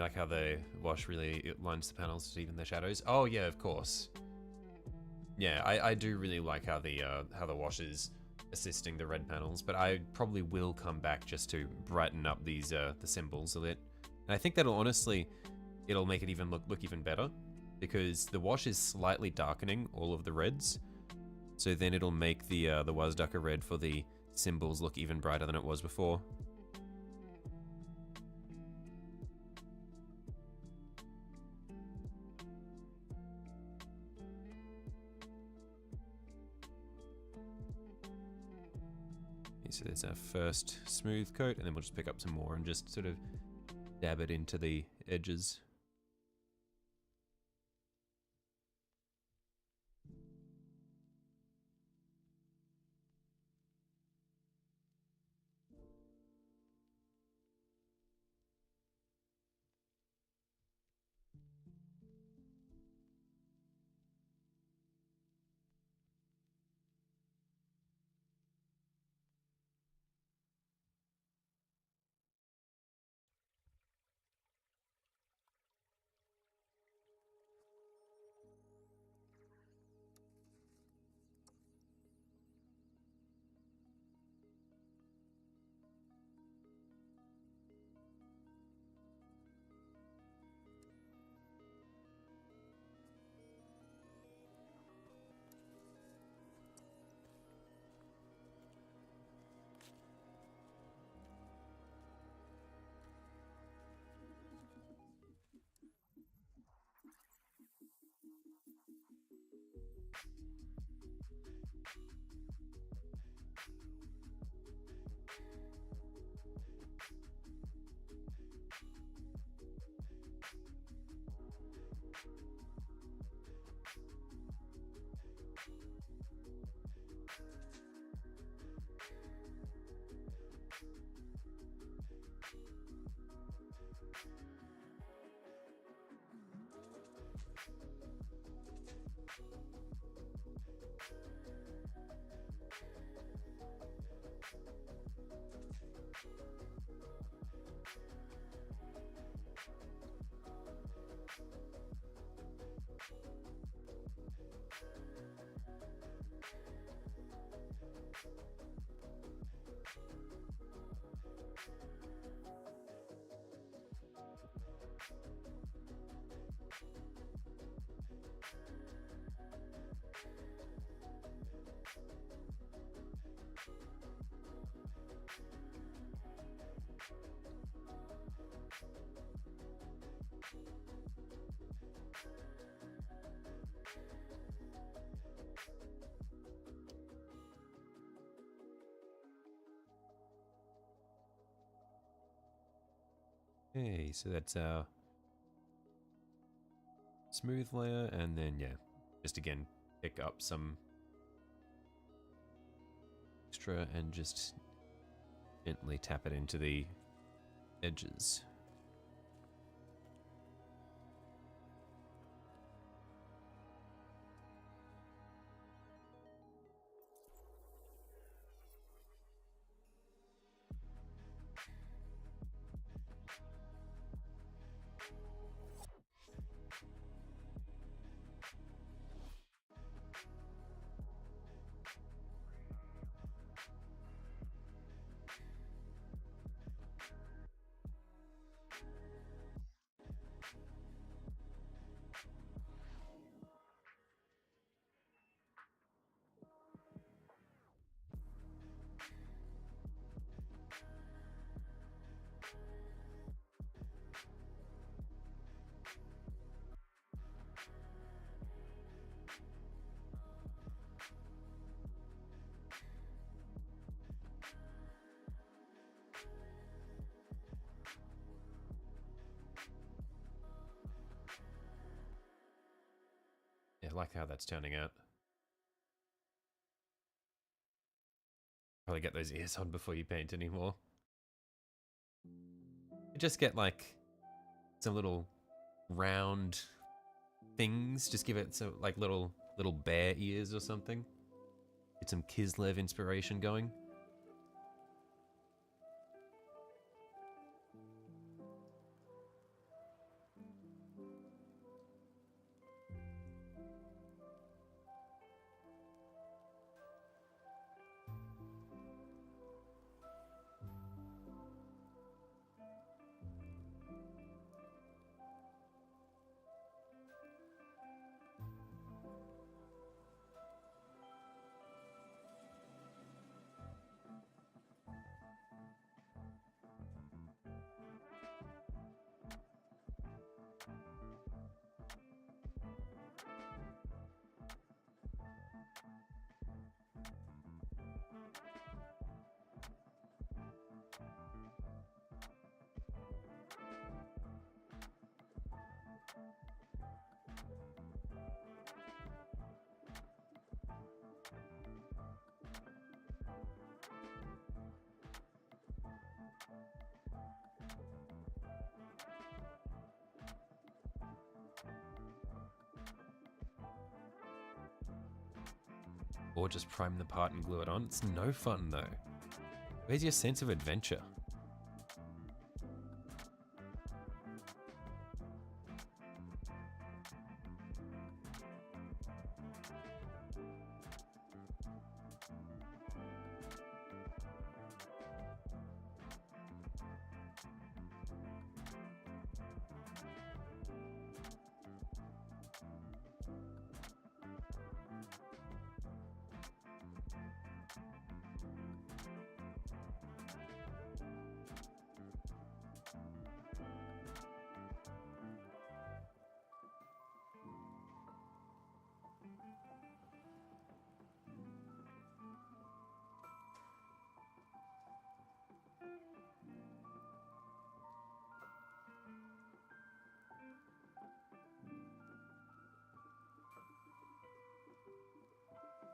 You like how the wash really lines the panels, even the shadows? Oh yeah, of course. Yeah, I do really like how the wash is assisting the red panels, but I probably will come back just to brighten up these the symbols a bit. And I think that'll honestly, it'll make it even look even better, because the wash is slightly darkening all of the reds. So then it'll make the Wasducker red for the symbols look even brighter than it was before. So there's our first smooth coat, and then we'll just pick up some more and just sort of dab it into the edges. Okay, so that's our smooth layer, and then yeah, just again pick up some extra and just gently tap it into the edges. Yeah, I like how that's turning out. Probably get those ears on before you paint anymore. You just get like some little round things. Just give it some like little bear ears or something. Get some Kislev inspiration going. Or just prime the part and glue it on. It's no fun though. Where's your sense of adventure?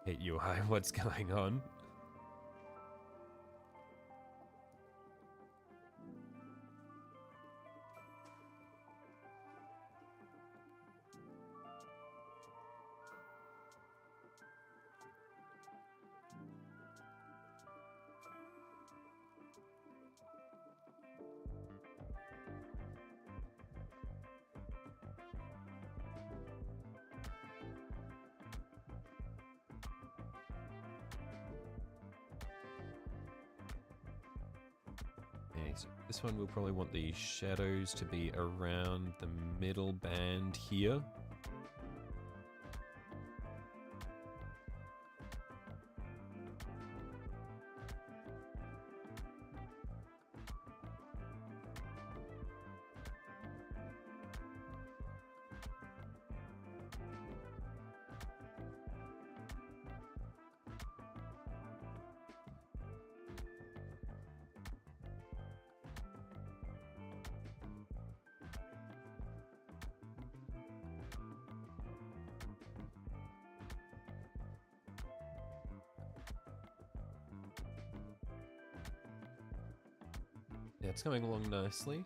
Hit you high, what's going on? Okay, so this one we'll probably want the shadows to be around the middle band here. Yeah, it's going along nicely.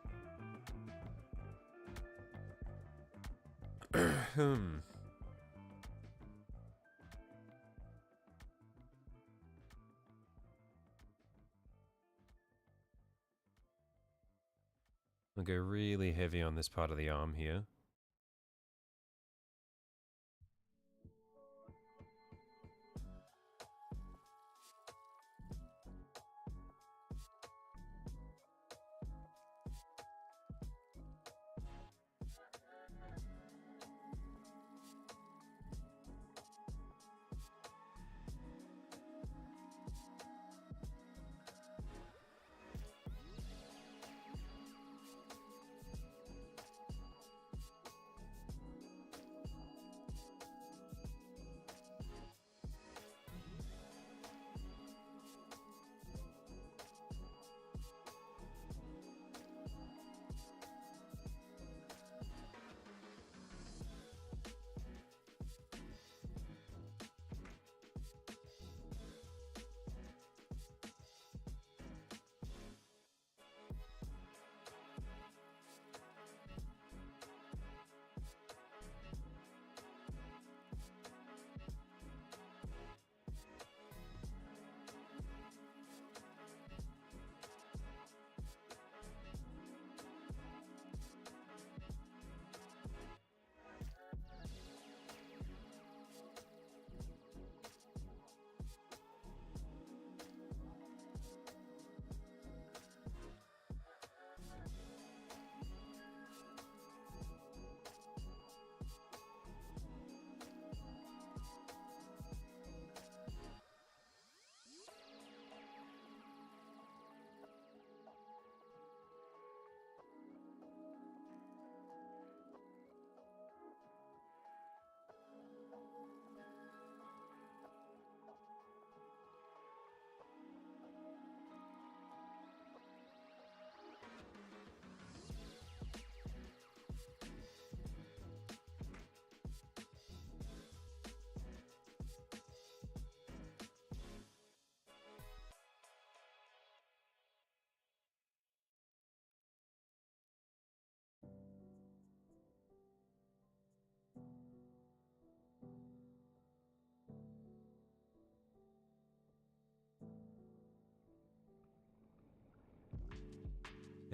I'll go really heavy on this part of the arm here.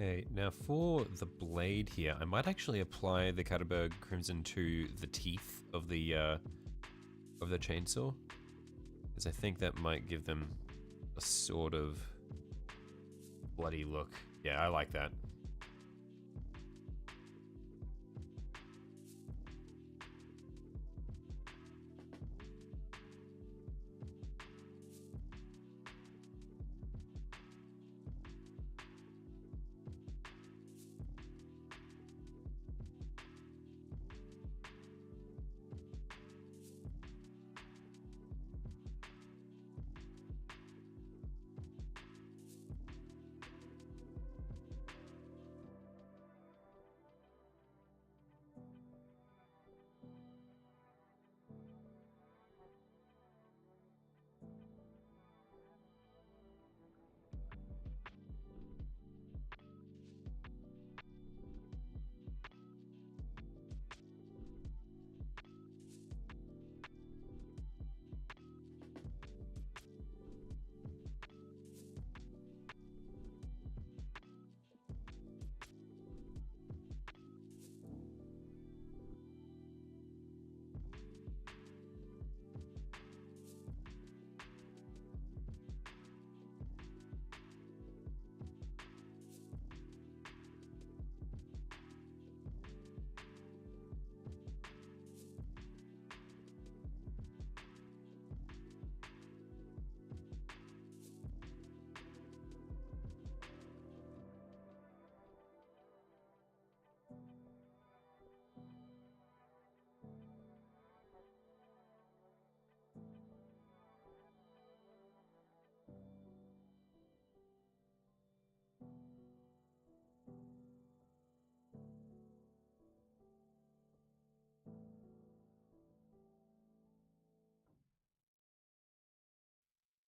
Okay, now for the blade here, I might actually apply the Cutterberg Crimson to the teeth of the chainsaw, because I think that might give them a sort of bloody look. Yeah, I like that.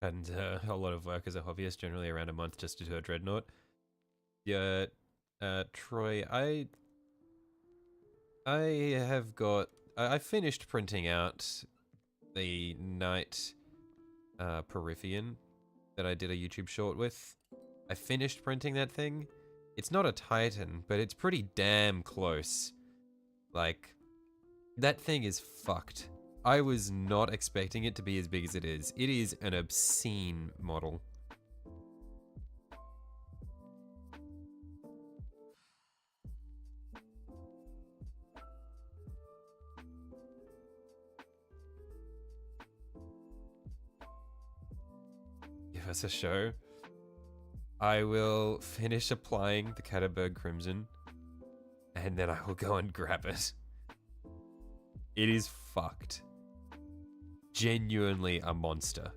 And a lot of work as a hobbyist, generally around a month just to do a dreadnought. Yeah, Troy, I finished printing out the Knight Perithian that I did a YouTube short with. I finished printing that thing. It's not a Titan, but it's pretty damn close. Like, that thing is fucked. I was not expecting it to be as big as it is. It is an obscene model. Give us a show. I will finish applying the Cutterberg Crimson, and then I will go and grab it. It is fucked. Genuinely a monster.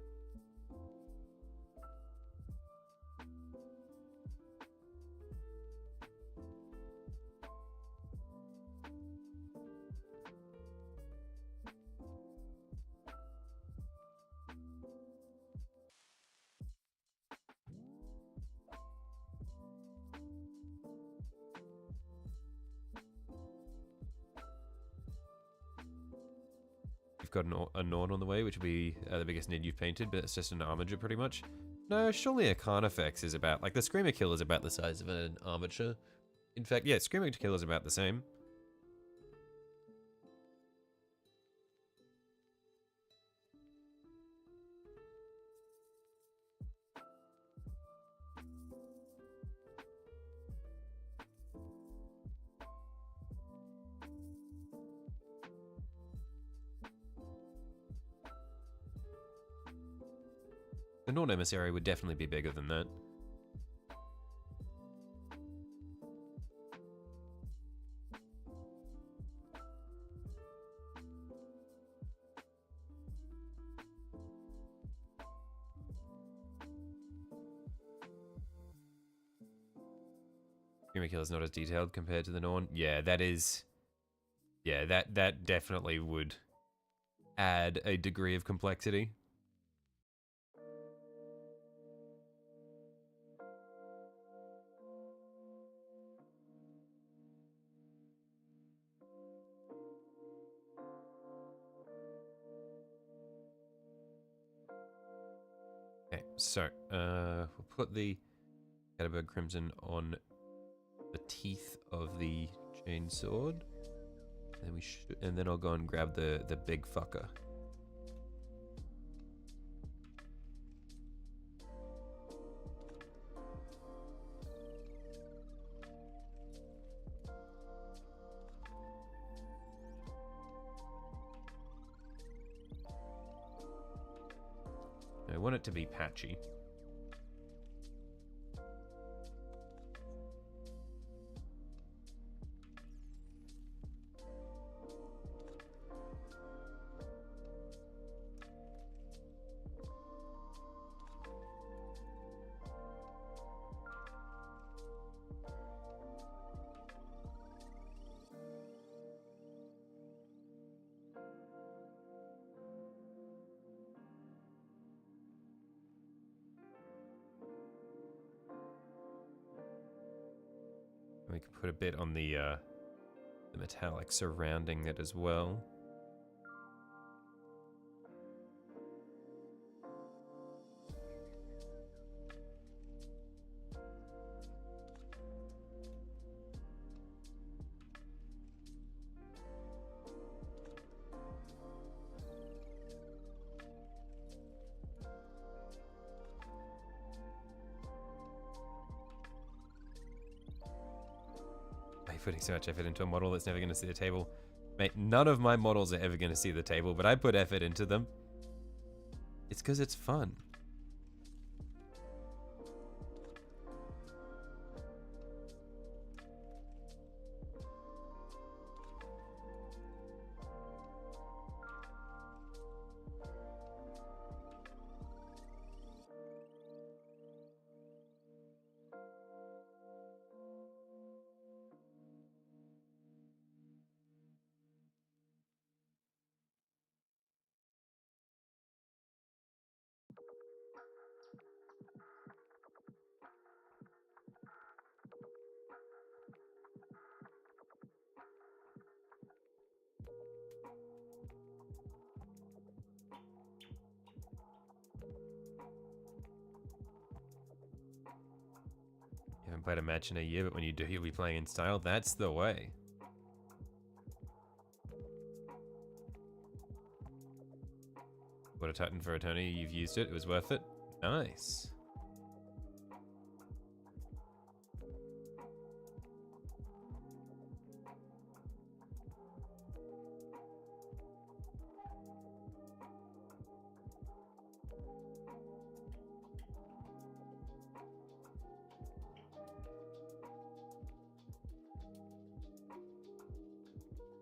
Got a Norn on the way, which will be the biggest Nid you've painted, but it's just an armiger pretty much. No, surely a Carnifex is about, like, the Screamer Kill is about the size of an armature. In fact, yeah, Screamer Kill is about the same. The Norn Emissary would definitely be bigger than that. Screamer Kill is not as detailed compared to the Norn. Yeah, that is... Yeah, that definitely would add a degree of complexity. Okay, so we'll put the Cutterberg Crimson on the teeth of the chainsword. And we should, and then I'll go and grab the big fucker. I want it to be patchy. We can put a bit on the metallic surrounding it as well. Putting so much effort into a model that's never going to see the table. Mate, none of my models are ever going to see the table, but I put effort into them. It's because it's fun. You haven't played a match in a year, but when you do, you'll be playing in style. That's the way. What a Titan for a Tony. You've used it. It was worth it. Nice.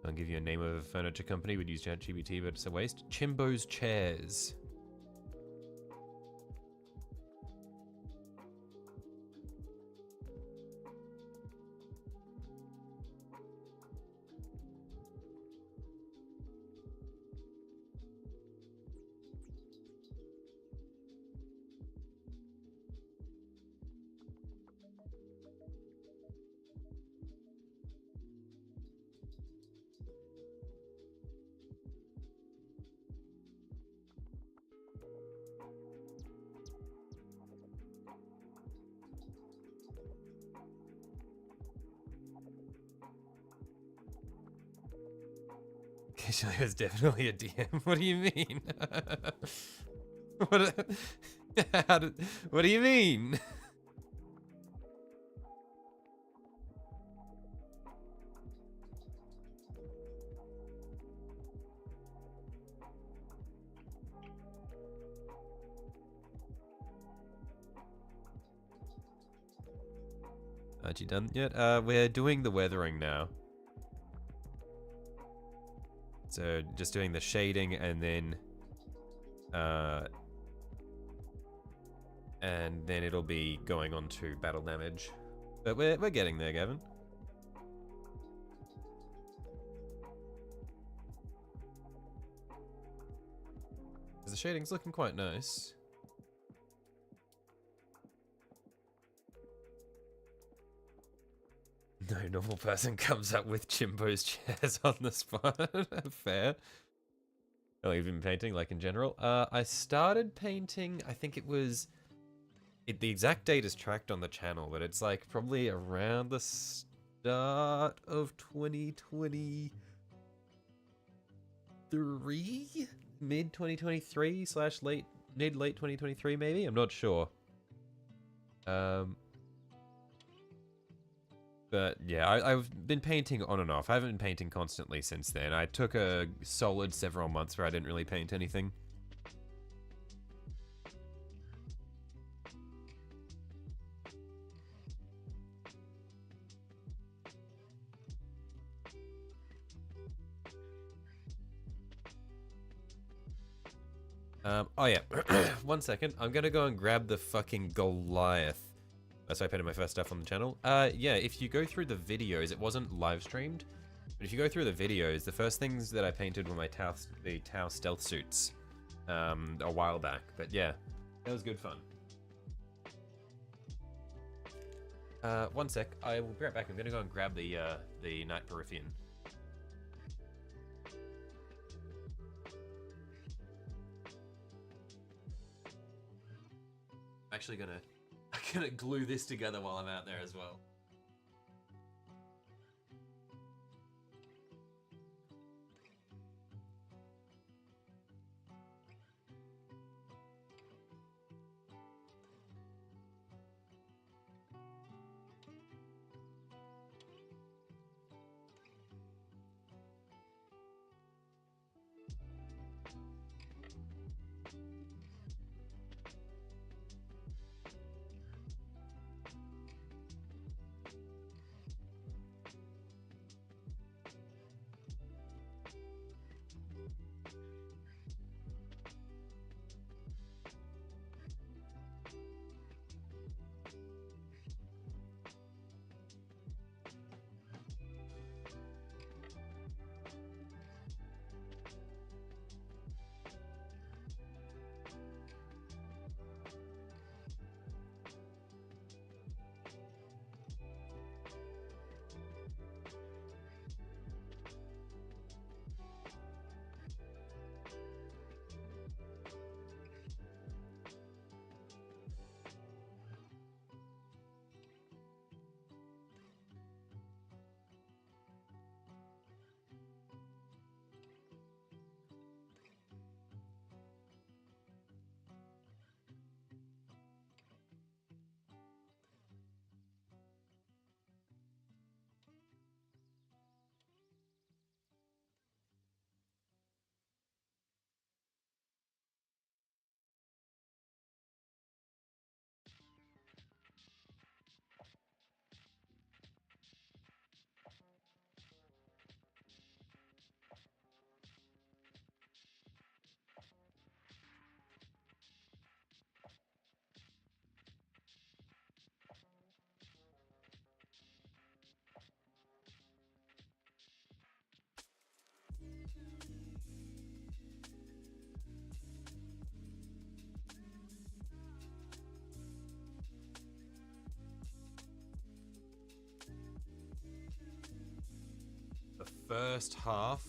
I'll give you a name of a furniture company. Would use ChatGPT, but it's a waste. Chimbo's Chairs. Occasionally, it's definitely a DM. What do you mean? What do you mean? Aren't you done yet? We're doing the weathering now. So just doing the shading and then it'll be going on to battle damage. But we're getting there, Gavin. The shading's looking quite nice. No normal person comes up with Chimbo's Chairs on the spot. Fair. How long have you been painting, like in general? I started painting, I think it was the exact date is tracked on the channel, but it's like probably around the start of 2023, mid 2023 slash late 2023 maybe. I'm not sure. But yeah, I've been painting on and off. I haven't been painting constantly since then. I took a solid several months where I didn't really paint anything. Oh yeah, 1 second. I'm gonna go and grab the fucking Goliath. That's why I painted my first stuff on the channel. Yeah, if you go through the videos, it wasn't live streamed, but if you go through the videos, the first things that I painted were the Tau stealth suits, a while back. But yeah, that was good fun. 1 sec. I will be right back. I'm gonna go and grab the Night Perithian. I'm actually gonna glue this together while I'm out there as well. The first half.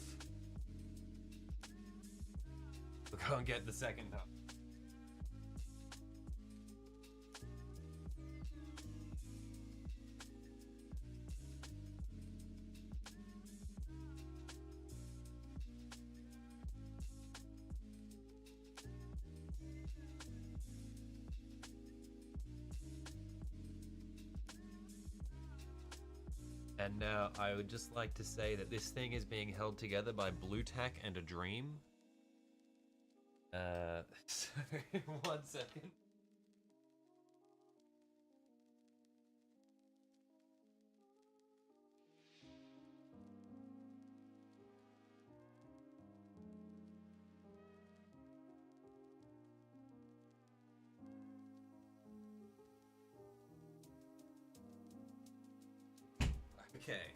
We'll go and get the second half. And now I would just like to say that this thing is being held together by blue tack and a dream. Sorry, 1 second. Okay.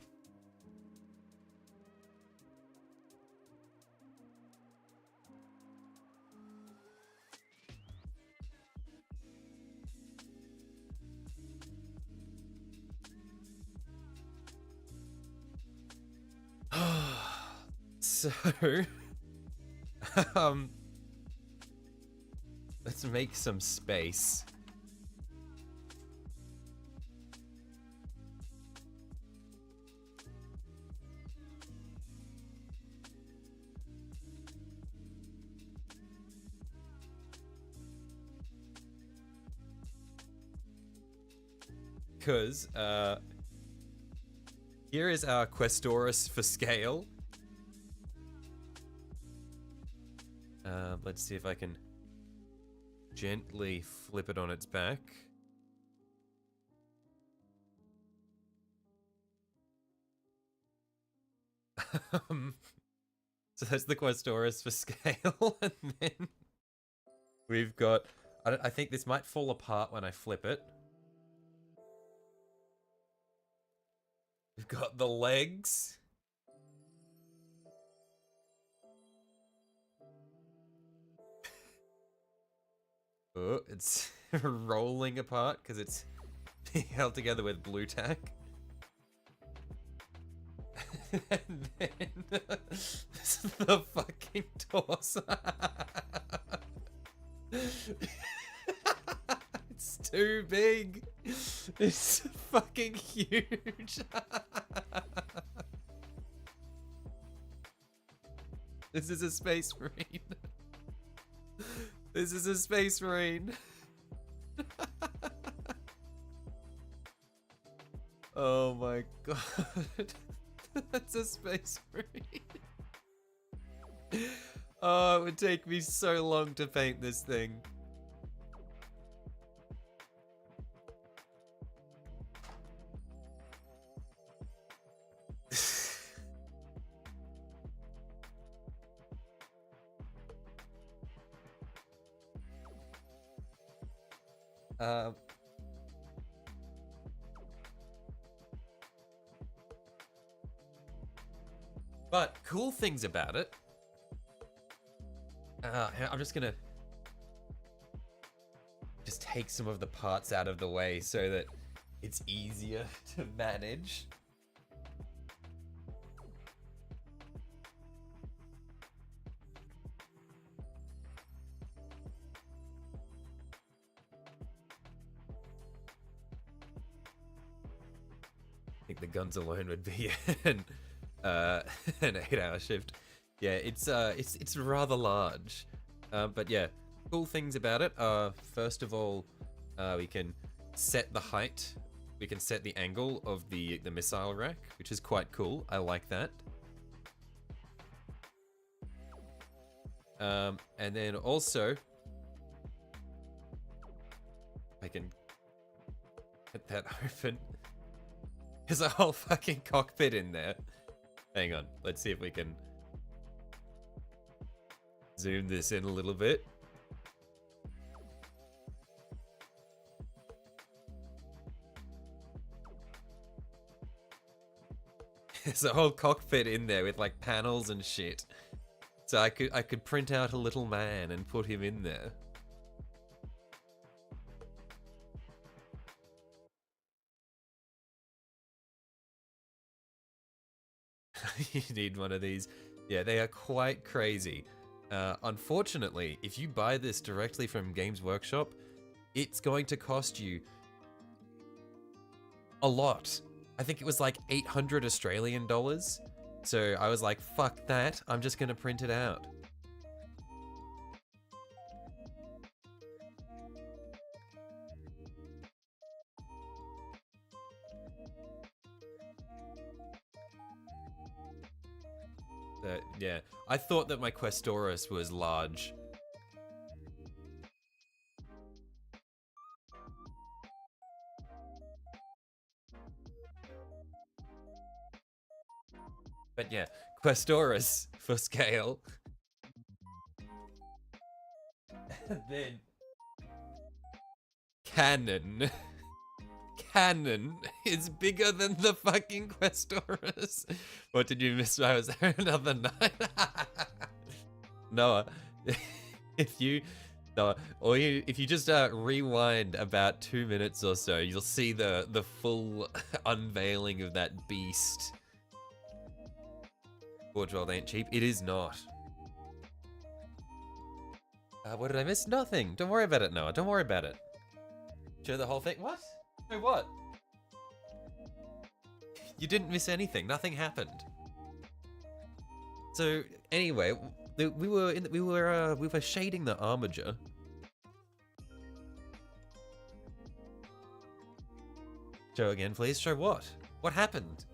So, let's make some space. because here is our Questoris for scale. Let's see if I can gently flip it on its back. So that's the Questoris for scale, and then we've got, I think this might fall apart when I flip it. We've got the legs. Oh, it's rolling apart because it's being held together with blue tack. And then this is the fucking torso. It's too big. It's fucking huge. This is a space marine. This is a space marine. Oh my god. That's a space marine. Oh, it would take me so long to paint this thing. But cool things about it. I'm just gonna take some of the parts out of the way so that it's easier to manage. I think the guns alone would be an 8-hour shift. Yeah, it's rather large, but yeah, cool things about it are, first of all, we can set the height, we can set the angle of the missile rack, which is quite cool. I like that. And then also, I can get that open. There's a whole fucking cockpit in there. Hang on, let's see if we can zoom this in a little bit. There's a whole cockpit in there with like panels and shit. So I could print out a little man and put him in there. You need one of these. Yeah, they are quite crazy. Unfortunately, if you buy this directly from Games Workshop, it's going to cost you a lot. I think it was like 800 Australian dollars. So I was like, fuck that, I'm just gonna print it out. Yeah, I thought that my Questoris was large. But yeah, Questoris for scale. And then Cannon. Cannon is bigger than the fucking Questoris. What did you miss? I was there another night. Noah, if you just rewind about 2 minutes or so, you'll see the full unveiling of that beast. Forge World ain't cheap. It is not. What did I miss? Nothing. Don't worry about it, Noah. Don't worry about it. Show the whole thing. What? Show what? You didn't miss anything. Nothing happened. So anyway, we were shading the armiger. Show again, please. Show what? What happened?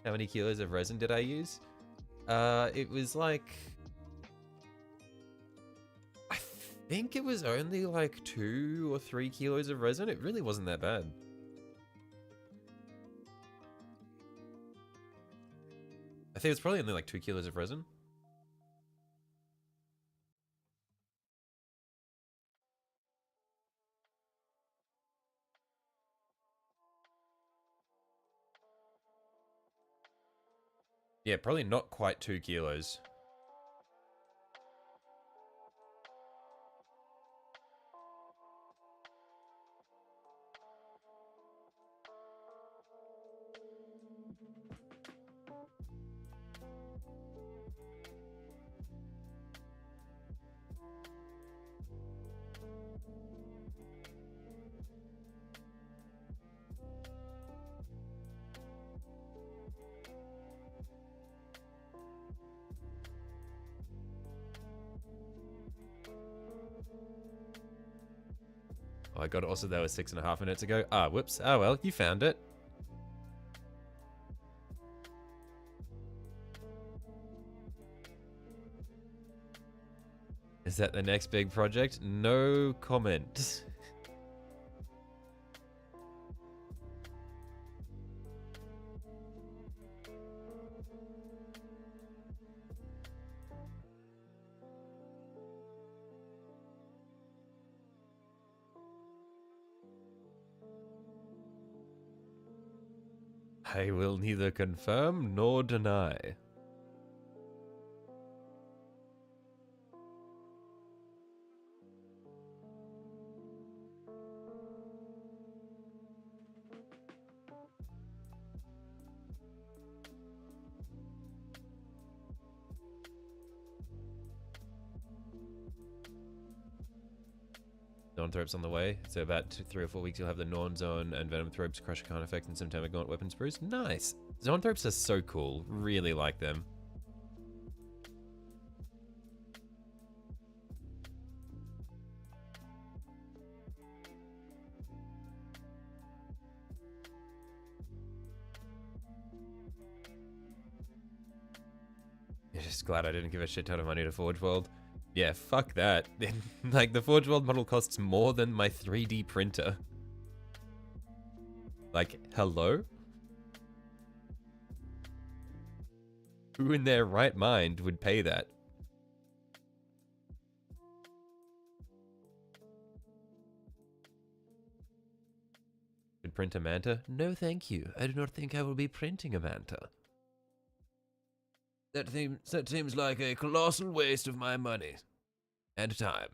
How many kilos of resin did I use? It was like... I think it was only like 2 or 3 kilos of resin. It really wasn't that bad. I think it's probably only like 2 kilos of resin. Yeah, probably not quite 2 kilos. Oh, I got it also, that was 6.5 minutes ago. Ah, whoops. Oh well, you found it. Is that the next big project? No comment. I will neither confirm nor deny. Nornthropes on the way. So about 3 or 4 weeks you'll have the Norn Zone and Venom Thropes, Crush Khan effect, and Symptomic Gaunt Weapon Spruce. Nice! Zoanthropes are so cool. Really like them. You're just glad I didn't give a shit ton of money to Forge World. Yeah, fuck that. Like, the Forge World model costs more than my 3D printer. Like, hello? Who in their right mind would pay that? Should print a manta? No, thank you. I do not think I will be printing a manta. That seems like a colossal waste of my money. And time.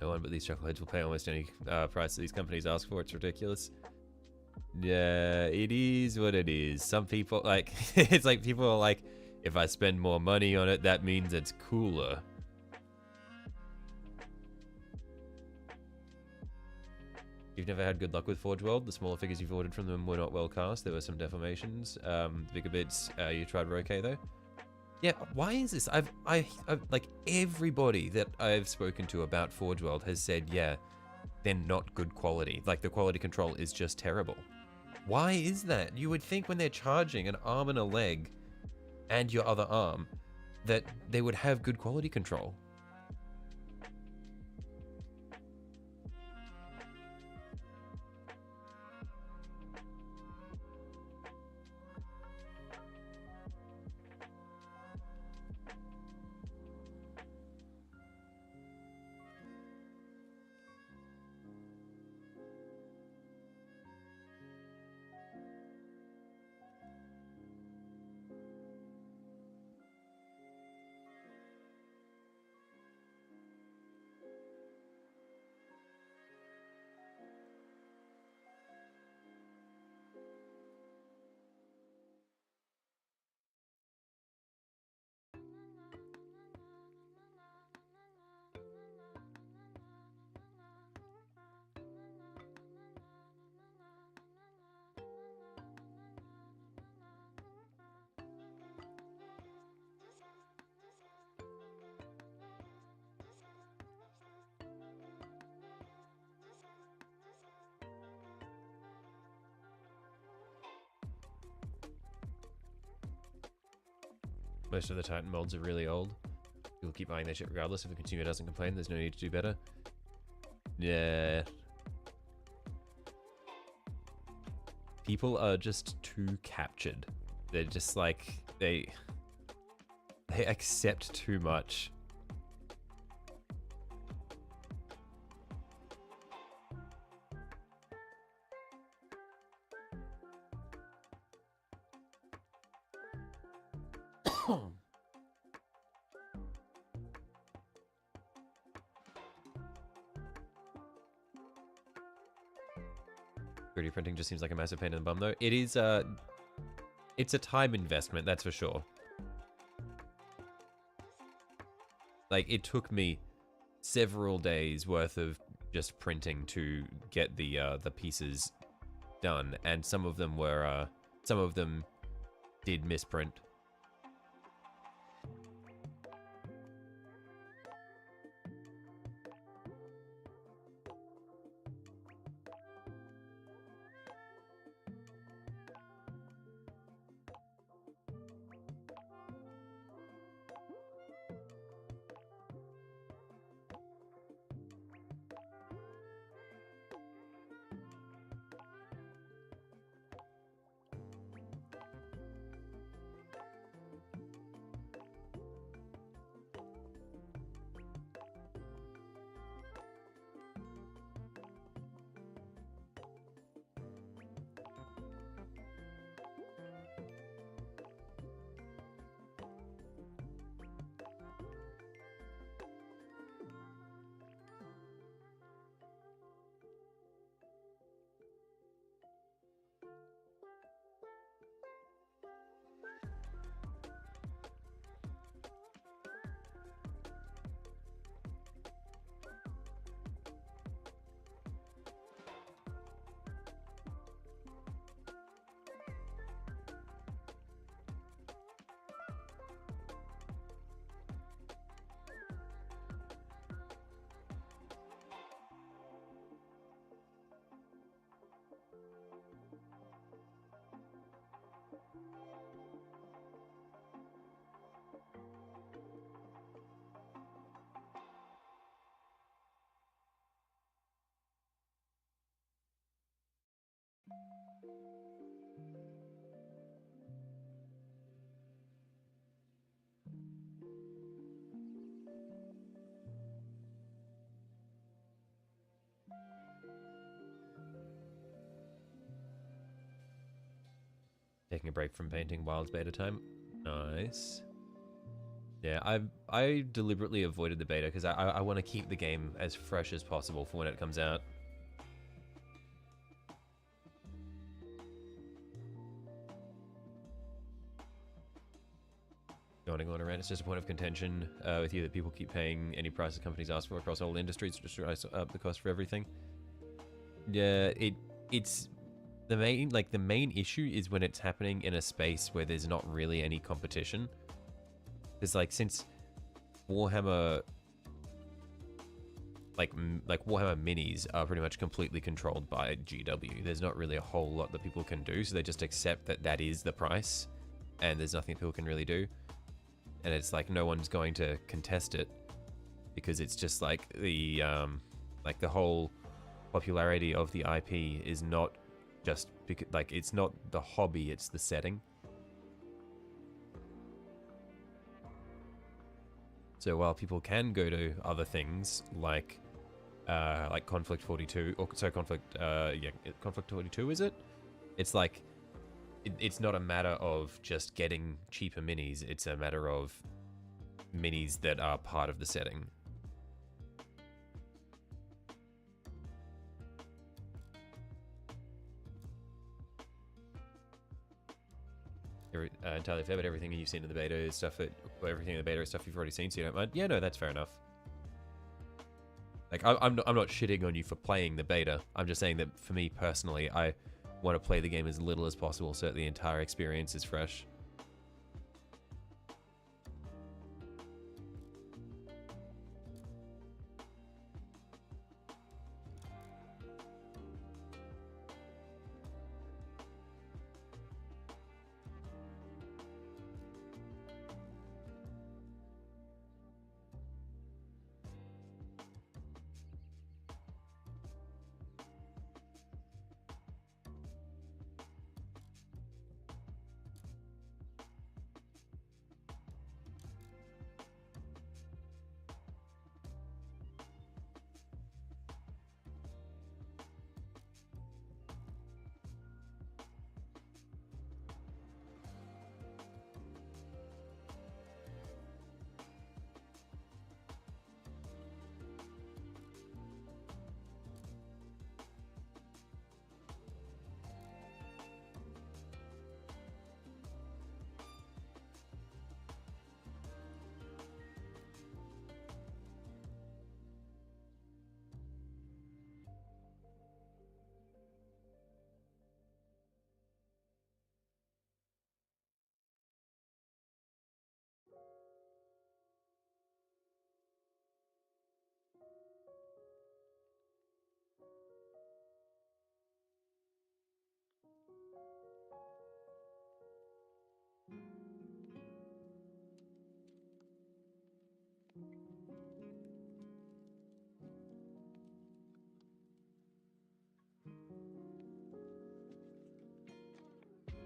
No one but these chuckleheads will pay almost any price that these companies ask for. It's ridiculous. Yeah, it is what it is. Some people, like, it's like people are like, if I spend more money on it, that means it's cooler. You've never had good luck with Forge World? The smaller figures you've ordered from them were not well cast. There were some deformations. Bigger bits, you tried were okay though. Yeah, why is this? I've like everybody that I've spoken to about Forge World has said, yeah, they're not good quality. Like the quality control is just terrible. Why is that? You would think when they're charging an arm and a leg and your other arm that they would have good quality control. Most of the Titan molds are really old. People keep buying their shit regardless. If the consumer doesn't complain, there's no need to do better. Yeah. People are just too captured. They're just like, they accept too much. Oh. 3D printing just seems like a massive pain in the bum, though. It is, it's a time investment, that's for sure. Like, it took me several days worth of just printing to get the pieces done, and some of them did misprint. Taking a break from painting Wilds beta time. Nice. Yeah, I deliberately avoided the beta because I want to keep the game as fresh as possible for when it comes out. Going on around, it's just a point of contention with you that people keep paying any prices companies ask for across all industries to just rise up the cost for everything. Yeah, it's the main issue is when it's happening in a space where there's not really any competition. There's like, since Warhammer, like Warhammer minis are pretty much completely controlled by GW. There's not really a whole lot that people can do, so they just accept that that is the price, and there's nothing people can really do. And it's like no one's going to contest it because it's just like the whole popularity of the IP is not just because, like, it's not the hobby, it's the setting. So while people can go to other things like Conflict 42, or so Conflict 42, is it? It's like it's not a matter of just getting cheaper minis, it's a matter of minis that are part of the setting. Entirely fair, but everything you've seen in the beta is stuff everything in the beta is stuff you've already seen, so you don't mind. Yeah, no, that's fair enough. Like, I'm not shitting on you for playing the beta. I'm just saying that for me personally, I want to play the game as little as possible so that the entire experience is fresh.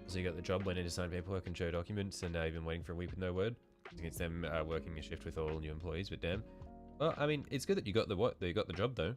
So you got the job, went in to sign paperwork and show documents, and now you've been waiting for a week with no word. Against them working a shift with all new employees, but damn. Well, I mean, it's good that you got the job though.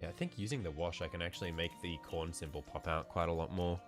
Yeah, I think using the wash, I can actually make the corn symbol pop out quite a lot more.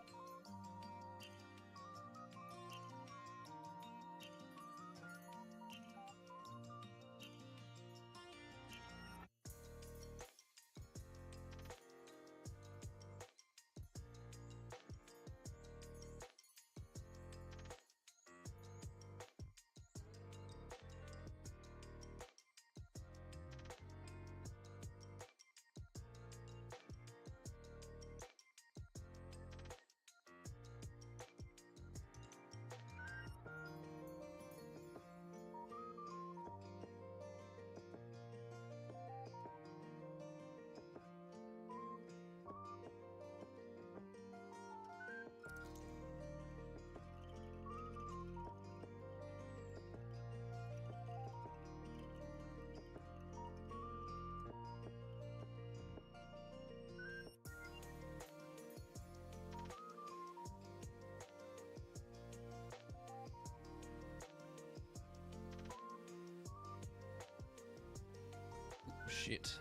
Shit.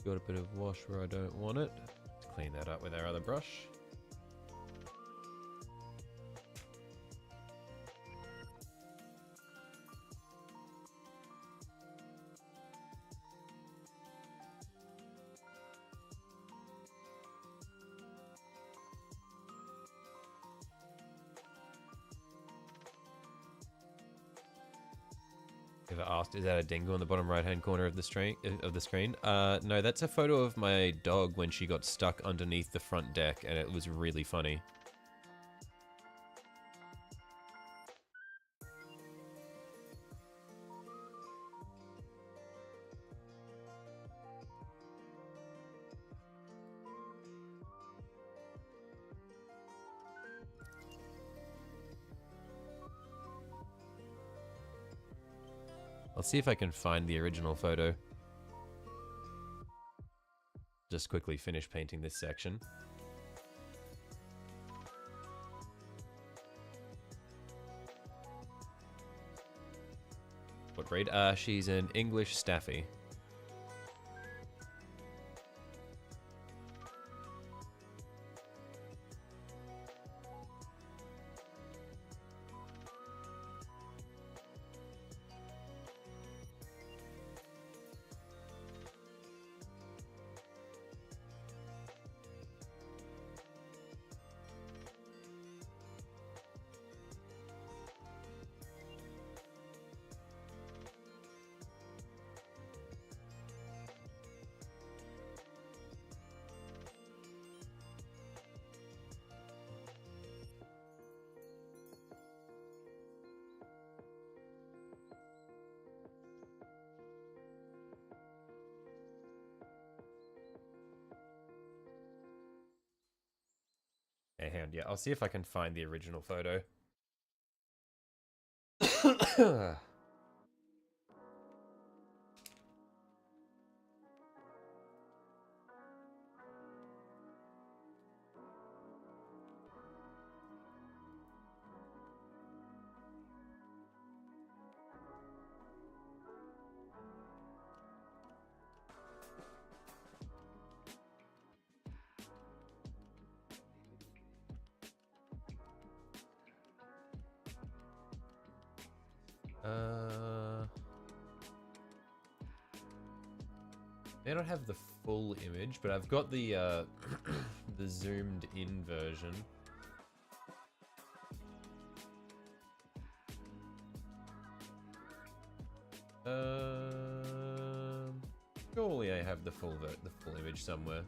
Got a bit of wash where I don't want it. Let's clean that up with our other brush. Ever asked, is that a dingo on the bottom right-hand corner of the screen? No, that's a photo of my dog when she got stuck underneath the front deck, and it was really funny. I'll see if I can find the original photo. Just quickly finish painting this section. What breed? She's an English Staffy. And yeah, I'll see if I can find the original photo. I don't have the full image, but I've got the the zoomed in version. Surely I have the full image somewhere.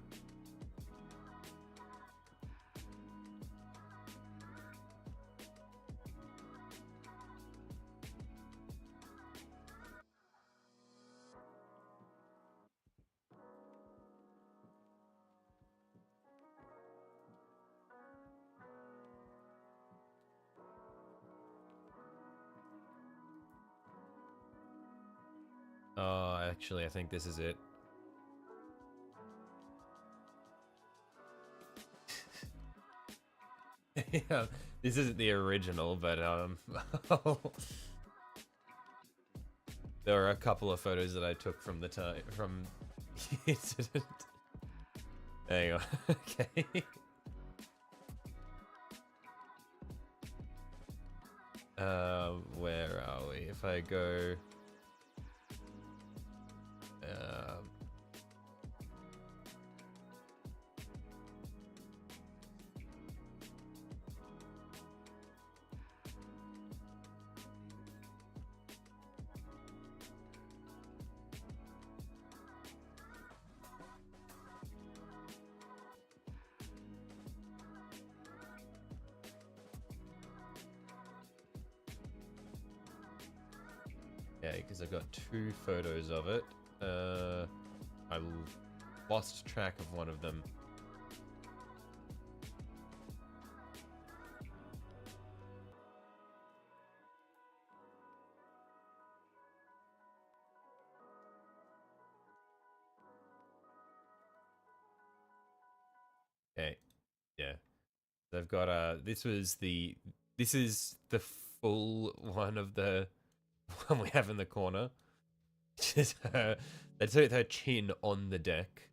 Oh, actually, I think this is it. Yeah, this isn't the original, but there are a couple of photos that I took from the time from the incident. Hang on, okay. Where are we? If I go, yeah, because I've got two photos of it. I lost track of one of them. Okay, yeah. I've got this is the full one of the one we have in the corner. Just that's her chin on the deck.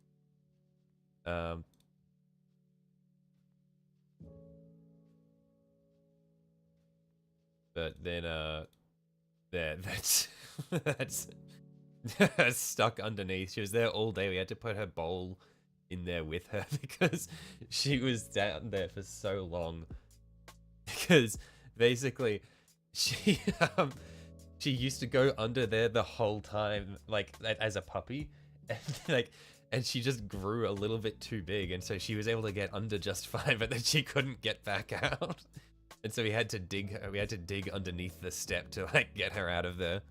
But then there, that's that's stuck underneath. She was there all day. We had to put her bowl in there with her because she was down there for so long. Because basically she she used to go under there the whole time, like as a puppy, and she just grew a little bit too big, and so she was able to get under just fine, but then she couldn't get back out, and so we had to dig underneath the step to like get her out of there.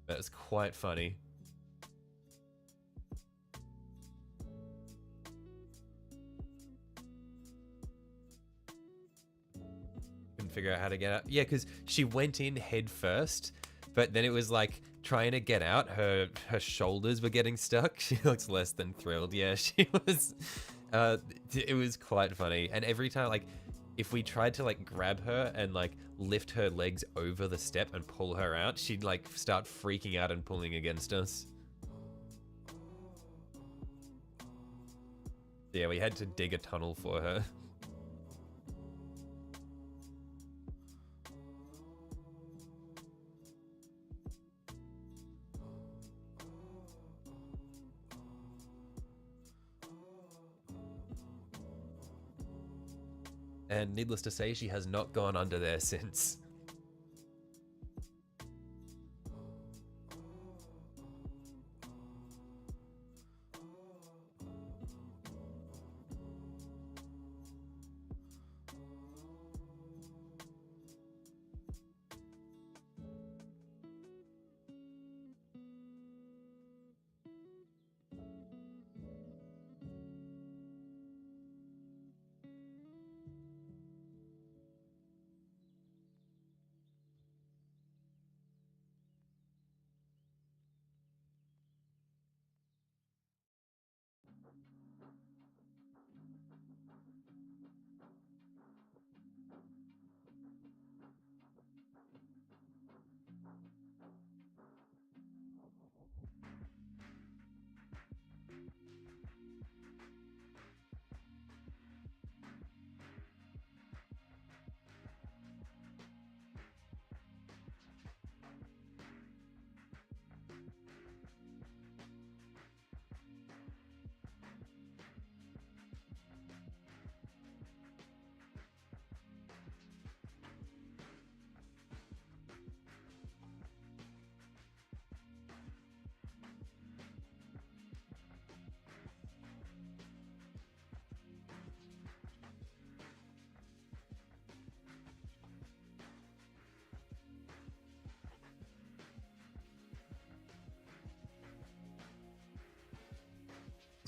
That was quite funny. Couldn't figure out how to get out. Yeah, because she went in head first, but then it was like trying to get out, her shoulders were getting stuck. She looks less than thrilled. Yeah, she was. It was quite funny. And every time, like, if we tried to like grab her and like lift her legs over the step and pull her out, she'd like start freaking out and pulling against us. Yeah, we had to dig a tunnel for her. And needless to say, she has not gone under there since.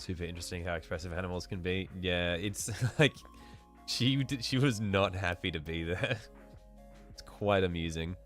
Super interesting how expressive animals can be. Yeah, it's like she was not happy to be there. It's quite amusing.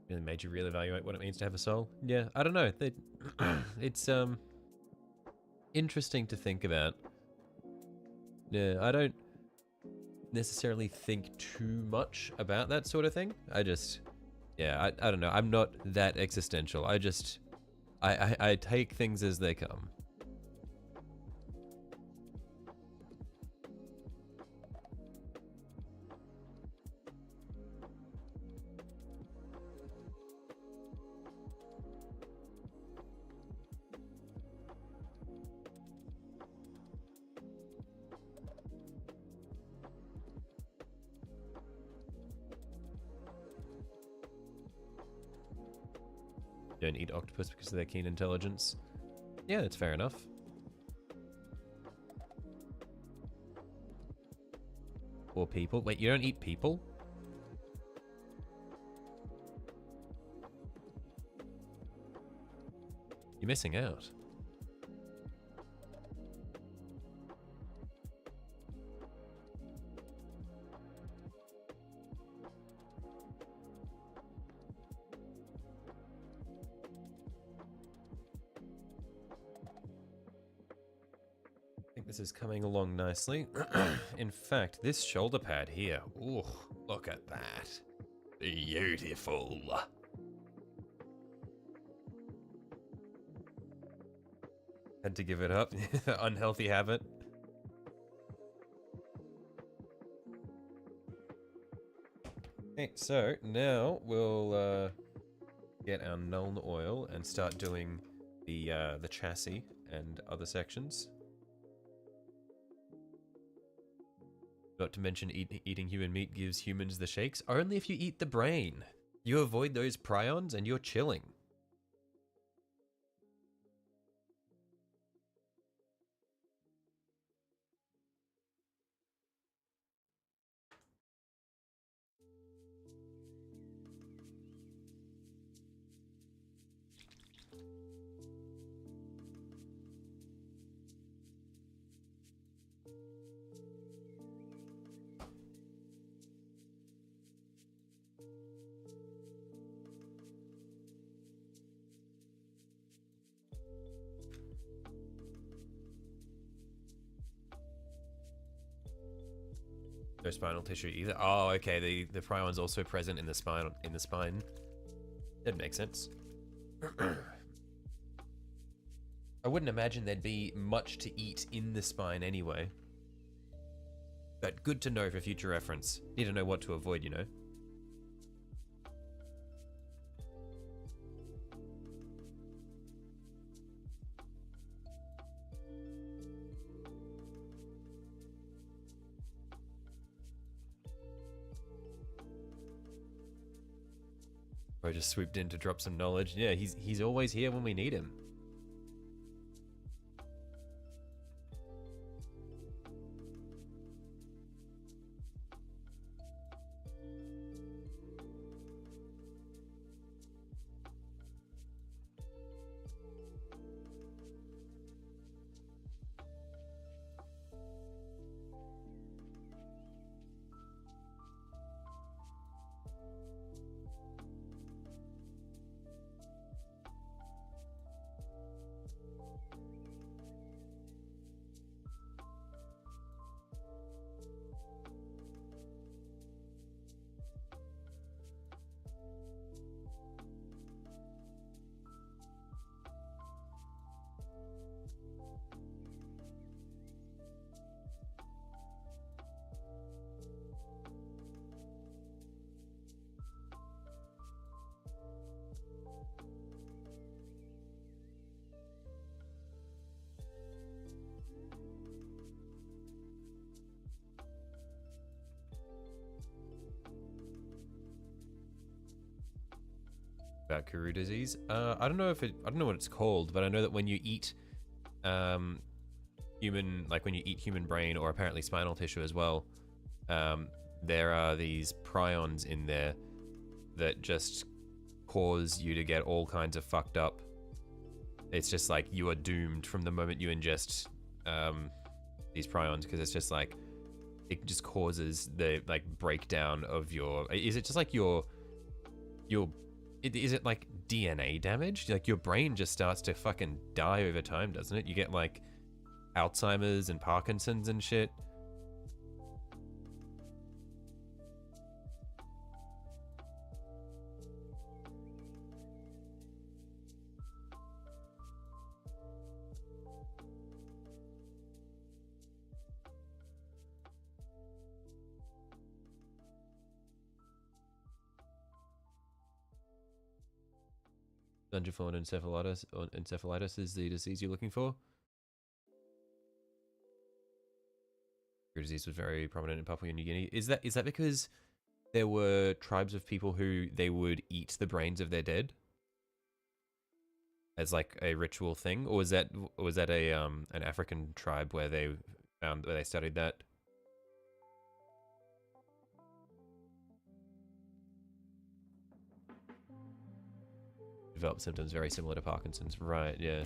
Really made you reevaluate what it means to have a soul. Yeah, I don't know. It's interesting to think about. Yeah, I don't necessarily think too much about that sort of thing. I just, yeah, I don't know. I'm not that existential. I take things as they come. Don't eat octopus because of their keen intelligence. Yeah, that's fair enough. Or people. Wait, you don't eat people? You're missing out. This is coming along nicely. In fact, this shoulder pad here, ooh, look at that. Beautiful. Had to give it up. Unhealthy habit. Okay, so now we'll get our Nuln oil and start doing the chassis and other sections. Not to mention eating human meat gives humans the shakes, only if you eat the brain. You avoid those prions and you're chilling. No spinal tissue either. Oh, okay. The prion's also present in the spine. That makes sense. I wouldn't imagine there'd be much to eat in the spine anyway. But good to know for future reference. Need to know what to avoid, you know. Bro just swooped in to drop some knowledge. Yeah, he's always here when we need him. About Kuru disease. I don't know what it's called, but I know that when you eat human brain or apparently spinal tissue as well, there are these prions in there that just cause you to get all kinds of fucked up. It's just like you are doomed from the moment you ingest these prions, because it's just like it just causes the like breakdown of your. Is it just like your is it like DNA damage? Like your brain just starts to fucking die over time, doesn't it? You get like Alzheimer's and Parkinson's and shit. Dungeophone encephalitis is the disease you're looking for. Your disease was very prominent in Papua New Guinea. Is that because there were tribes of people who they would eat the brains of their dead as like a ritual thing, or was that a an African tribe where they studied that? Develop symptoms very similar to Parkinson's, right? Yeah.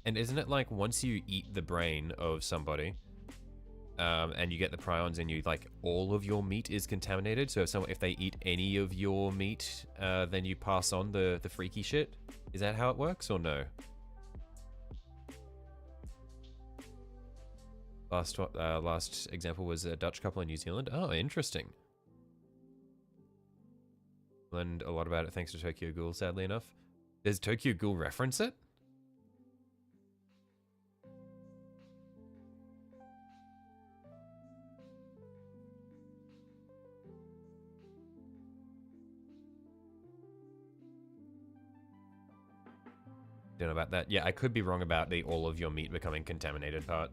And isn't it like once you eat the brain of somebody, and you get the prions and you like all of your meat is contaminated? So if they eat any of your meat, then you pass on the freaky shit? Is that how it works or no? Last example was a Dutch couple in New Zealand. Oh, interesting. Learned a lot about it thanks to Tokyo Ghoul, sadly enough. Does Tokyo Ghoul reference it? Don't know about that. Yeah, I could be wrong about the all of your meat becoming contaminated part.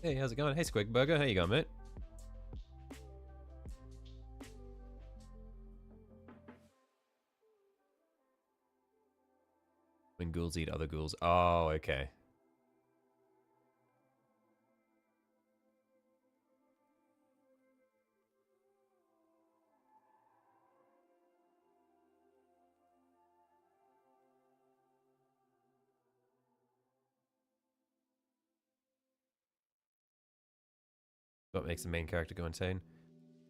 Hey, how's it going? Hey, Squig Burger, how you going, mate? When ghouls eat other ghouls. Oh, okay. What makes the main character go insane?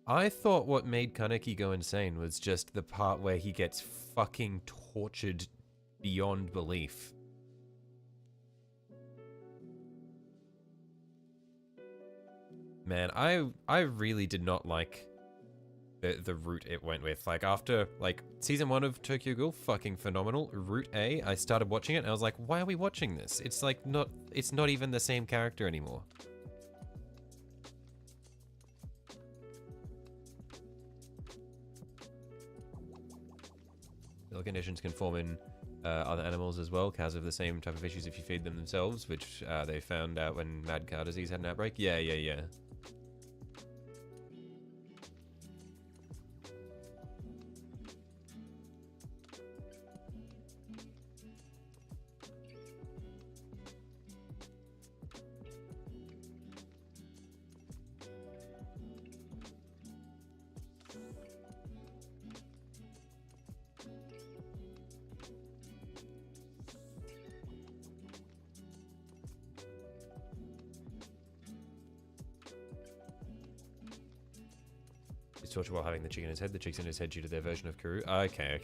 I thought what made Kaneki go insane was just the part where he gets fucking tortured beyond belief. Man, I really did not like the route it went with. Like, after, like, season 1 of Tokyo Ghoul, fucking phenomenal. Route A, I started watching it and I was like, why are we watching this? It's like it's not even the same character anymore. Ill conditions can form in other animals as well. Cows have the same type of issues if you feed them themselves, which they found out when mad cow disease had an outbreak. Yeah. He's tortured while having the chick in his head. The chick's in his head due to their version of Kuru. Okay.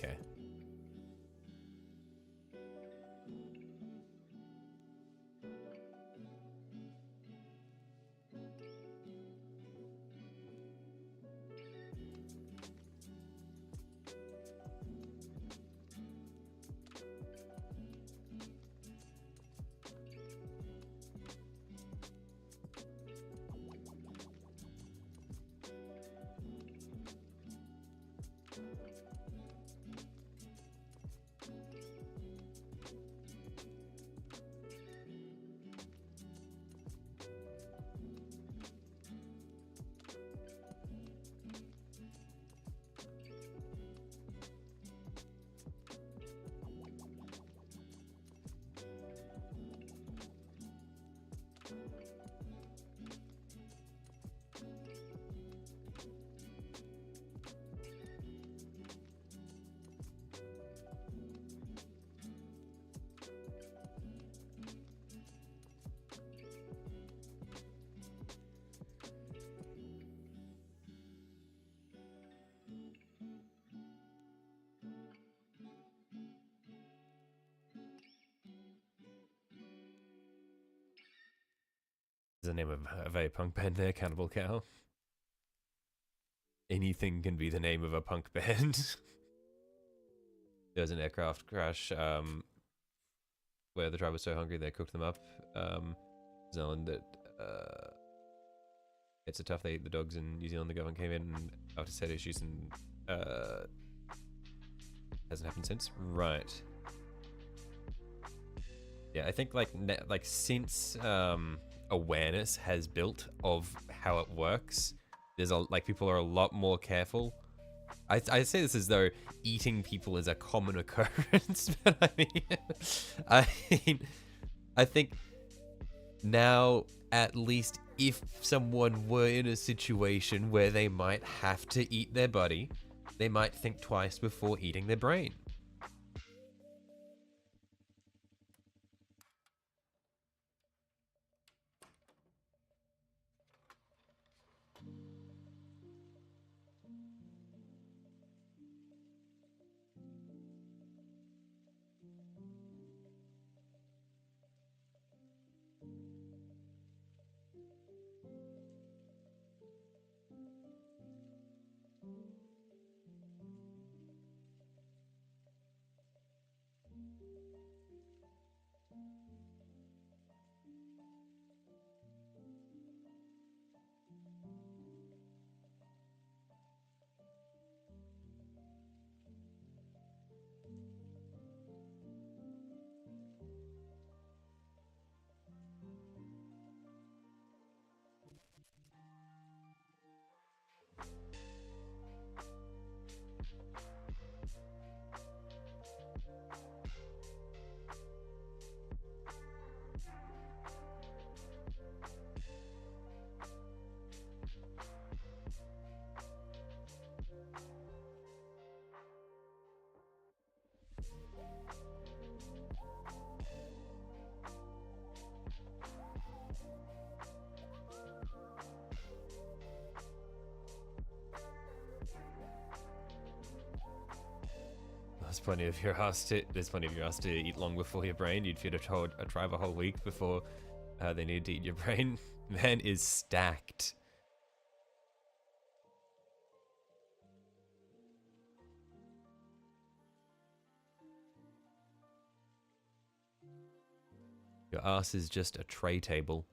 The name of a punk band there, Cannibal Cow. Anything can be the name of a punk band. There was an aircraft crash where the tribe was so hungry they cooked them up. New Zealand, that it's a tough. They ate the dogs in New Zealand. The government came in after set issues and hasn't happened since. Right. Yeah, I think like since awareness has built of how it works, there's people are a lot more careful. I say this as though eating people is a common occurrence, but I think now, at least, if someone were in a situation where they might have to eat their buddy, they might think twice before eating their brain. There's plenty of your ass to eat long before your brain. You'd feed a tribe a whole week before they need to eat your brain. Man is stacked. Your ass is just a tray table.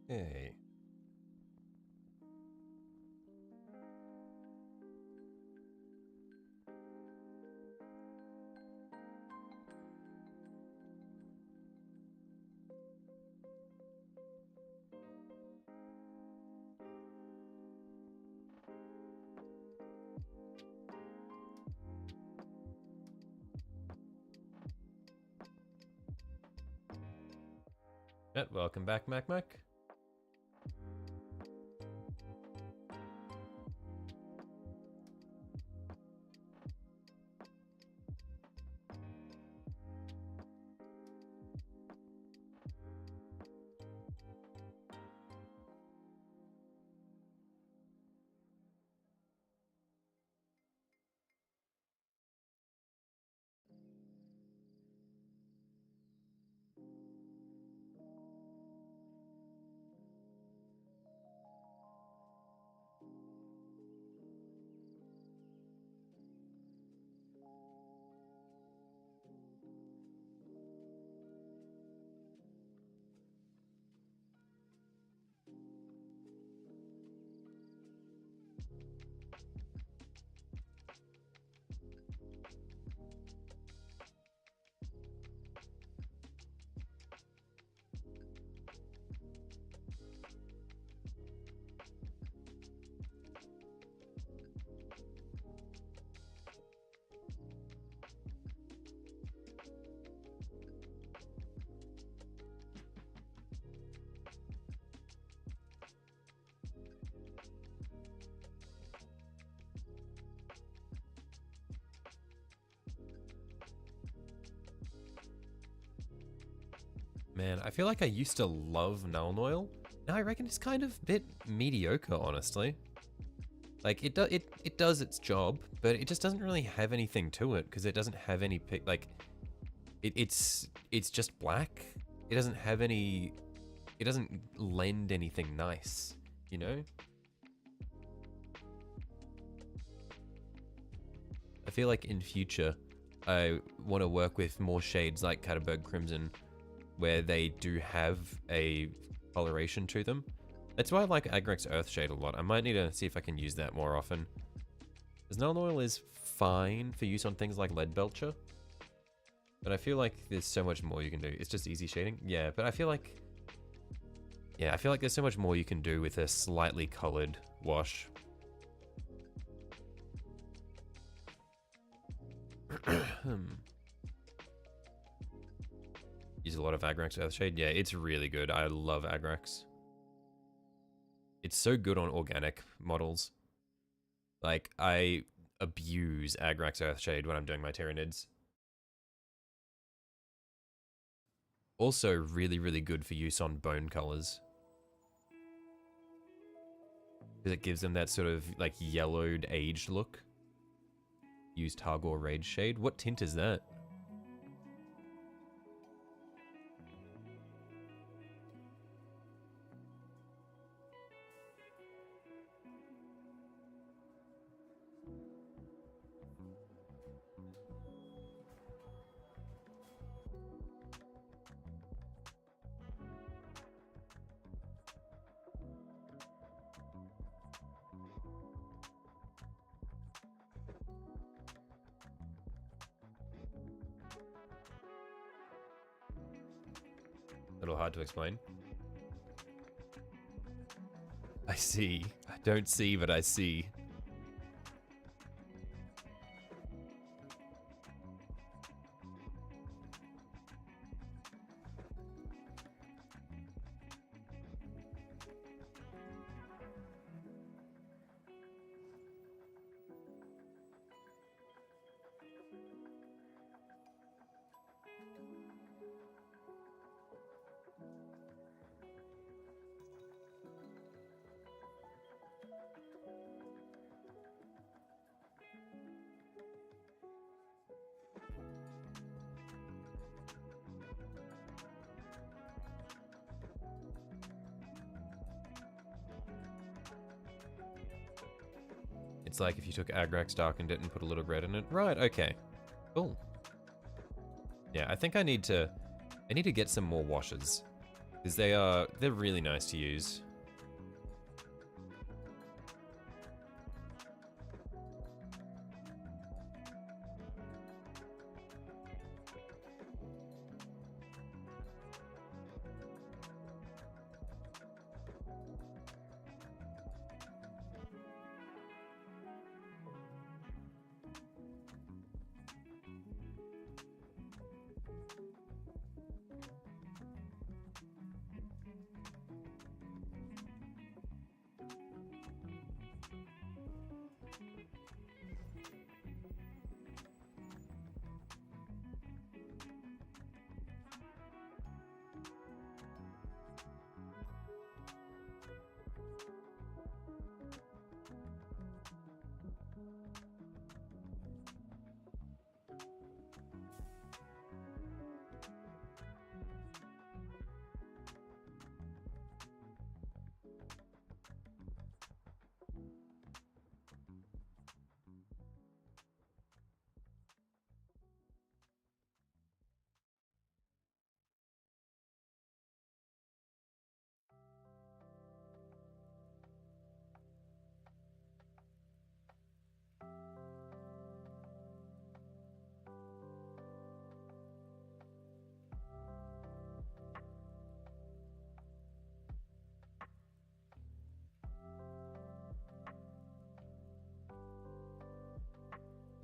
Hey. Welcome back, Mac Mac. Man, I feel like I used to love Null Oil. Now I reckon it's kind of a bit mediocre, honestly. Like, it does its job, but it just doesn't really have anything to it, because it doesn't have any, like, it's just black. It doesn't have any, it doesn't lend anything nice, you know? I feel like in future, I want to work with more shades like Caterberg Crimson, where they do have a coloration to them. That's why I like Agrex Earthshade a lot. I might need to see if I can use that more often. Nuln Oil is fine for use on things like Lead Belcher. But I feel like there's so much more you can do. It's just easy shading. Yeah, but I feel like... Yeah, I feel like there's so much more you can do with a slightly colored wash. Use a lot of Agrax Earthshade. Yeah, it's really good. I love Agrax. It's so good on organic models. Like, I abuse Agrax Earthshade when I'm doing my Tyranids. Also really, really good for use on bone colors. Because it gives them that sort of, like, yellowed, aged look. Use Targor Rage Shade. What tint is that? A little hard to explain. I see. I don't see, but I see. It's like if you took Agrax, darkened it, and put a little red in it. Right, okay. Cool. Yeah, I think I need to get some more washes. Because they're really nice to use.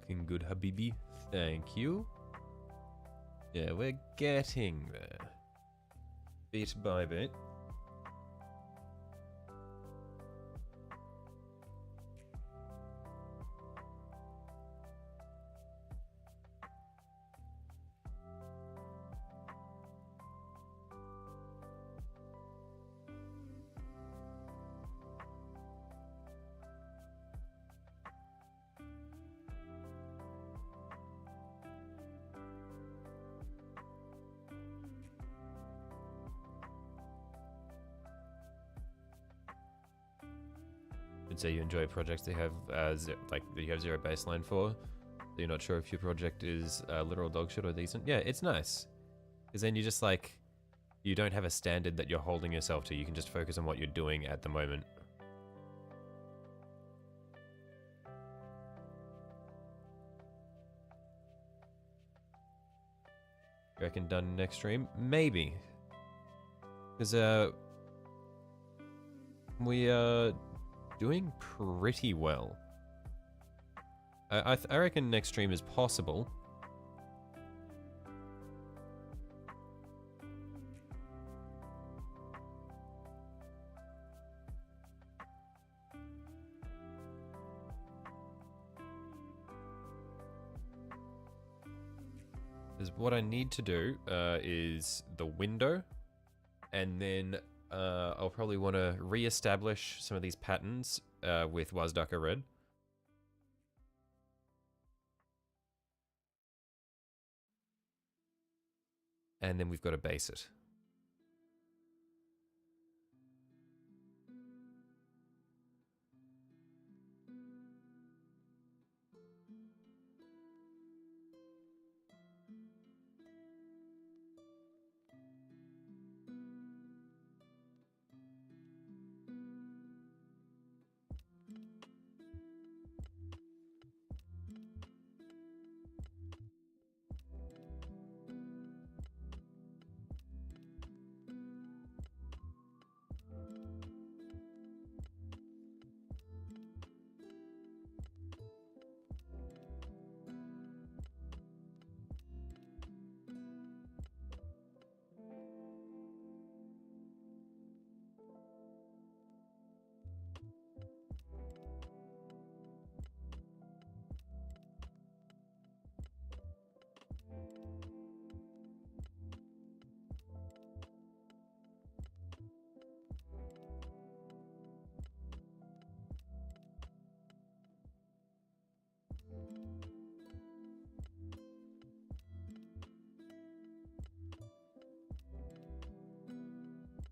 Looking good, Habibi. Thank you. Yeah, we're getting there. Bit by bit. Say you enjoy projects that have like that you have zero baseline for, so you're not sure if your project is literal dog shit or decent. Yeah, it's nice, because then you just like, you don't have a standard that you're holding yourself to. You can just focus on what you're doing at the moment. reckon done next stream? Maybe. Because we are doing pretty well. I reckon next stream is possible. What I need to do is the window, and then I'll probably want to re-establish some of these patterns with Wazdaka Red. And then we've got to base it.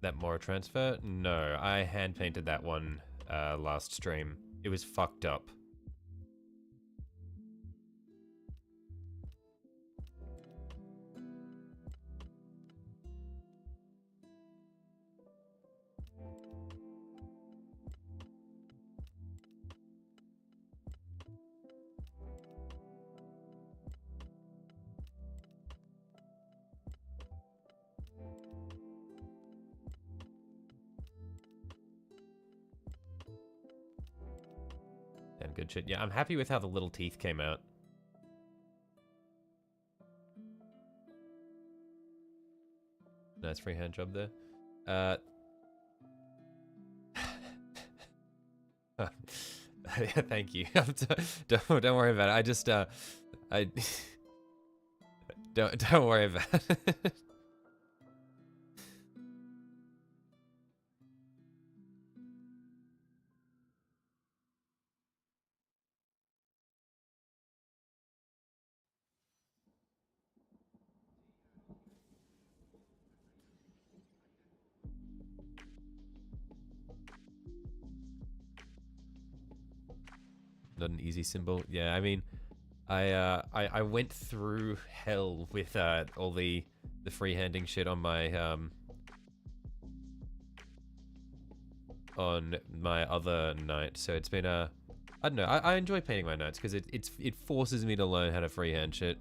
That Mora transfer? No, I hand painted that one last stream. It was fucked up. Damn good shit. Yeah, I'm happy with how the little teeth came out. Nice freehand job there. Yeah, thank you. Don't worry about it. I just I don't worry about it. Not an easy symbol. Yeah, I mean, I went through hell with all the freehanding shit on my other night. So it's been I don't know. I enjoy painting my nights because it forces me to learn how to freehand shit.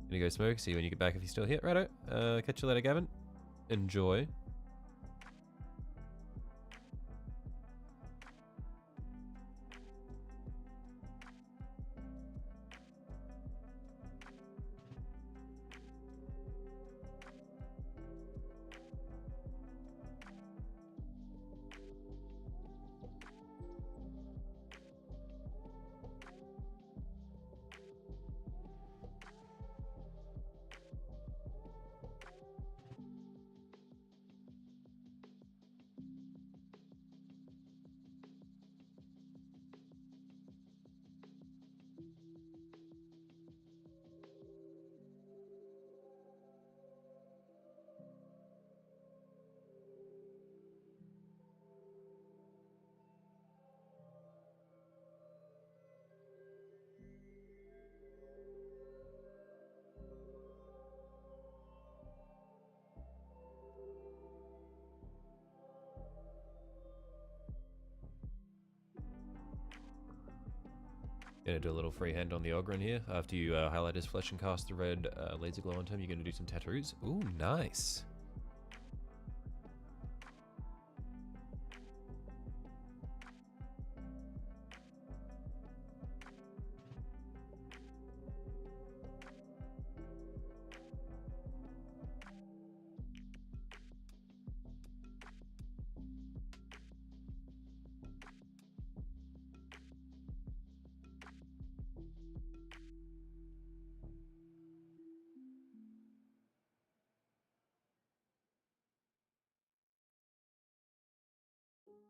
Gonna go smoke. See you when you get back if you're still here. Righto. Catch you later, Gavin. Enjoy. Gonna do a little freehand on the Ogren here. After you highlight his flesh and cast the red laser glow onto him, you're gonna do some tattoos. Ooh, nice.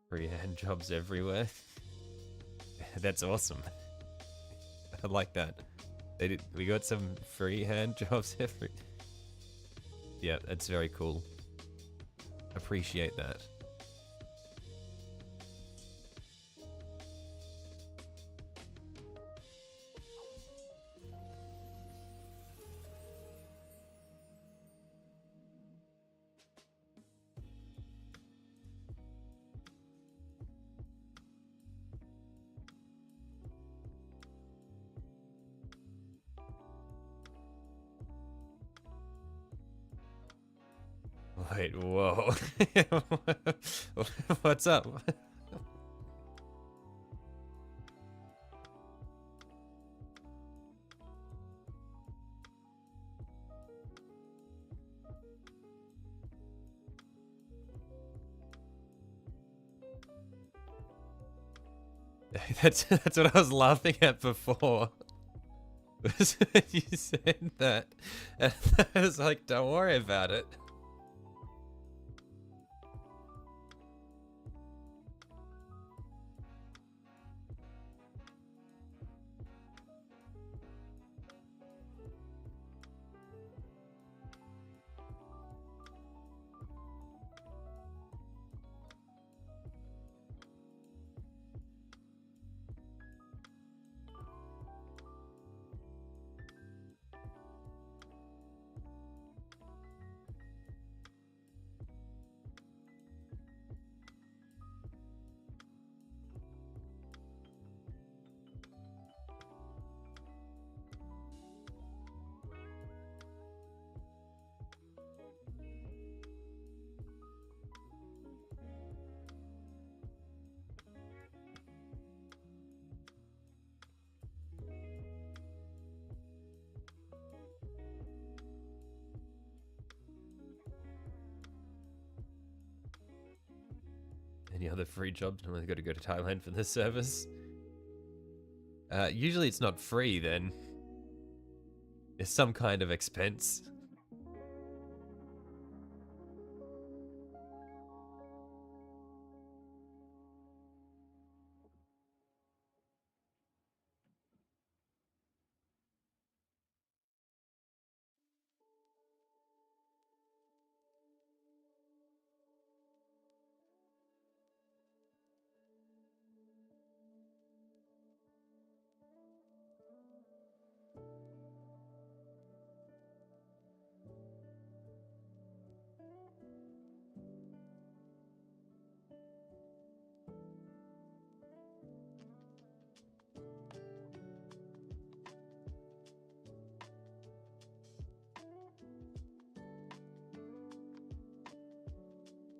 Freehand jobs everywhere. That's awesome. I like that. We got some freehand jobs every. Yeah, that's very cool. Appreciate that. Wait, whoa. What's up? That's what I was laughing at before. Was when you said that. And I was like, don't worry about it. Any other free jobs? No, I've got to go to Thailand for this service. Usually it's not free then. It's some kind of expense.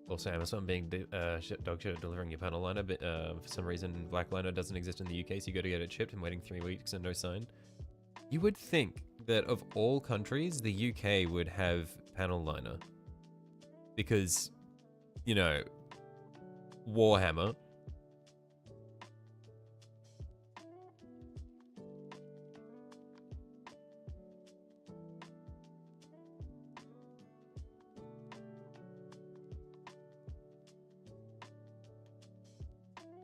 Also, Amazon being dog shit at delivering your panel liner, but for some reason, black liner doesn't exist in the UK, so you got to get it shipped and waiting 3 weeks and no sign. You would think that of all countries, the UK would have panel liner. Because, you know, Warhammer.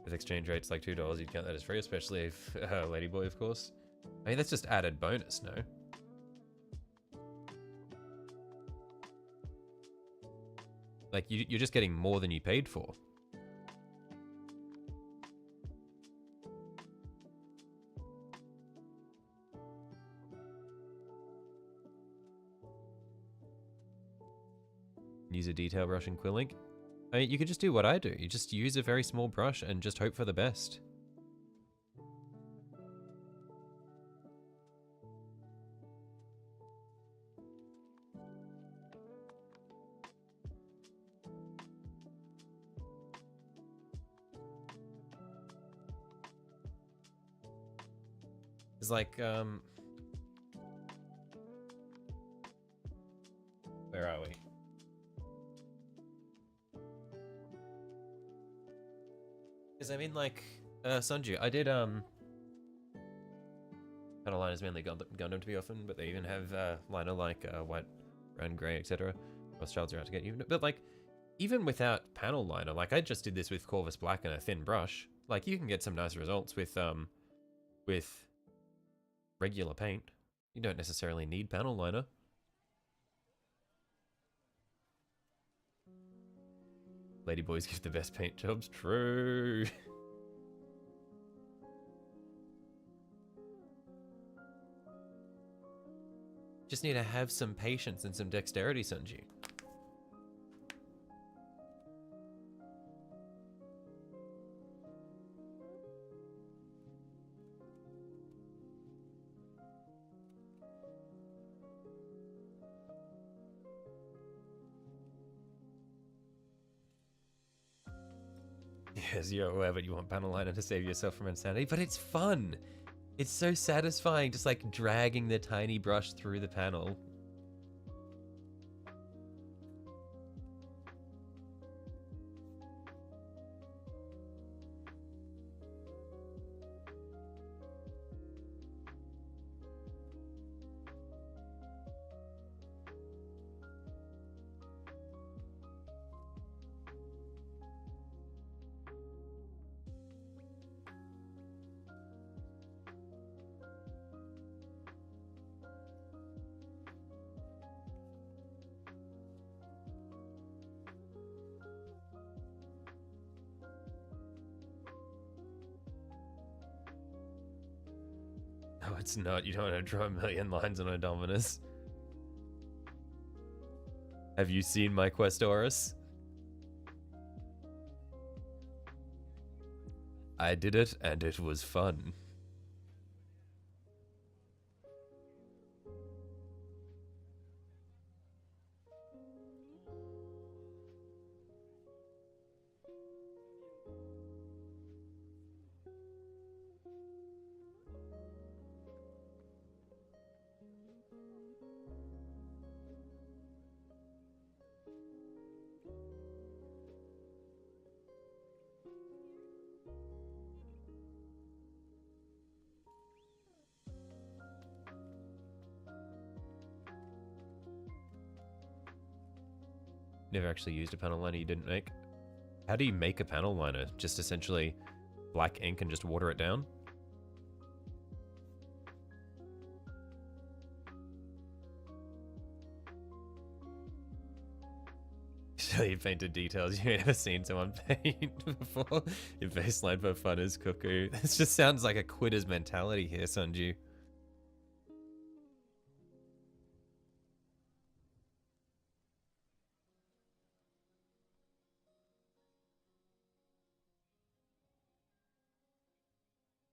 With exchange rates like $2, you'd count that as free, especially if Ladyboy, of course. I mean, that's just added bonus, no? Like, you're just getting more than you paid for. Use a detail brush and quill ink. I mean, you could just do what I do. You just use a very small brush and just hope for the best. It's like, where are we? Because I mean, like, Sunju, I did, panel liners mainly Gundam to be often, but they even have, liner like, white, brown, grey, etc. Rothschilds are out to get you. But, like, even without panel liner, like, I just did this with Corvus Black and a thin brush. Like, you can get some nice results with regular paint. You don't necessarily need panel liner. Ladyboys give the best paint jobs. True. Just need to have some patience and some dexterity, Sunji. Yes, you're aware, but you want panel liner to save yourself from insanity. But it's fun. It's so satisfying, just like dragging the tiny brush through the panel. No, it's not. You don't want to draw a million lines on Odominus. Have you seen my Questoris? I did it, and it was fun. Never actually used a panel liner you didn't make. How do you make a panel liner? Just essentially black ink and just water it down? Show you painted details you've never seen someone paint before. Your baseline for fun is cuckoo. This just sounds like a quitter's mentality here, Sunju.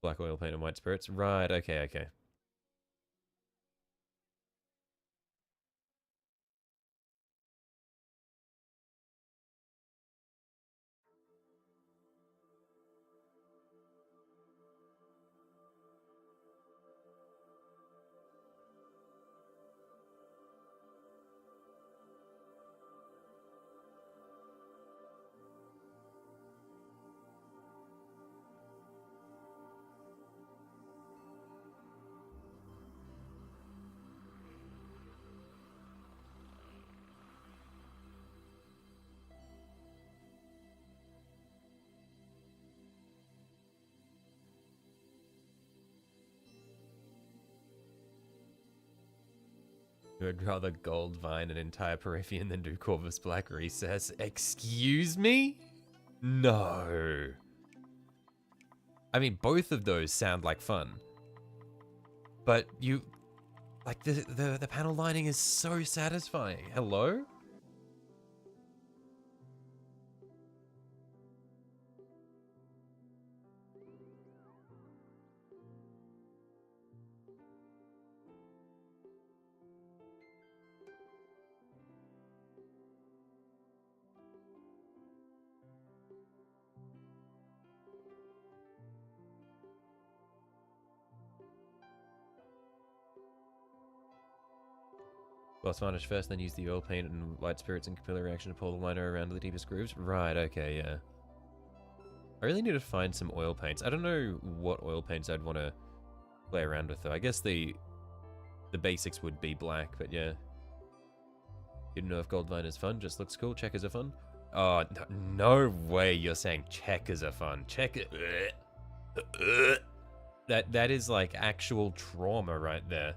Black oil paint and white spirits. Right, okay, okay. You would rather gold vine an entire Perithian than do Corvus Black Recess. Excuse me? No. I mean, both of those sound like fun. But you... Like, the panel lining is so satisfying. Hello? boss varnish first, then use the oil paint and white spirits and capillary reaction to pull the liner around to the deepest grooves. Right, okay, yeah. I really need to find some oil paints. I don't know what oil paints I'd want to play around with though. I guess the basics would be black, but yeah. Didn't know if gold line is fun, just looks cool. Checkers are fun. Oh, no way you're saying checkers are fun. That is like actual trauma right there.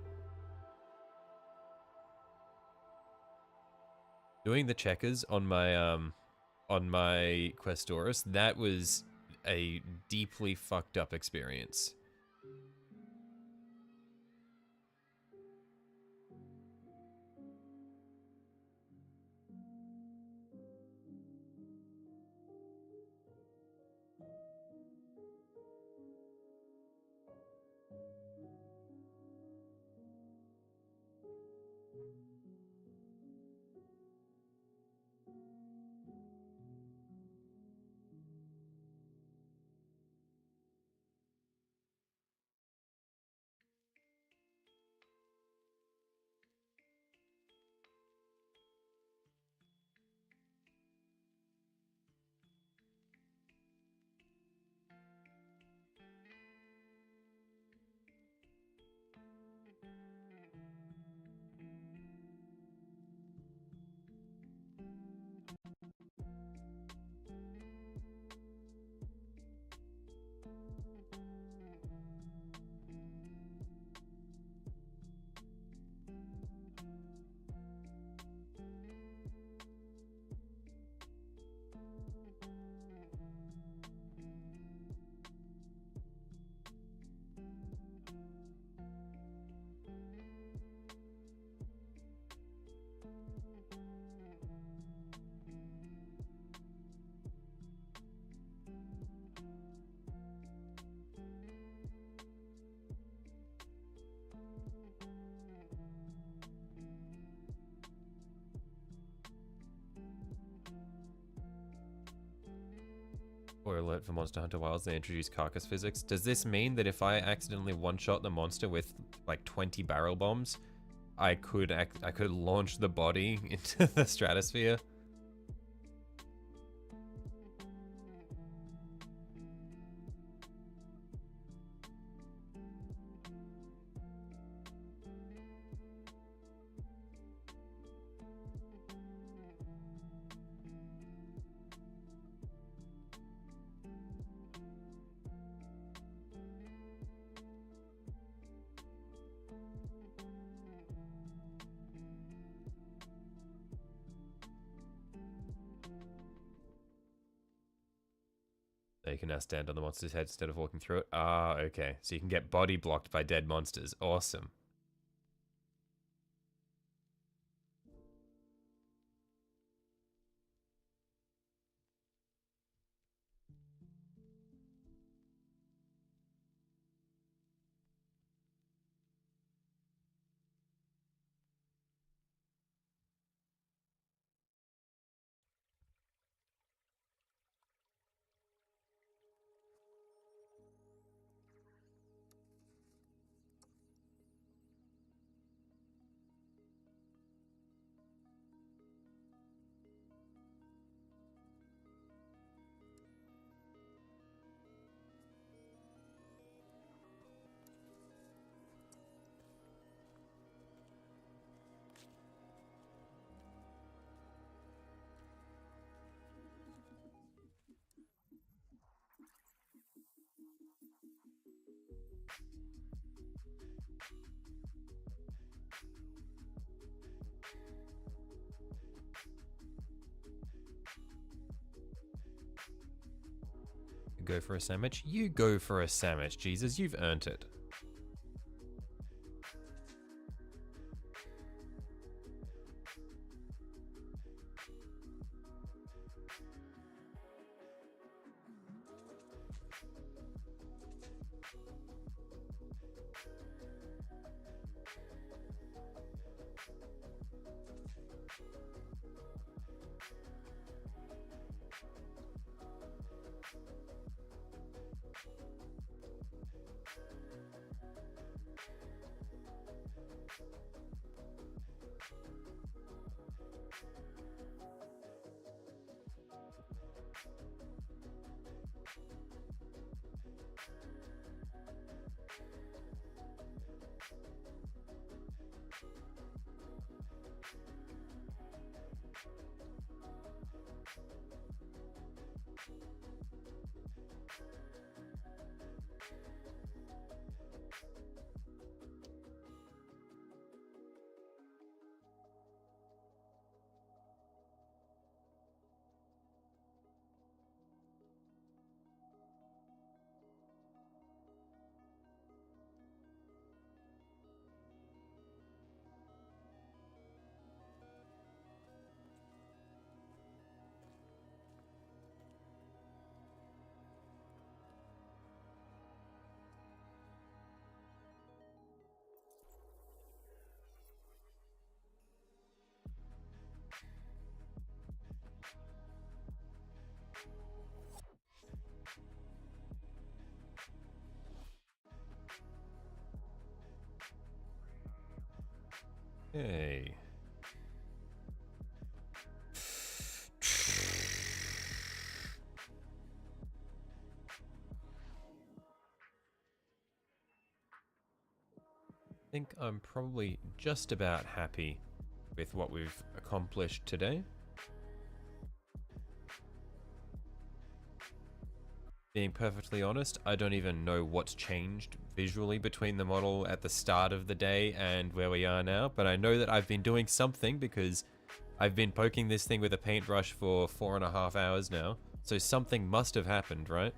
Doing the checkers on my Questoris, that was a deeply fucked up experience. Or alert for Monster Hunter Wilds, they introduce carcass physics. Does this mean that if I accidentally one-shot the monster with like 20 barrel bombs, I could launch the body into the stratosphere? You can now stand on the monster's head instead of walking through it. Ah, okay. So you can get body blocked by dead monsters. Awesome. Go for a sandwich? You go for a sandwich, Jesus. You've earned it. Hey. I think I'm probably just about happy with what we've accomplished today. Being perfectly honest, I don't even know what's changed visually between the model at the start of the day and where we are now, but I know that I've been doing something because I've been poking this thing with a paintbrush for 4.5 hours now, so something must have happened, right?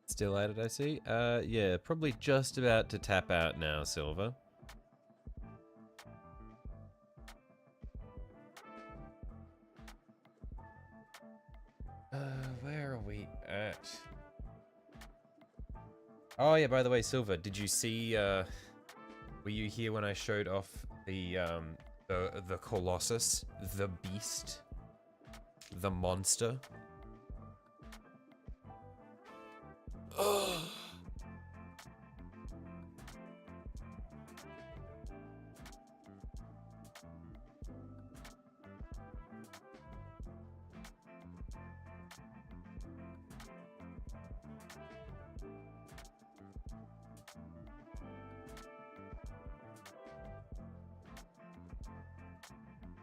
Still at it, I see. Yeah, probably just about to tap out now, Silver. Where are we at? Oh yeah, by the way, Silver, did you see, were you here when I showed off the Colossus, the beast, the monster?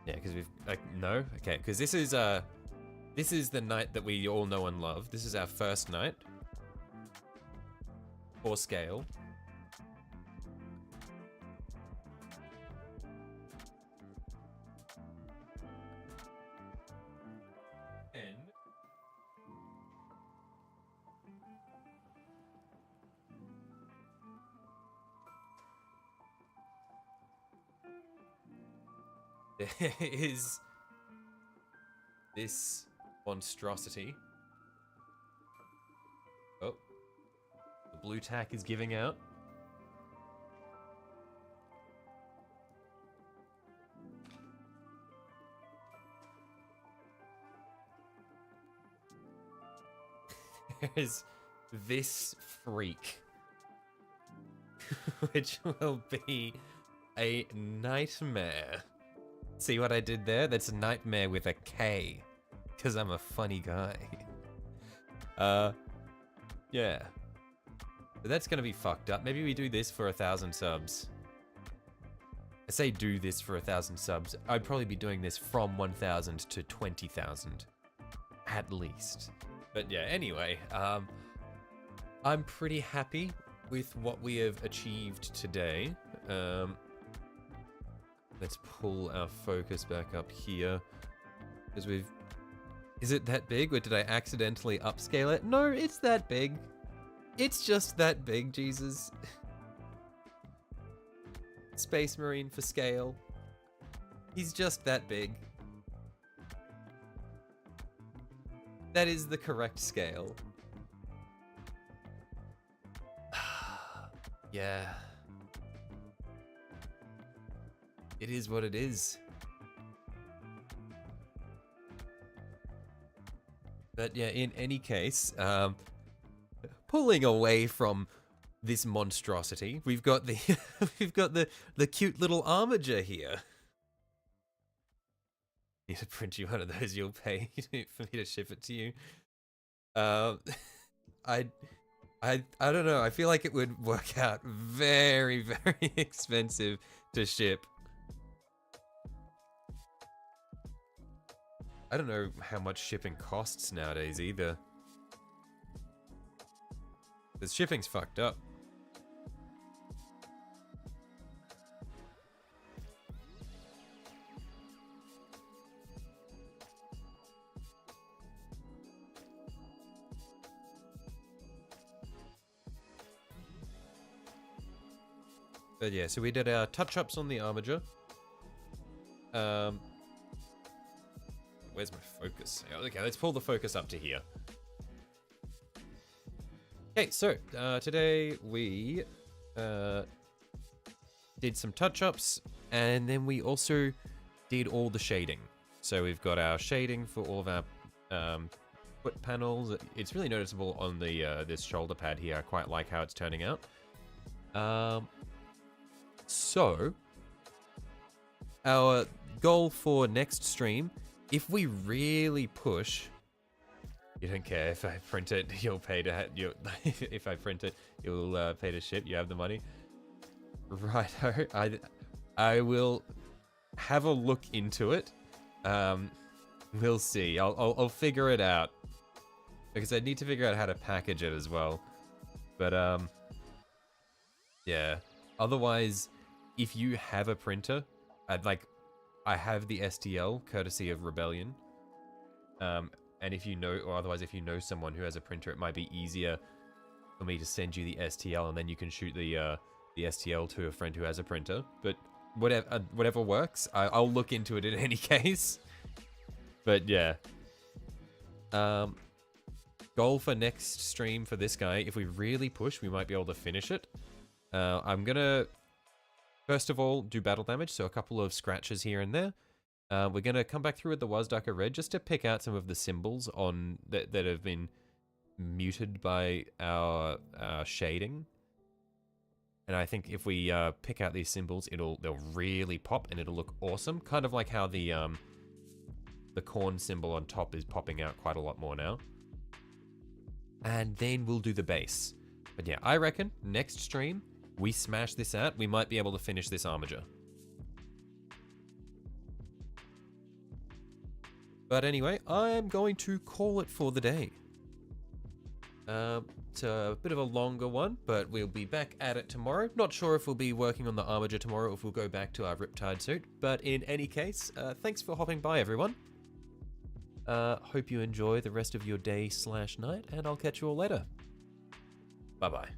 Yeah, because we've no, okay, because this is the knight that we all know and love. This is our first knight, 4 scale. And there is this monstrosity. Oh, the blue tack is giving out. There's this freak, which will be a nightmare. See what I did there? That's nightmare with a K, because I'm a funny guy. Yeah. But that's gonna be fucked up. Maybe we do this for 1,000 subs. I say do this for 1,000 subs. I'd probably be doing this from 1,000 to 20,000. At least. But yeah, anyway, I'm pretty happy with what we have achieved today. Let's pull our focus back up here. Because is it that big, or did I accidentally upscale it? No, it's that big. It's just that big, Jesus. Space Marine for scale. He's just that big. That is the correct scale. Yeah. It is what it is. But yeah, in any case, pulling away from this monstrosity, we've got the we've got the cute little armiger here. Need to print you one of those. You'll pay for me to ship it to you. I don't know. I feel like it would work out very, very expensive to ship. I don't know how much shipping costs nowadays either. Because shipping's fucked up. But yeah, so we did our touch-ups on the armiger. Where's my focus? Okay, let's pull the focus up to here. Okay, so today we did some touch-ups, and then we also did all the shading. So we've got our shading for all of our foot panels. It's really noticeable on the this shoulder pad here. I quite like how it's turning out. So our goal for next stream, if we really push, you don't care if I print it, you'll pay to if I print it, you'll pay to ship, you have the money. Righto, I will have a look into it. We'll see. I'll figure it out, because I need to figure out how to package it as well. But yeah. Otherwise, if you have a printer, I have the STL courtesy of Rebellion. And if you know, or otherwise if you know someone who has a printer, it might be easier for me to send you the STL, and then you can shoot the STL to a friend who has a printer. But whatever works, I'll look into it in any case. But yeah. Goal for next stream for this guy, if we really push, we might be able to finish it. I'm gonna, first of all, do battle damage, so a couple of scratches here and there. We're gonna come back through with the Wazdaka Red just to pick out some of the symbols on that have been muted by our shading. And I think if we pick out these symbols, they'll really pop and it'll look awesome. Kind of like how the corn symbol on top is popping out quite a lot more now. And then we'll do the base. But yeah, I reckon next stream we smash this out, we might be able to finish this armiger. But anyway, I'm going to call it for the day. It's a bit of a longer one, but we'll be back at it tomorrow. Not sure if we'll be working on the armiger tomorrow or if we'll go back to our Riptide suit. But in any case, thanks for hopping by, everyone. Hope you enjoy the rest of your day/night, and I'll catch you all later. Bye-bye.